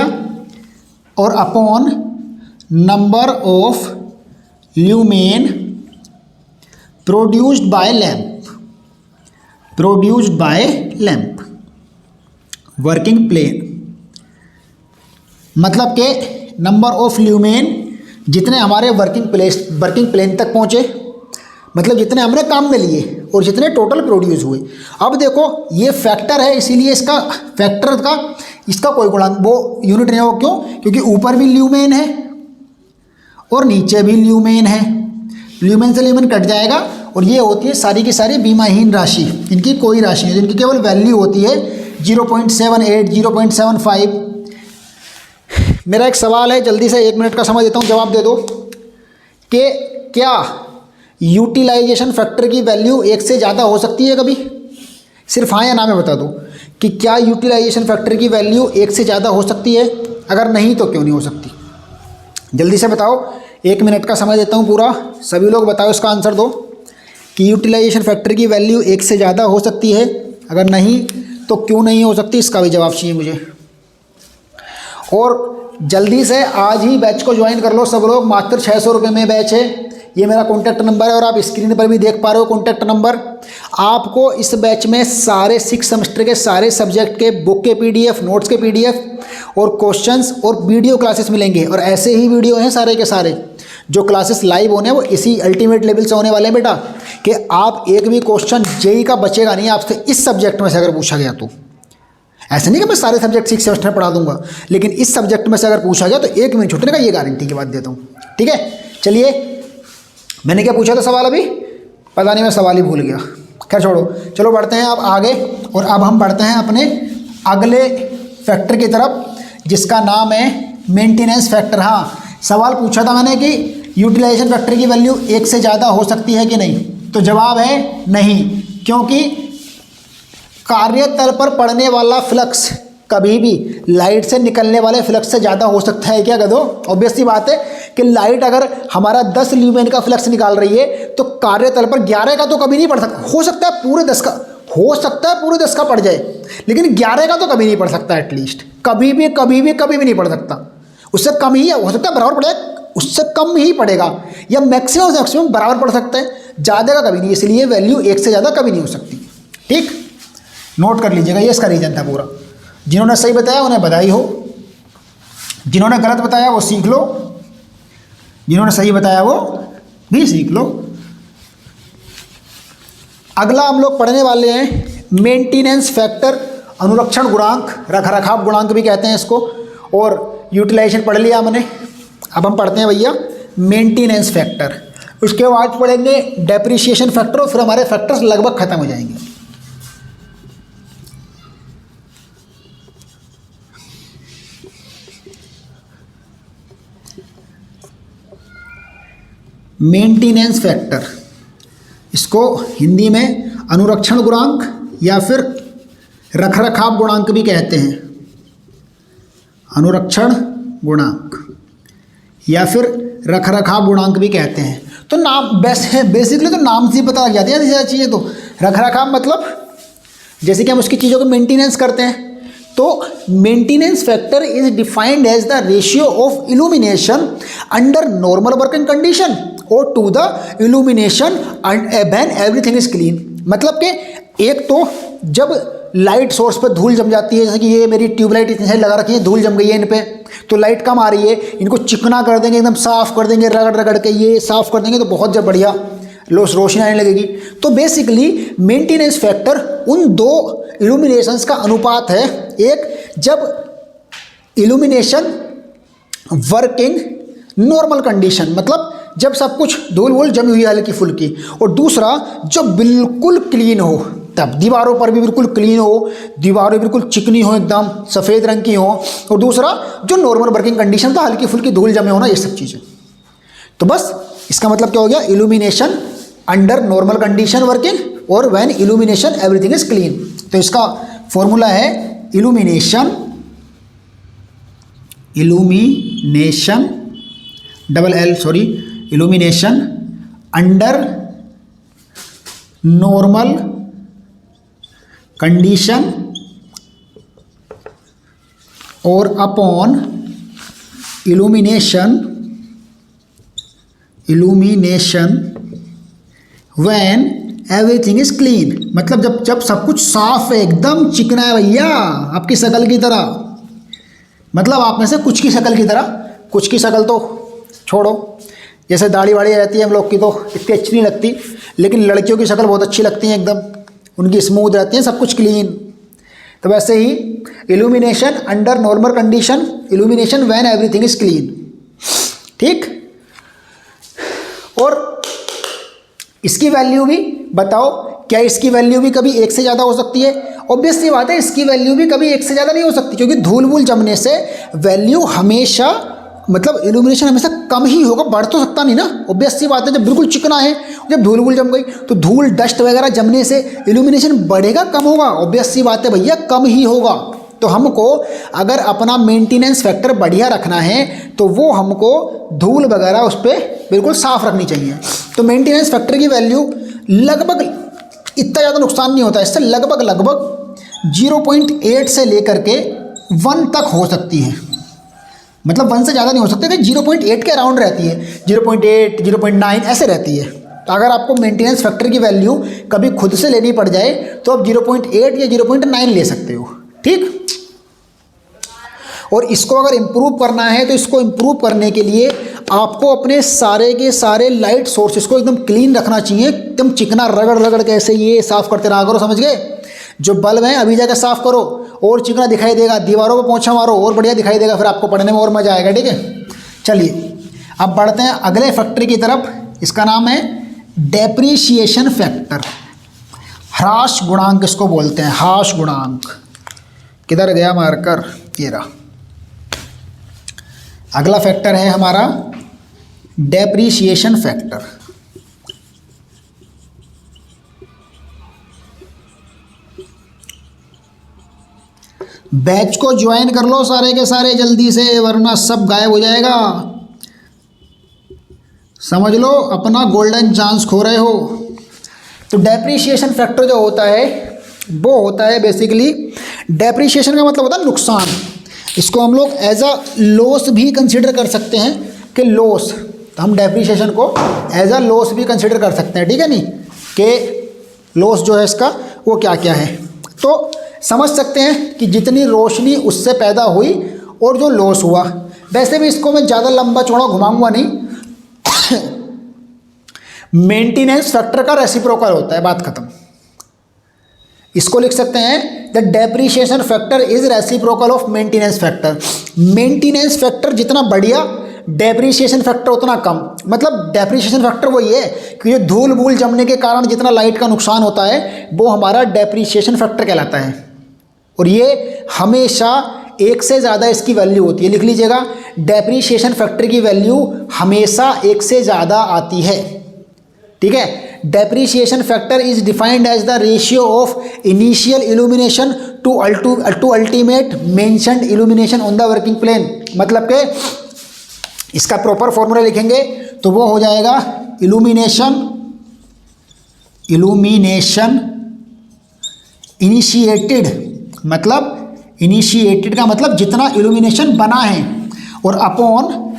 और upon number of lumen produced by lamp, produced by lamp working plane, मतलब के नंबर ऑफ ल्यूमेन जितने हमारे वर्किंग प्लेन तक पहुंचे, मतलब जितने हमने काम में लिए और जितने टोटल प्रोड्यूस हुए। अब देखो ये फैक्टर है, इसीलिए इसका फैक्टर का इसका कोई गुणांक वो यूनिट नहीं होगा। क्यों? क्योंकि ऊपर भी ल्यूमेन है और नीचे भी ल्यूमेन है, ल्यूमेन से ल्यूमेन कट जाएगा और ये होती है सारी की सारी बीमाहीन राशि, इनकी कोई राशि नहीं, इनकी केवल वैल्यू होती है 0.78, 0.75। मेरा एक सवाल है, जल्दी से 1 मिनट का समय देता हूँ, जवाब दे दो कि क्या यूटिलाइजेशन फैक्टर की वैल्यू 1 से ज़्यादा हो सकती है कभी? सिर्फ हाँ या ना में बता दो कि क्या यूटिलाइजेशन फैक्टर की वैल्यू 1 से ज़्यादा हो सकती है? अगर नहीं तो क्यों नहीं हो सकती? जल्दी से बताओ, 1 मिनट का समय देता हूँ पूरा, सभी लोग बताओ इसका आंसर दो कि यूटिलाइजेशन फैक्टर की वैल्यू 1 से ज़्यादा हो सकती है, अगर नहीं तो क्यों नहीं हो सकती, इसका भी जवाब चाहिए मुझे। और जल्दी से आज ही बैच को ज्वाइन कर लो सब लोग, मात्र 600 रुपये में बैच है। ये मेरा कॉन्टैक्ट नंबर है और आप स्क्रीन पर भी देख पा रहे हो कॉन्टैक्ट नंबर। आपको इस बैच में सारे 6 सेमेस्टर के सारे सब्जेक्ट के बुक के PDF, नोट्स के PDF और क्वेश्चंस और वीडियो क्लासेस मिलेंगे, और ऐसे ही वीडियो हैं सारे के सारे। जो क्लासेस लाइव होने हैं वो इसी अल्टीमेट लेवल से होने वाले हैं बेटा, कि आप एक भी क्वेश्चन जेईई का बचेगा नहीं आपसे इस सब्जेक्ट में से अगर पूछा गया तो। ऐसा नहीं कि मैं सारे सब्जेक्ट 6 सेमेस्टर में पढ़ा दूंगा, लेकिन इस सब्जेक्ट में से अगर पूछा गया तो 1 मिनट छूटने का ये गारंटी की बात देता हूँ। ठीक है, चलिए, मैंने क्या पूछा था सवाल अभी? पता नहीं, मैं सवाल ही भूल गया। खैर छोड़ो, चलो बढ़ते हैं अब आगे, और अब हम बढ़ते हैं अपने अगले फैक्टर की तरफ जिसका नाम है मेंटेनेंस फैक्टर। हाँ, सवाल पूछा था मैंने कि यूटिलाइजेशन फैक्टर की वैल्यू 1 से ज़्यादा हो सकती है कि नहीं, तो जवाब है नहीं, क्योंकि कार्यतल पर पड़ने वाला फ्लक्स कभी भी लाइट से निकलने वाले फ्लक्स से ज़्यादा हो सकता है क्या गधो? ऑब्वियस सी बात है कि लाइट अगर हमारा 10 ल्यूमेन का फ्लक्स निकाल रही है तो कार्यतल पर 11 का तो कभी नहीं पड़ सकता। हो सकता है पूरे 10 का, हो सकता है पूरे 10 का पड़ जाए, लेकिन 11 का तो कभी नहीं पड़ सकता। एटलीस्ट कभी भी नहीं पड़ सकता। उससे कम ही हो सकता है, बराबर पड़ेगा, उससे कम ही पड़ेगा, या मैक्सिमम से मैक्सिमम बराबर पड़ सकता है, ज़्यादा का कभी नहीं। इसलिए वैल्यू 1 से ज़्यादा कभी नहीं हो सकती। ठीक, नोट कर लीजिएगा, ये इसका रीजन था पूरा। जिन्होंने सही बताया उन्हें बधाई हो, जिन्होंने गलत बताया वो सीख लो, जिन्होंने सही बताया वो भी सीख लो। अगला हम लोग पढ़ने वाले हैं मेंटेनेंस फैक्टर, अनुरक्षण गुणांक, रखरखाव गुणांक भी कहते हैं इसको, और यूटिलाइजेशन पढ़ लिया हमने। अब हम पढ़ते हैं भैया मेंटेनेंस फैक्टर, उसके बाद पढ़ेंगे डेप्रिसिएशन फैक्टर, और फिर हमारे फैक्टर्स लगभग खत्म हो जाएंगे। मेंटेनेंस फैक्टर, इसको हिंदी में अनुरक्षण गुणांक या फिर रखरखाव गुणांक भी कहते हैं। अनुरक्षण गुणांक या फिर रखरखाव गुणांक भी कहते हैं। तो नाम बेसिकली तो नाम से ही पता लग जाती है जैसे चीज़ें। तो रखरखाव मतलब जैसे कि हम उसकी चीज़ों को मेंटेनेंस करते हैं, तो maintenance factor is defined as the ratio of illumination under normal working condition और to the illumination when everything is clean. मतलब कि एक तो जब लाइट सोर्स पर धूल जम जाती है, जैसे कि ये मेरी ट्यूबलाइट इतनी सारी लगा रखी है, धूल जम गई है इन पे, तो लाइट कम आ रही है, इनको चिकना कर देंगे, एकदम साफ कर देंगे, रगड़ रगड़ के ये साफ कर देंगे, तो बहुत जब बढ़िया रोशनी आने लगेगी। तो बेसिकली मेंटेनेंस फैक्टर उन दो इल्यूमिनेशंस का अनुपात है। एक जब इल्यूमिनेशन वर्किंग नॉर्मल कंडीशन, मतलब जब सब कुछ धूल वूल जमी हुई है हल्की फुल्की, और दूसरा जब बिल्कुल क्लीन हो, तब दीवारों पर भी बिल्कुल क्लीन हो, दीवारें बिल्कुल चिकनी हो, एकदम सफ़ेद रंग की हो, और दूसरा जो नॉर्मल वर्किंग कंडीशन था, हल्की फुल्की धूल जमे होना, ये सब चीज़ें। तो बस इसका मतलब क्या हो गया, illumination under normal condition working और when illumination everything is clean. तो इसका फॉर्मूला है illumination illumination under normal condition और upon illumination when everything is clean. मतलब जब सब कुछ साफ है, एकदम चिकना है भैया, आपकी शक्ल की तरह, मतलब आप में से कुछ की शक्ल की तरह, कुछ की शक्ल तो छोड़ो, जैसे दाढ़ी वाड़ी रहती है हम लोग की तो इतनी अच्छी नहीं लगती, लेकिन लड़कियों की शक्ल बहुत अच्छी लगती है, एकदम उनकी स्मूथ रहती है, सब कुछ क्लीन। तो वैसे ही illumination under normal condition, illumination when everything is clean. ठीक, और इसकी वैल्यू भी बताओ, क्या इसकी वैल्यू भी कभी 1 से ज़्यादा हो सकती है? ऑब्वियस सी बात है, इसकी वैल्यू भी कभी 1 से ज़्यादा नहीं हो सकती, क्योंकि धूल वूल जमने से वैल्यू हमेशा, मतलब इल्यूमिनेशन हमेशा कम ही होगा, बढ़ तो सकता नहीं ना। ऑब्वियस सी बात है, जब बिल्कुल चिकना है, जब धूल वूल जम गई तो धूल डस्ट वगैरह जमने से इल्यूमिनेशन बढ़ेगा कम होगा? ऑब्वियस सी बात है भैया, कम ही होगा। तो हमको अगर अपना मेंटेनेंस फैक्टर बढ़िया रखना है तो वो हमको धूल वगैरह उस पर बिल्कुल साफ रखनी चाहिए। तो मेंटेनेंस फैक्टर की वैल्यू लगभग इतना ज़्यादा नुकसान नहीं होता, इससे लगभग 0.8 से लेकर के 1 तक हो सकती है। मतलब 1 से ज़्यादा नहीं हो सकता, कि 0.8 के अराउंड रहती है, 0.8 0.9 ऐसे रहती है। तो अगर आपको मेंटेनेंस फैक्टर की वैल्यू कभी खुद से लेनी पड़ जाए तो आप 0.8 या 0.9 ले सकते हो। ठीक, और इसको अगर इम्प्रूव करना है तो इसको इम्प्रूव करने के लिए आपको अपने सारे के सारे लाइट सोर्सेस को एकदम क्लीन रखना चाहिए, एकदम चिकना रगड़ रगड़ के ऐसे ये साफ़ करते रहा करो, समझ गए? जो बल्ब हैं अभी जाकर साफ़ करो, और चिकना दिखाई देगा, दीवारों पर पोंछा मारो और बढ़िया दिखाई देगा, फिर आपको पढ़ने में और मज़ा आएगा। ठीक है, चलिए अब बढ़ते हैं अगले फैक्टर की तरफ। इसका नाम है डेप्रिसिएशन फैक्टर, ह्रास गुणांक इसको बोलते हैं, ह्रास गुणांक। किधर गया मार्कर, ये रहा। अगला फैक्टर है हमारा डेप्रीशिएशन फैक्टर। बैच को ज्वाइन कर लो सारे के सारे जल्दी से, वरना सब गायब हो जाएगा। समझ लो अपना गोल्डन चांस खो रहे हो। तो डेप्रीशिएशन फैक्टर जो होता है वो होता है बेसिकली, डेप्रीशिएशन का मतलब होता है नुकसान। इसको हम लोग एज अ लॉस भी कंसिडर कर सकते हैं कि लॉस, तो हम डेप्रीशिएशन को एज अ लॉस भी कंसिडर कर सकते हैं, ठीक है नहीं, कि लॉस जो है इसका वो क्या क्या है। तो समझ सकते हैं कि जितनी रोशनी उससे पैदा हुई और जो लॉस हुआ। वैसे भी इसको मैं ज़्यादा लंबा चौड़ा घुमाऊंगा नहीं, मेंटेनेंस फैक्टर का रेसिप्रोकल होता है, बात खत्म। इसको लिख सकते हैं the depreciation factor is reciprocal of maintenance factor. Maintenance factor जितना बढ़िया, डेप्रीशिएशन फैक्टर उतना कम। मतलब डेप्रीशिएशन फैक्टर वो ये है कि ये धूल भूल जमने के कारण जितना लाइट का नुकसान होता है वो हमारा डेप्रीशिएशन फैक्टर कहलाता है, और ये हमेशा एक से ज़्यादा इसकी वैल्यू होती है। लिख लीजिएगा, डेप्रीशिएशन फैक्टर की वैल्यू हमेशा एक से ज़्यादा आती है, ठीक है। Depreciation factor is defined as the ratio of initial illumination to ultimate mentioned illumination on the working plane. मतलब के इसका प्रॉपर फॉर्मूला लिखेंगे तो वो हो जाएगा इल्यूमिनेशन इनिशिएटेड, मतलब इनिशिएटेड का मतलब जितना इल्यूमिनेशन बना है, और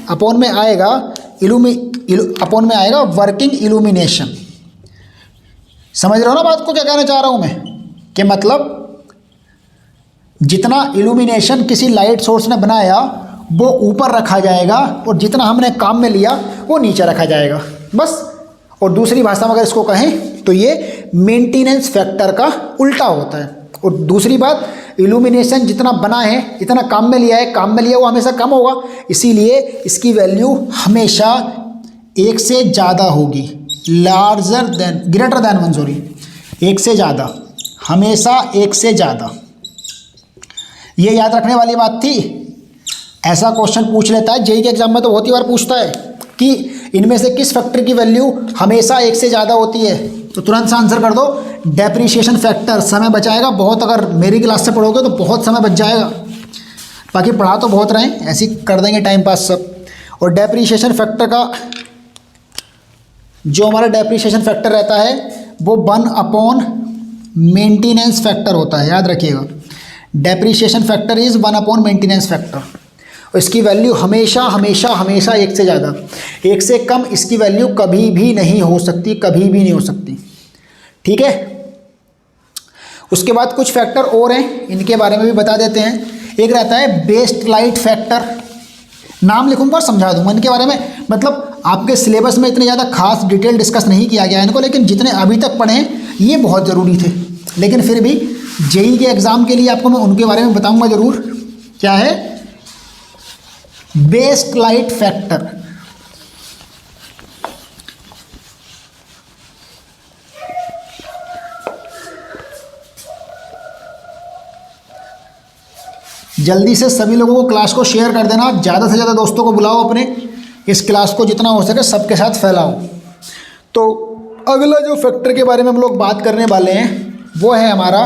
अपॉन में आएगा अपॉन में आएगा वर्किंग इल्यूमिनेशन। समझ रहे हो ना बात को, क्या कहना चाह रहा हूं मैं, कि मतलब जितना इल्यूमिनेशन किसी लाइट सोर्स ने बनाया वो ऊपर रखा जाएगा, और जितना हमने काम में लिया वो नीचे रखा जाएगा, बस। और दूसरी भाषा में अगर इसको कहें तो ये मेंटेनेंस फैक्टर का उल्टा होता है। और दूसरी बात, इल्यूमिनेशन जितना बना है, जितना काम में लिया वो हमेशा कम होगा, इसीलिए इसकी वैल्यू हमेशा एक से ज़्यादा होगी, ग्रेटर देन 1, सॉरी, एक से ज़्यादा, हमेशा एक से ज़्यादा। ये याद रखने वाली बात थी। ऐसा क्वेश्चन पूछ लेता है जेईई के एग्जाम में, तो बहुत ही बार पूछता है कि इनमें से किस फैक्टर की वैल्यू हमेशा एक से ज़्यादा होती है, तो तुरंत से आंसर कर दो डेप्रीशिएशन फैक्टर। समय बचाएगा बहुत, अगर मेरी क्लास से पढ़ोगे तो बहुत समय बच जाएगा। बाकी पढ़ा तो बहुत रहे, ऐसे ही कर देंगे टाइम पास सब। और डेप्रीशिएशन फैक्टर का जो हमारा डेप्रीशिएशन फैक्टर रहता है वो 1 मेंटेनेंस फैक्टर होता है, याद रखिएगा। Depreciation factor is 1 maintenance factor, और इसकी वैल्यू हमेशा हमेशा हमेशा एक से ज़्यादा, एक से कम इसकी वैल्यू कभी भी नहीं हो सकती, कभी भी नहीं हो सकती, ठीक है। उसके बाद कुछ फैक्टर और हैं, इनके बारे में भी बता देते हैं। एक रहता है बेस्ट लाइट फैक्टर, नाम लिखूंगा और समझा दूंगा इनके बारे में। मतलब आपके सिलेबस में इतने ज़्यादा खास डिटेल डिस्कस नहीं किया गया इनको, लेकिन जितने अभी तक पढ़े हैं ये बहुत ज़रूरी थे। लेकिन फिर भी जेईई के एग्ज़ाम के लिए आपको मैं उनके बारे में बताऊंगा ज़रूर। क्या है बेस्ट लाइट फैक्टर? जल्दी से सभी लोगों को क्लास को शेयर कर देना, ज़्यादा से ज़्यादा दोस्तों को बुलाओ अपने, इस क्लास को जितना हो सके सबके साथ फैलाओ। तो अगला जो फैक्टर के बारे में हम लोग बात करने वाले हैं वो है हमारा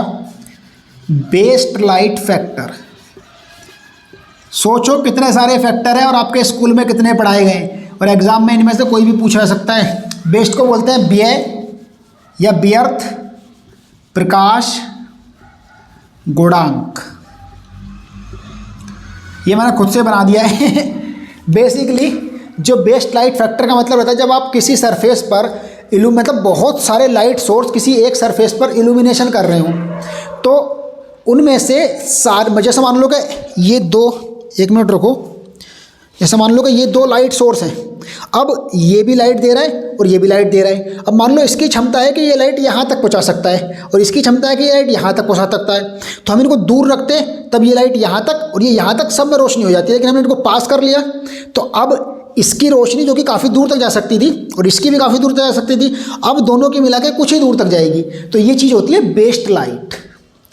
बेस्ट लाइट फैक्टर। सोचो कितने सारे फैक्टर हैं और आपके स्कूल में कितने पढ़ाए गए, और एग्जाम में इनमें से कोई भी पूछा जा सकता है। बेस्ट को बोलते हैं व्यय या व्यर्थ, प्रकाश, गुणांक। ये मैंने खुद से बना दिया है। बेसिकली जो बेस्ट लाइट फैक्टर का मतलब रहता है जब आप किसी सरफेस पर मतलब बहुत सारे लाइट सोर्स किसी एक सरफेस पर इल्यूमिनेशन कर रहे हो, तो उनमें से जैसे मान लो कि ये दो, एक मिनट रुको, जैसे मान लो कि ये दो लाइट सोर्स हैं, अब ये भी लाइट दे रहा है और ये भी लाइट दे रहा है। अब मान लो इसकी क्षमता है कि ये लाइट यहाँ तक पहुँचा सकता है और इसकी क्षमता है कि ये लाइट यहाँ तक पहुँचा सकता है, तो हम इनको दूर रखते हैं, तब ये लाइट यहाँ तक और ये यहाँ तक सब में रोशनी हो जाती है। लेकिन हमने इनको पास कर लिया तो अब इसकी रोशनी जो कि काफ़ी दूर तक जा सकती थी और इसकी भी काफ़ी दूर तक जा सकती थी, अब दोनों की मिला के कुछ ही दूर तक जाएगी। तो ये चीज़ होती है बेस्ट लाइट।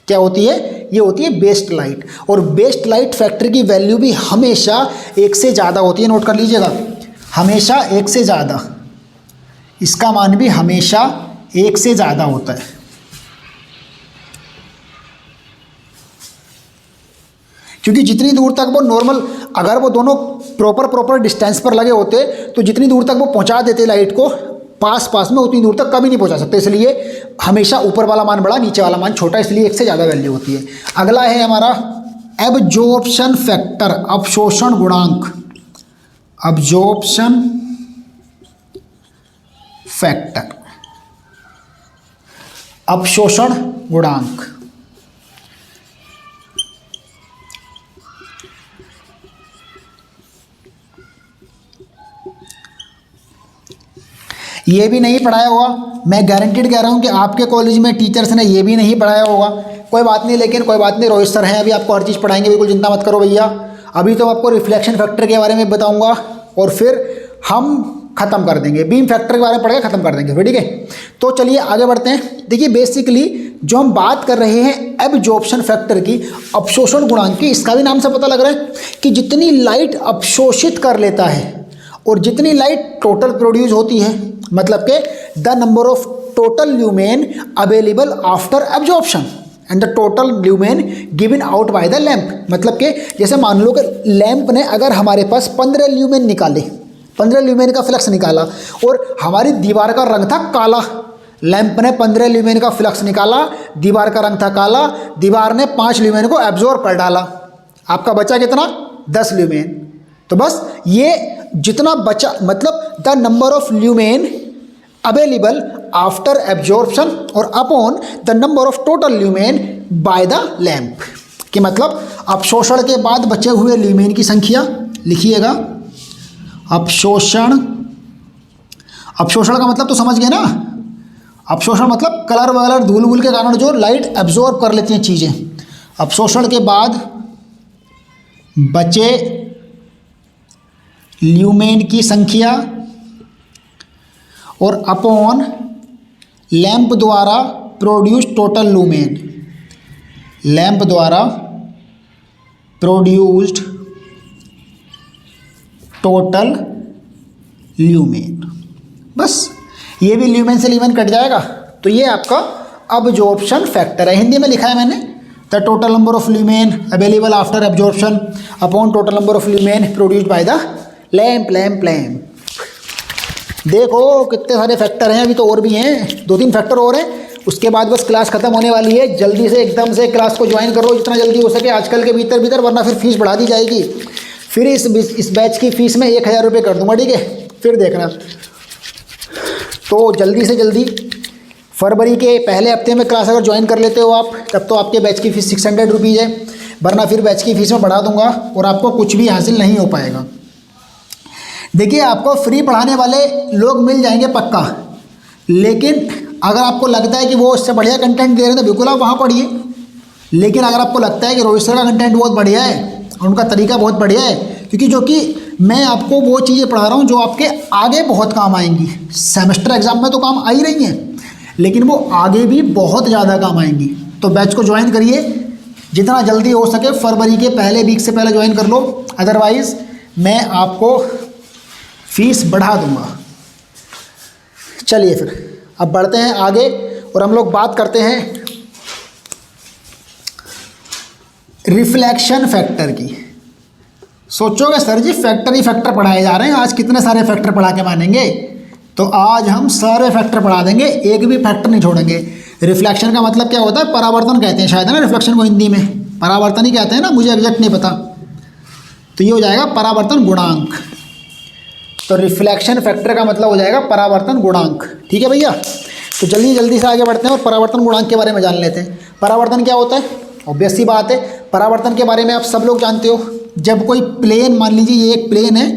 क्या होती है? ये होती है बेस्ट लाइट। और बेस्ट लाइट फैक्टर की वैल्यू भी हमेशा 1 से ज़्यादा होती है, नोट कर लीजिएगा, हमेशा 1 से ज़्यादा, इसका मान भी हमेशा 1 से ज़्यादा होता है। क्योंकि जितनी दूर तक वो नॉर्मल, अगर वो दोनों प्रॉपर डिस्टेंस पर लगे होते तो जितनी दूर तक वो पहुंचा देते लाइट को पास में, उतनी दूर तक कभी नहीं पहुंचा सकते। इसलिए हमेशा ऊपर वाला मान बड़ा, नीचे वाला मान छोटा, इसलिए 1 से ज़्यादा वैल्यू होती है। अगला है हमारा एब्जॉर्प्शन फैक्टर, अवशोषण गुणांक, अब्जॉर्प्शन फैक्टर, अवशोषण गुणांक। ये भी नहीं पढ़ाया होगा, मैं गारंटीड कह रहा हूँ कि आपके कॉलेज में टीचर्स ने ये भी नहीं पढ़ाया होगा। कोई बात नहीं, लेकिन कोई बात नहीं, रोहित सर हैं, अभी आपको हर चीज़ पढ़ाएंगे, बिल्कुल चिंता मत करो भैया। अभी तो आपको रिफ्लेक्शन फैक्टर के बारे में बताऊंगा और फिर हम ख़त्म कर देंगे, बीम फैक्टर के बारे में पढ़ के ख़त्म कर देंगे, ठीक है। तो चलिए आगे बढ़ते हैं। देखिए बेसिकली जो हम बात कर रहे हैं एब्जॉर्प्शन फैक्टर की, अवशोषण गुणांक की, इसका भी नाम से पता लग रहा है कि जितनी लाइट अवशोषित कर लेता है और जितनी लाइट टोटल प्रोड्यूस होती है, मतलब कि the number of total lumen available after absorption and the total lumen given out by the lamp. मतलब कि जैसे मान लो कि लैंप ने अगर हमारे पास 15 ल्यूमेन निकाले, 15 ल्यूमेन का फ्लक्स निकाला और हमारी दीवार का रंग था काला, लैंप ने 15 ल्यूमेन का फ्लक्स निकाला, दीवार का रंग था काला, दीवार ने 5 ल्यूमेन को एब्जॉर्ब कर डाला, आपका बचा कितना, 10 ल्यूमेन। तो बस ये जितना बचा, मतलब the number of lumen available after absorption और upon the number of total lumen by the lamp, कि मतलब अवशोषण के बाद बचे हुए ल्यूमेन की संख्या लिखिएगा। अवशोषण, अवशोषण का मतलब तो समझ गए ना, अवशोषण मतलब कलर वगैरह धूल वूल के कारण जो लाइट एब्जॉर्ब कर लेती हैं चीज़ें। अवशोषण के बाद बचे ल्यूमेन की संख्या और अपॉन लैंप द्वारा प्रोड्यूस टोटल ल्यूमेन, लैंप द्वारा प्रोड्यूस्ड टोटल ल्यूमेन। बस ये भी ल्यूमेन से ल्यूमेन कट जाएगा, तो ये आपका अब्जॉर्प्शन फैक्टर है। हिंदी में लिखा है मैंने, the total number of lumen available after absorption upon total number of lumen produced bye the lamp. देखो कितने सारे फैक्टर हैं, अभी तो और भी हैं, 2-3 फैक्टर और हैं, उसके बाद बस क्लास खत्म होने वाली है। जल्दी से एकदम से क्लास को ज्वाइन करो जितना जल्दी हो सके आजकल के भीतर, वरना फिर फीस बढ़ा दी जाएगी। फिर इस बैच की फ़ीस में 1000 रुपये कर दूंगा, ठीक है, फिर देखना। तो जल्दी से जल्दी फरवरी के पहले हफ्ते में क्लास अगर ज्वाइन कर लेते हो आप, तब तो आपके बैच की फ़ीस 600 रुपीज़ है, वरना फिर बैच की फ़ीस में बढ़ा दूंगा और आपको कुछ भी हासिल नहीं हो पाएगा। देखिए आपको फ्री पढ़ाने वाले लोग मिल जाएंगे पक्का, लेकिन अगर आपको लगता है कि वो इससे बढ़िया कंटेंट दे रहे हैं तो बिल्कुल आप वहाँ पढ़िए। लेकिन अगर आपको लगता है कि रोहित सर का कंटेंट बहुत बढ़िया है और उनका तरीका बहुत बढ़िया है, क्योंकि जो कि मैं आपको वो चीज़ें पढ़ा रहा हूँ जो आपके आगे बहुत काम आएंगी, सेमेस्टर एग्जाम में तो काम आ ही रही हैं, लेकिन वो आगे भी बहुत ज़्यादा काम आएंगी। तो बैच को ज्वाइन करिए जितना जल्दी हो सके, फरवरी के पहले वीक से पहले ज्वाइन कर लो, अदरवाइज़ मैं आपको फीस बढ़ा दूंगा। चलिए फिर अब बढ़ते हैं आगे और हम लोग बात करते हैं रिफ्लेक्शन फैक्टर की। सोचोगे सर जी फैक्टर ही फैक्टर पढ़ाए जा रहे हैं, आज कितने सारे फैक्टर पढ़ा के मानेंगे? तो आज हम सारे फैक्टर पढ़ा देंगे, एक भी फैक्टर नहीं छोड़ेंगे। रिफ्लेक्शन का मतलब क्या होता है? परावर्तन कहते हैं शायद, है ना, रिफ्लेक्शन को हिंदी में परावर्तन ही कहते हैं ना, मुझे एग्जैक्ट नहीं पता। तो ये हो जाएगा परावर्तन गुणांक। तो रिफ्लेक्शन फैक्टर का मतलब हो जाएगा परावर्तन गुणांक। ठीक है भैया, तो जल्दी से आगे बढ़ते हैं और परावर्तन गुणांक के बारे में जान लेते हैं। परावर्तन क्या होता है? ऑब्वियस सी बात है, परावर्तन के बारे में आप सब लोग जानते हो। जब कोई प्लेन, मान लीजिए ये एक प्लेन है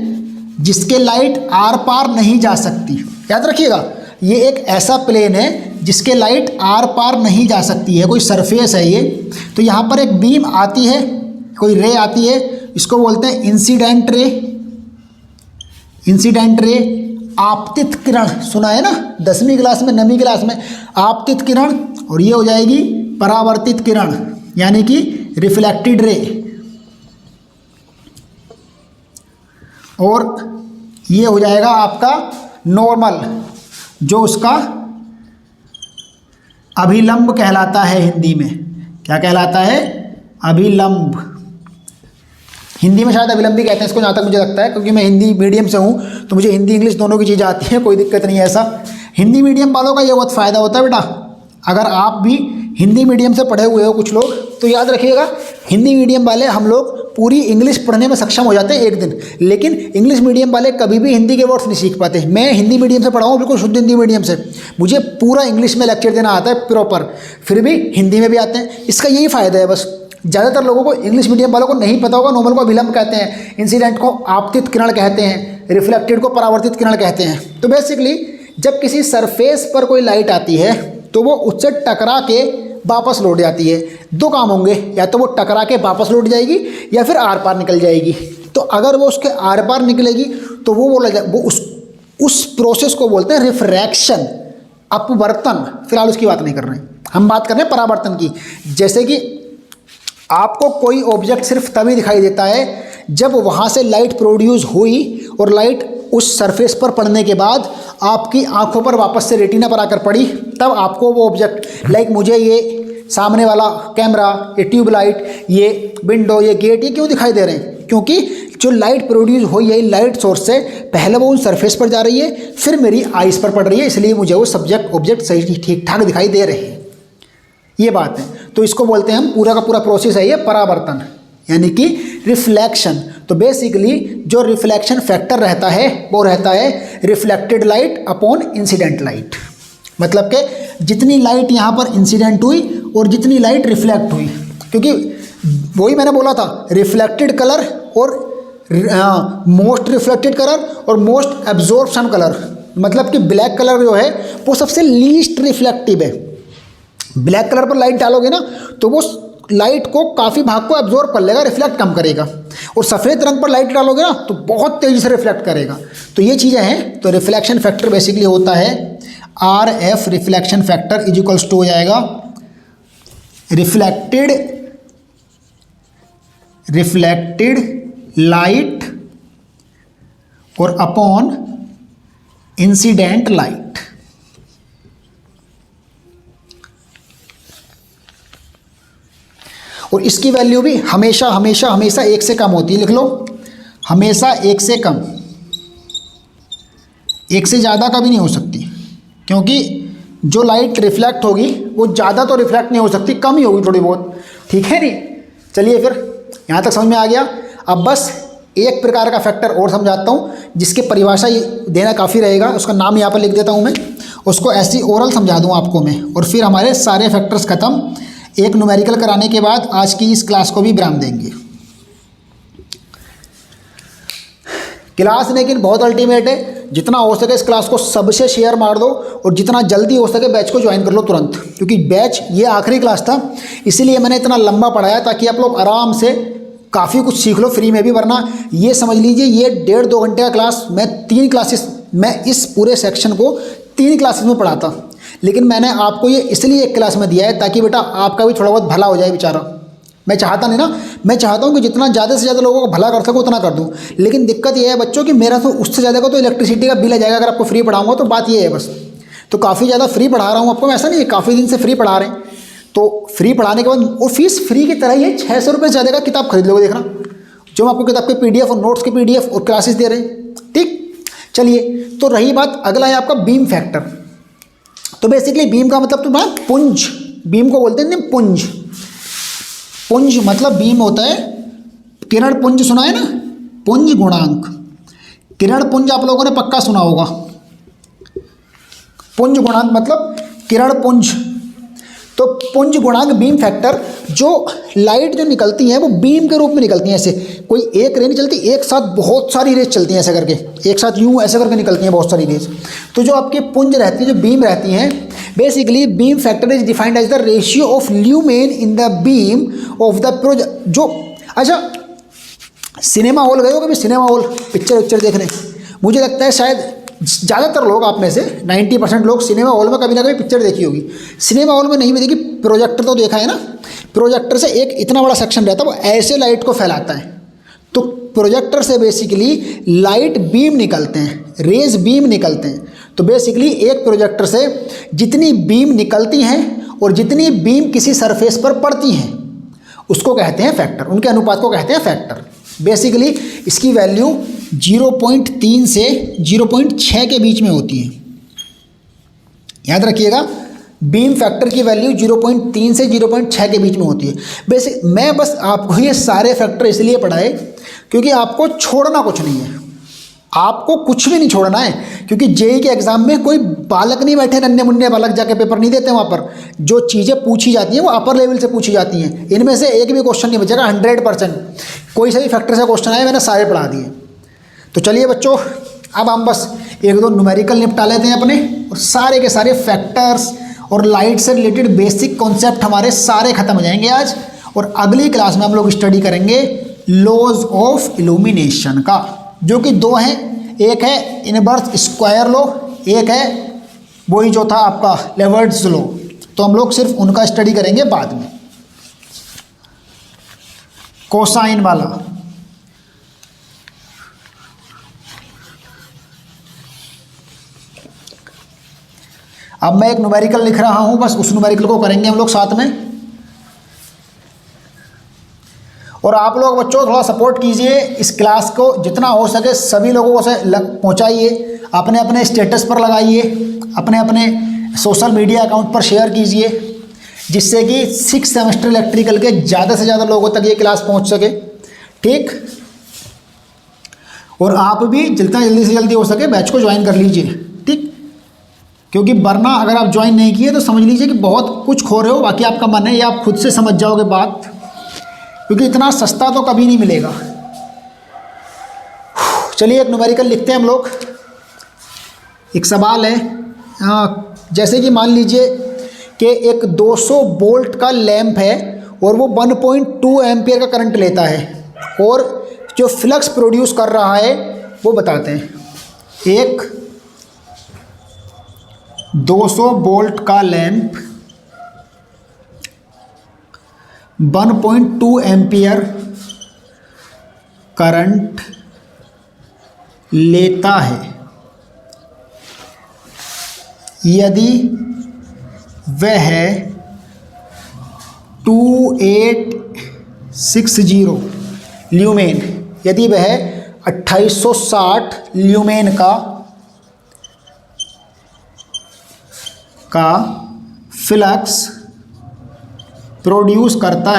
जिसके लाइट आर पार नहीं जा सकती, याद रखिएगा, ये एक ऐसा प्लेन है जिसके लाइट आर पार नहीं जा सकती है, कोई सरफेस है ये। तो यहाँ पर एक बीम आती है, कोई रे आती है, इसको बोलते हैं इंसिडेंट रे। इंसिडेंट रे, आपतित किरण, सुना है ना 10वीं क्लास में, 9वीं क्लास में, आपतित किरण। और ये हो जाएगी परावर्तित किरण, यानी कि रिफ्लेक्टेड रे, और ये हो जाएगा आपका नॉर्मल, जो उसका अभिलंब कहलाता है हिंदी में। क्या कहलाता है? अभिलंब। हिंदी में शायद अभिलंब भी कहते हैं इसको, जहाँ तक मुझे लगता है, क्योंकि मैं हिंदी मीडियम से हूँ तो मुझे हिंदी इंग्लिश दोनों की चीज़ आती है, कोई दिक्कत नहीं है ऐसा। हिंदी मीडियम वालों का ये बहुत फ़ायदा होता है बेटा, अगर आप भी हिंदी मीडियम से पढ़े हुए हो कुछ लोग, तो याद रखिएगा हिंदी मीडियम वाले हम लोग पूरी इंग्लिश पढ़ने में सक्षम हो जाते हैं एक दिन, लेकिन इंग्लिश मीडियम वाले कभी भी हिंदी के वर्ड्स नहीं सीख पाते। मैं हिंदी मीडियम से पढ़ा हूँ, बिल्कुल शुद्ध हिंदी मीडियम से, मुझे पूरा इंग्लिश में लेक्चर देना आता है प्रॉपर, फिर भी हिंदी में भी आते हैं। इसका यही फ़ायदा है बस। ज़्यादातर लोगों को, इंग्लिश मीडियम वालों को नहीं पता होगा, नॉर्मल को अभिलंब कहते हैं, इंसिडेंट को आपतित किरण कहते हैं, रिफ्लेक्टेड को परावर्तित किरण कहते हैं। तो बेसिकली जब किसी सरफेस पर कोई लाइट आती है तो वो उससे टकरा के वापस लौट जाती है। दो काम होंगे, या तो वो टकरा के वापस लौट जाएगी या फिर आर पार निकल जाएगी। तो अगर वो उसके आर पार निकलेगी तो वो उस प्रोसेस को बोलते हैं रिफ्रैक्शन, अपवर्तन। फिलहाल उसकी बात नहीं कर रहे हैं, हम बात कर रहे हैं परावर्तन की। जैसे कि आपको कोई ऑब्जेक्ट सिर्फ तभी दिखाई देता है जब वहाँ से लाइट प्रोड्यूस हुई और लाइट उस सरफेस पर पड़ने के बाद आपकी आंखों पर वापस से रेटिना पर आकर पड़ी, तब आपको वो ऑब्जेक्ट, लाइक मुझे ये सामने वाला कैमरा, ये ट्यूबलाइट, ये विंडो, ये गेट, ये क्यों दिखाई दे रहे हैं? क्योंकि जो लाइट प्रोड्यूस हुई है लाइट सोर्स से, पहले वो उन सरफेस पर जा रही है, फिर मेरी आइस पर पड़ रही है, इसलिए मुझे वो सब्जेक्ट ऑब्जेक्ट सही ठीक ठाक दिखाई दे रहे हैं। ये बात है। तो इसको बोलते हैं हम, पूरा का पूरा प्रोसेस है ये परावर्तन, यानी कि रिफ्लेक्शन। तो बेसिकली जो रिफ्लेक्शन फैक्टर रहता है वो रहता है reflected light upon incident light. मतलब कि जितनी लाइट यहाँ पर इंसिडेंट हुई और जितनी लाइट रिफ्लेक्ट हुई, क्योंकि वही मैंने बोला था, रिफ्लेक्टेड कलर और मोस्ट रिफ्लेक्टेड कलर और मोस्ट एब्जॉर्प्शन कलर, मतलब कि ब्लैक कलर जो है वो सबसे लीस्ट रिफ्लेक्टिव है। ब्लैक कलर पर लाइट डालोगे ना तो वो लाइट को काफ़ी भाग को एब्जॉर्ब कर लेगा, रिफ्लेक्ट कम करेगा, और सफ़ेद रंग पर लाइट डालोगे ना तो बहुत तेज़ी से रिफ्लेक्ट करेगा। तो ये चीज़ें हैं। तो रिफ्लेक्शन फैक्टर बेसिकली होता है RF, reflection factor is equals to हो जाएगा रिफ्लेक्टेड लाइट और अपॉन इंसिडेंट लाइट। और इसकी वैल्यू भी हमेशा हमेशा हमेशा 1 से कम होती है। लिख लो, हमेशा 1 से कम, 1 से ज़्यादा कभी नहीं हो सकती, क्योंकि जो लाइट रिफ्लेक्ट होगी वो ज़्यादा तो रिफ्लेक्ट नहीं हो सकती, कम ही होगी थोड़ी बहुत। ठीक है नहीं? चलिए फिर यहाँ तक समझ में आ गया। अब बस एक प्रकार का फैक्टर और समझाता हूँ जिसके परिभाषा देना काफ़ी रहेगा, उसका नाम यहाँ पर लिख देता हूँ मैं, उसको ऐसी ओरल समझा दूँ आपको मैं, और फिर हमारे सारे फैक्टर्स ख़त्म। एक न्यूमेरिकल कराने के बाद आज की इस क्लास को भी विराम देंगे। क्लास लेकिन बहुत अल्टीमेट है, जितना हो सके इस क्लास को सबसे शेयर मार दो और जितना जल्दी हो सके बैच को ज्वाइन कर लो तुरंत, क्योंकि बैच ये आखिरी क्लास था, इसीलिए मैंने इतना लंबा पढ़ाया ताकि आप लोग आराम से काफ़ी कुछ सीख लो फ्री में भी। वरना ये समझ लीजिए ये 1.5-2 घंटे का क्लास मैं 3 क्लासेस, मैं इस पूरे सेक्शन को 3 क्लासेस में पढ़ाता, लेकिन मैंने आपको ये इसलिए एक क्लास में दिया है ताकि बेटा आपका भी थोड़ा बहुत भला हो जाए बेचारा। मैं चाहता नहीं ना, मैं चाहता हूँ कि जितना ज़्यादा से ज़्यादा लोगों को भला कर सकूँ उतना कर दूँ, लेकिन दिक्कत ये है बच्चों कि मेरा तो उससे ज़्यादा का तो इलेक्ट्रिसिटी का बिल आ जाएगा अगर आपको फ्री पढ़ाऊँगा। तो बात ये है बस, तो काफ़ी ज़्यादा फ्री पढ़ा रहा हूँ आपको, ऐसा नहीं है, काफ़ी दिन से फ्री पढ़ा रहे हैं। तो फ्री पढ़ाने के बाद वो फीस फ्री की तरह ही है, 600 रुपये से ज़्यादा का किताब खरीद लोगे, देखना जो हम आपको किताब के PDF और नोट्स के PDF और क्लासेस दे रहे हैं। ठीक, चलिए तो रही बात, अगला है आपका बीम फैक्टर। तो बेसिकली बीम का मतलब तो पुंज, बीम को बोलते हैं पुंज। पुंज मतलब बीम होता है, किरण पुंज सुना है ना, पुंज गुणांक। किरण पुंज आप लोगों ने पक्का सुना होगा। पुंज गुणांक मतलब किरण पुंज। तो पुंज गुणांक बीम फैक्टर, जो लाइट जो निकलती है वो बीम के रूप में निकलती हैं। ऐसे कोई एक रे नहीं चलती, एक साथ बहुत सारी रेज चलती हैं, ऐसे करके एक साथ यूं ऐसे करके निकलती हैं बहुत सारी रेज। तो जो आपकी पुंज रहती है, जो बीम रहती हैं, basically beam factor is defined as the ratio of lumen in the beam of the project. जो अच्छा सिनेमा हॉल गए हो कभी, सिनेमा हॉल पिक्चर देखने? मुझे लगता है शायद ज़्यादातर लोग आप में से 90% लोग सिनेमा हॉल में कभी ना कभी पिक्चर देखी होगी। सिनेमा हॉल में नहीं भी देखी, प्रोजेक्टर तो देखा है ना। प्रोजेक्टर से एक इतना बड़ा सेक्शन रहता है, वो ऐसे लाइट को फैलाता है। तो प्रोजेक्टर से बेसिकली लाइट बीम निकलते हैं, रेज बीम निकलते हैं। तो बेसिकली एक प्रोजेक्टर से जितनी बीम निकलती हैं और जितनी बीम किसी सरफेस पर पड़ती हैं उसको कहते हैं फैक्टर, उनके अनुपात को कहते हैं फैक्टर। बेसिकली इसकी वैल्यू 0.3 से 0.6 के बीच में होती है। याद रखिएगा, बीम फैक्टर की वैल्यू 0.3 से 0.6 के बीच में होती है। बेसिक मैं बस आपको ये सारे फैक्टर इसलिए पढ़ाए क्योंकि आपको छोड़ना कुछ नहीं है, आपको कुछ भी नहीं छोड़ना है। क्योंकि जेईई के एग्जाम में कोई बालक नहीं बैठे, नन्हे मुन्ने बालक जाके पेपर नहीं देते। वहाँ पर जो चीज़ें पूछी जाती हैं वो अपर लेवल से पूछी जाती हैं। इनमें से एक भी क्वेश्चन नहीं बचेगा, 100%। कोई से भी फैक्टर से क्वेश्चन आए मैंने सारे पढ़ा दिए। तो चलिए बच्चों, अब हम बस एक दो न्यूमेरिकल निपटा लेते हैं अपने, और सारे के सारे फैक्टर्स और लाइट से रिलेटेड बेसिक कॉन्सेप्ट हमारे सारे खत्म हो जाएंगे आज। और अगली क्लास में हम लोग स्टडी करेंगे लॉज ऑफ इल्यूमिनेशन का, जो कि दो हैं। एक है इनवर्स स्क्वायर लॉ, एक है वही जो था आपका लेवर्ड्स लॉ। तो हम लोग सिर्फ उनका स्टडी करेंगे बाद में। कोसाइन वाला, अब मैं एक न्यूमेरिकल लिख रहा हूं, बस उस न्यूमेरिकल को करेंगे हम लोग साथ में। और आप लोग बच्चों थोड़ा सपोर्ट कीजिए, इस क्लास को जितना हो सके सभी लोगों से पहुंचाइए, अपने अपने स्टेटस पर लगाइए, अपने अपने सोशल मीडिया अकाउंट पर शेयर कीजिए, जिससे कि 6 सेमेस्टर इलेक्ट्रिकल के ज़्यादा से ज़्यादा लोगों तक ये क्लास पहुंच सके। ठीक, और आप भी जितना जल्दी से जल्दी हो सके बैच को ज्वाइन कर लीजिए। ठीक, क्योंकि वरना अगर आप ज्वाइन नहीं किए तो समझ लीजिए कि बहुत कुछ खो रहे हो। बाकी आपका मन है, ये आप खुद से समझ जाओगे बात, क्योंकि इतना सस्ता तो कभी नहीं मिलेगा। चलिए एक न्यूमेरिकल लिखते हैं हम लोग। एक सवाल है, जैसे कि मान लीजिए कि एक 200 वोल्ट का लैंप है और वो 1.2 एम्पियर का करंट लेता है, और जो फ्लक्स प्रोड्यूस कर रहा है वो बताते हैं। एक 200 वोल्ट का लैंप 1.2 एम्पियर करंट लेता है यदि वह 2860 ल्यूमेन, यदि वह 2860 ल्यूमेन का फ्लक्स प्रोड्यूस करता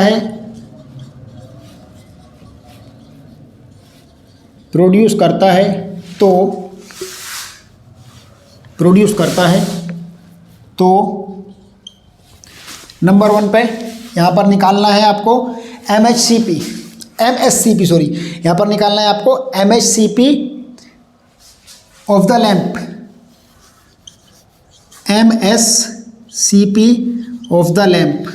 है, तो नंबर 1 पे यहाँ पर निकालना है आपको MHCP, सॉरी, यहाँ पर निकालना है आपको MHCP of the lamp, MHCP of the lamp.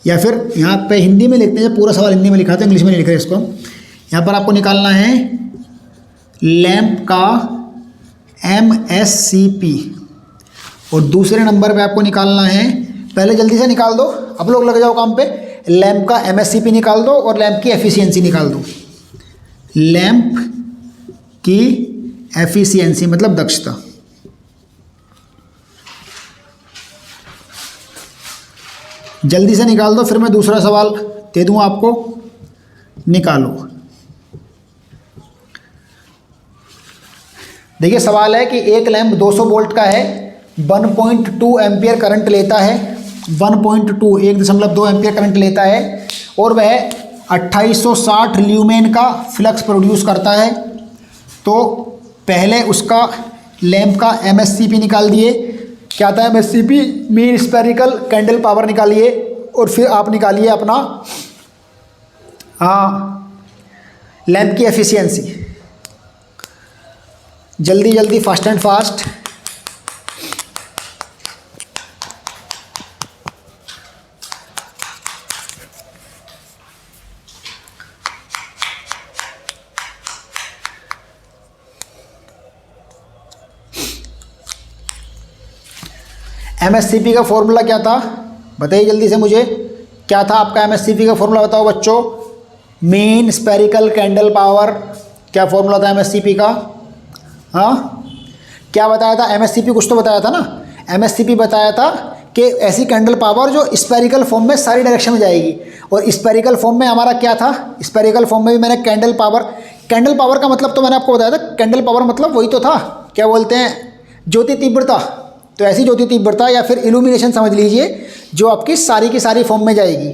या फिर यहाँ पे हिंदी में लिखते हैं, पूरा सवाल हिंदी में लिखा था, इंग्लिश में नहीं लिख रहे इसको। यहाँ पर आपको निकालना है लैंप का MHCP, और दूसरे नंबर पे आपको निकालना है, पहले जल्दी से निकाल दो, आप लोग लग जाओ काम पे। लैंप का MHCP निकाल दो और लैंप की एफिशिएंसी निकाल दो। लैंप की एफिशिएंसी मतलब दक्षता। जल्दी से निकाल दो, फिर मैं दूसरा सवाल दे दूँ आपको, निकालो। देखिए सवाल है कि एक लैंप 200 वोल्ट का है, 1.2 एम्पियर करंट लेता है, 1.2 एम्पियर करंट लेता है, और वह 2860 ल्यूमेन का फ्लक्स प्रोड्यूस करता है। तो पहले उसका लैंप का MHCP निकाल दिए, क्या था MHCP, mean spherical candle power निकालिए, और फिर आप निकालिए अपना लैंप की एफिशिएंसी। जल्दी जल्दी, फास्ट एंड फास्ट। MHCP का फॉर्मूला क्या था बताइए जल्दी से मुझे। क्या था आपका एमएससीपी का फॉर्मूला बताओ बच्चों? Mean spherical candle power. क्या फॉर्मूला था एमएससीपी का? हाँ, क्या बताया था? एमएससीपी कुछ तो बताया था ना। एमएससीपी बताया था कि ऐसी कैंडल पावर जो स्पेरिकल फॉर्म में सारी डायरेक्शन में जाएगी। और स्पेरिकल फॉर्म में हमारा क्या था? स्पेरिकल फॉर्म में भी मैंने कैंडल पावर का मतलब तो मैंने आपको बताया था। कैंडल पावर मतलब वही तो था, क्या बोलते हैं, ज्योति तीव्रता। तो ऐसी ज्योति तीव्रता या फिर इल्यूमिनेशन समझ लीजिए जो आपकी सारी की सारी फॉर्म में जाएगी,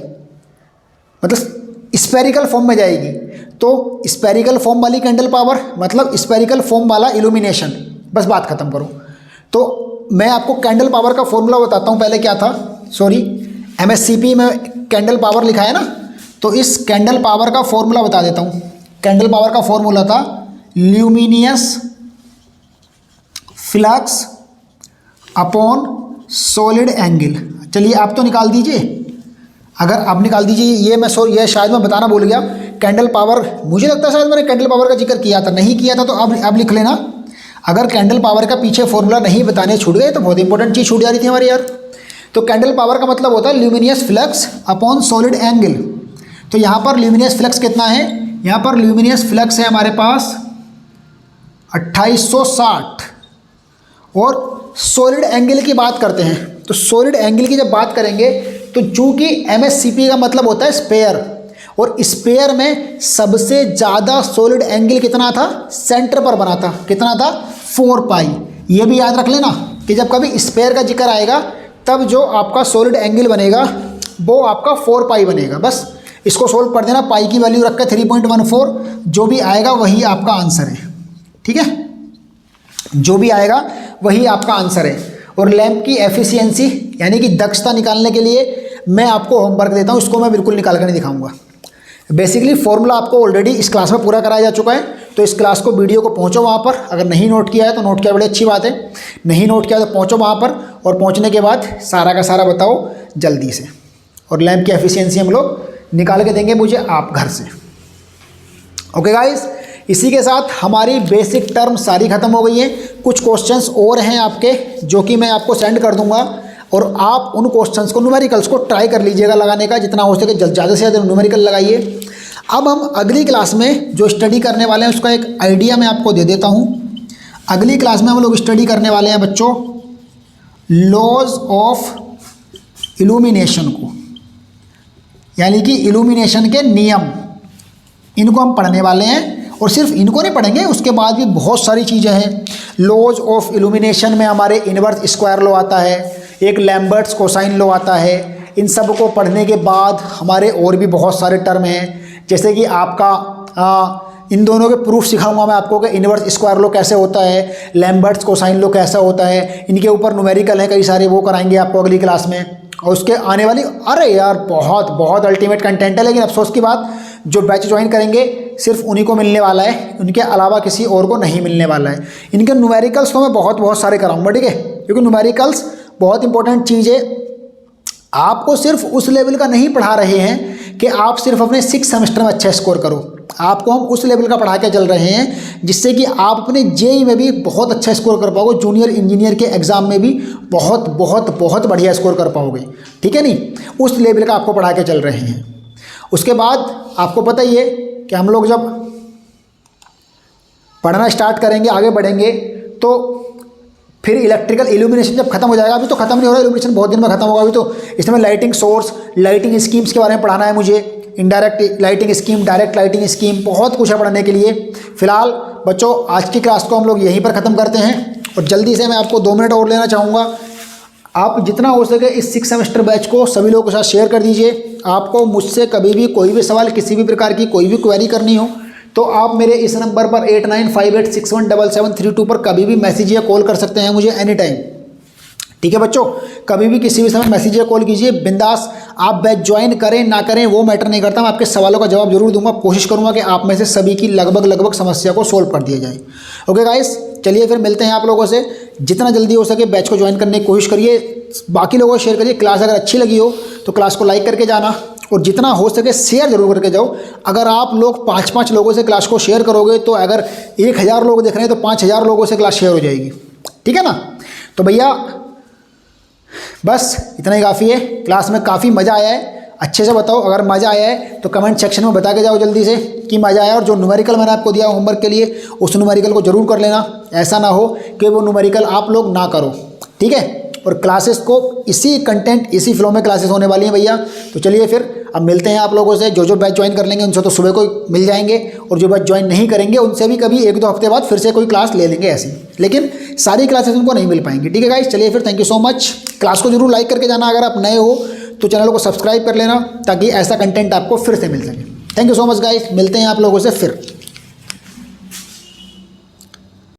मतलब स्पेरिकल फॉर्म में जाएगी। तो स्पेरिकल फॉर्म वाली कैंडल पावर मतलब स्पेरिकल फॉर्म वाला इल्यूमिनेशन। बस बात खत्म करो। तो मैं आपको कैंडल पावर का फॉर्मूला बताता हूँ। पहले क्या था, सॉरी, एमएससीपी में कैंडल पावर लिखा है ना, तो इस कैंडल पावर का फॉर्मूला बता देता हूँ। कैंडल पावर का फॉर्मूला था luminous flux upon solid angle. चलिए आप तो निकाल दीजिए, अगर आप निकाल दीजिए। ये शायद मैं बताना भूल गया। कैंडल पावर, मुझे लगता है शायद मैंने कैंडल पावर का जिक्र किया था, नहीं किया था तो अब लिख लेना। अगर कैंडल पावर का पीछे फॉर्मूला नहीं बताने छूट गए तो बहुत इंपॉर्टेंट चीज़ छूट जा रही थी हमारी यार। तो कैंडल पावर का मतलब होता है luminous flux upon solid angle. तो यहाँ पर ल्यूमिनियस फ्लक्स कितना है? यहाँ पर ल्यूमिनियस फ्लक्स है हमारे पास 2860। और सॉलिड एंगल की बात करते हैं, तो सॉलिड एंगल की जब बात करेंगे तो चूंकि एमएससीपी का मतलब होता है स्पेयर, और स्पेयर में सबसे ज़्यादा सॉलिड एंगल कितना था? सेंटर पर बना था। कितना था? 4 पाई। ये भी याद रख लेना कि जब कभी स्पेयर का जिक्र आएगा तब जो आपका सॉलिड एंगल बनेगा वो आपका 4 पाई बनेगा। बस इसको सोल्व कर देना, पाई की वैल्यू रख कर 3.14, जो भी आएगा वही आपका आंसर है। ठीक है, जो भी आएगा वही आपका आंसर है। और लैंप की एफिशिएंसी यानी कि दक्षता निकालने के लिए मैं आपको होमवर्क देता हूँ, इसको मैं बिल्कुल निकाल कर नहीं दिखाऊंगा। बेसिकली फॉर्मूला आपको ऑलरेडी इस क्लास में पूरा कराया जा चुका है, तो इस क्लास को वीडियो को पहुँचो वहाँ पर। अगर नहीं नोट किया है तो नोट किया, बड़ी अच्छी बात है। नहीं नोट किया तो पहुँचो वहाँ पर, और पहुँचने के बाद सारा का सारा बताओ जल्दी से। और लैंप की एफिशिएंसी हम लोग निकाल के देंगे मुझे आप घर से। ओके गाइस, इसी के साथ हमारी बेसिक टर्म सारी खत्म हो गई है। कुछ क्वेश्चंस और हैं आपके जो कि मैं आपको सेंड कर दूंगा, और आप उन क्वेश्चंस को, न्यूमेरिकल्स को ट्राई कर लीजिएगा लगाने का, जितना हो सके ज़्यादा से ज़्यादा न्यूमेरिकल लगाइए। अब हम अगली क्लास में जो स्टडी करने वाले हैं उसका एक आइडिया मैं आपको दे देता हूँ। अगली क्लास में हम लोग स्टडी करने वाले हैं बच्चों लॉज ऑफ इल्यूमिनेशन को, यानी कि इल्यूमिनेशन के नियम, इनको हम पढ़ने वाले हैं। और सिर्फ इनको नहीं पढ़ेंगे, उसके बाद भी बहुत सारी चीज़ें हैं। लॉज ऑफ इल्यूमिनेशन में हमारे इनवर्स स्क्वायर लॉ आता है, एक लैम्बर्ट्स कोसाइन लॉ आता है। इन सब को पढ़ने के बाद हमारे और भी बहुत सारे टर्म हैं, जैसे कि आपका इन दोनों के प्रूफ सिखाऊंगा मैं आपको कि इनवर्स स्क्वायर लॉ कैसे होता है, लैम्बर्ट्स कोसाइन लॉ कैसा होता है। इनके ऊपर न्यूमेरिकल है कई सारे, वो कराएंगे आपको अगली क्लास में। और उसके आने वाली, अरे यार बहुत बहुत अल्टीमेट कंटेंट है। लेकिन अफसोस की बात, जो बैच ज्वाइन करेंगे सिर्फ उन्हीं को मिलने वाला है, उनके अलावा किसी और को नहीं मिलने वाला है। इनके न्यूमेरिकल्स तो मैं बहुत सारे कराऊंगा, ठीक है, क्योंकि न्यूमेरिकल्स बहुत इंपॉर्टेंट चीज़ है। आपको सिर्फ उस लेवल का नहीं पढ़ा रहे हैं कि आप सिर्फ अपने 6 सेमेस्टर में अच्छा स्कोर करो। आपको हम उस लेवल का पढ़ा के चल रहे हैं जिससे कि आप अपने जेई में भी बहुत अच्छा स्कोर कर पाओगे, जूनियर इंजीनियर के एग्ज़ाम में भी बहुत बढ़िया स्कोर कर पाओगे। ठीक है, नहीं, उस लेवल का आपको पढ़ा के चल रहे हैं। उसके बाद आपको पता ही है कि हम लोग जब पढ़ना स्टार्ट करेंगे, आगे बढ़ेंगे, तो फिर इलेक्ट्रिकल इल्यूमिनेशन जब खत्म हो जाएगा, अभी तो खत्म नहीं हो रहा, इल्यूमिनेशन बहुत दिन में खत्म होगा। अभी तो इसमें लाइटिंग सोर्स, लाइटिंग स्कीम्स के बारे में पढ़ाना है मुझे, indirect lighting scheme, direct lighting scheme, बहुत कुछ है पढ़ने के लिए। फिलहाल बच्चों आज की क्लास को हम लोग यहीं पर ख़त्म करते हैं, और जल्दी से मैं आपको 2 मिनट और लेना चाहूँगा। आप जितना हो सके इस 6 सेमेस्टर बैच को सभी लोगों के साथ शेयर कर दीजिए। आपको मुझसे कभी भी कोई भी सवाल, किसी भी प्रकार की कोई भी क्वेरी करनी हो तो आप मेरे इस नंबर पर 8958617732 पर कभी भी मैसेज या कॉल कर सकते हैं मुझे एनी टाइम। ठीक है बच्चों, कभी भी किसी भी समय मैसेज या कॉल कीजिए, बिंदास। आप बैच ज्वाइन करें ना करें वो मैटर नहीं करता, मैं आपके सवालों का जवाब जरूर दूंगा। कोशिश करूंगा कि आप में से सभी की लगभग समस्या को सोल्व कर दिया जाए। ओके गाइस, चलिए फिर मिलते हैं आप लोगों से। जितना जल्दी हो सके बैच को ज्वाइन करने की कोशिश करिए, बाकी लोगों को शेयर करिए। क्लास अगर अच्छी लगी हो तो क्लास को लाइक करके जाना, और जितना हो सके शेयर जरूर करके जाओ। अगर आप लोग 5-5 लोगों से क्लास को शेयर करोगे तो अगर 1000 लोग देख रहे हैं तो 5000 लोगों से क्लास शेयर हो जाएगी। ठीक है ना, तो भैया बस इतना ही काफ़ी है। क्लास में काफ़ी मज़ा आया है, अच्छे से बताओ, अगर मज़ा आया है तो कमेंट सेक्शन में बता के जाओ जल्दी से कि मज़ा आया। और जो न्यूमेरिकल मैंने आपको दिया होमवर्क के लिए, उस न्यूमेरिकल को जरूर कर लेना। ऐसा ना हो कि वो न्यूमेरिकल आप लोग ना करो, ठीक है। और क्लासेस को इसी कंटेंट इसी फ्लो में क्लासेस होने वाली हैं भैया। तो चलिए फिर अब मिलते हैं आप लोगों से। जो बैच ज्वाइन कर लेंगे उनसे तो सुबह को मिल जाएंगे, और जो बैच ज्वाइन नहीं करेंगे उनसे भी कभी 1-2 हफ्ते बाद फिर से कोई क्लास ले लेंगे ऐसी, लेकिन सारी क्लासेस उनको नहीं मिल पाएंगी, ठीक है गाइस। चलिए फिर, thank you so much. Class को जरूर लाइक करके जाना, अगर आप नए हो तो चैनल को सब्सक्राइब कर लेना ताकि ऐसा कंटेंट आपको फिर से मिल सके। Thank you so much guys, मिलते हैं आप लोगों से फिर।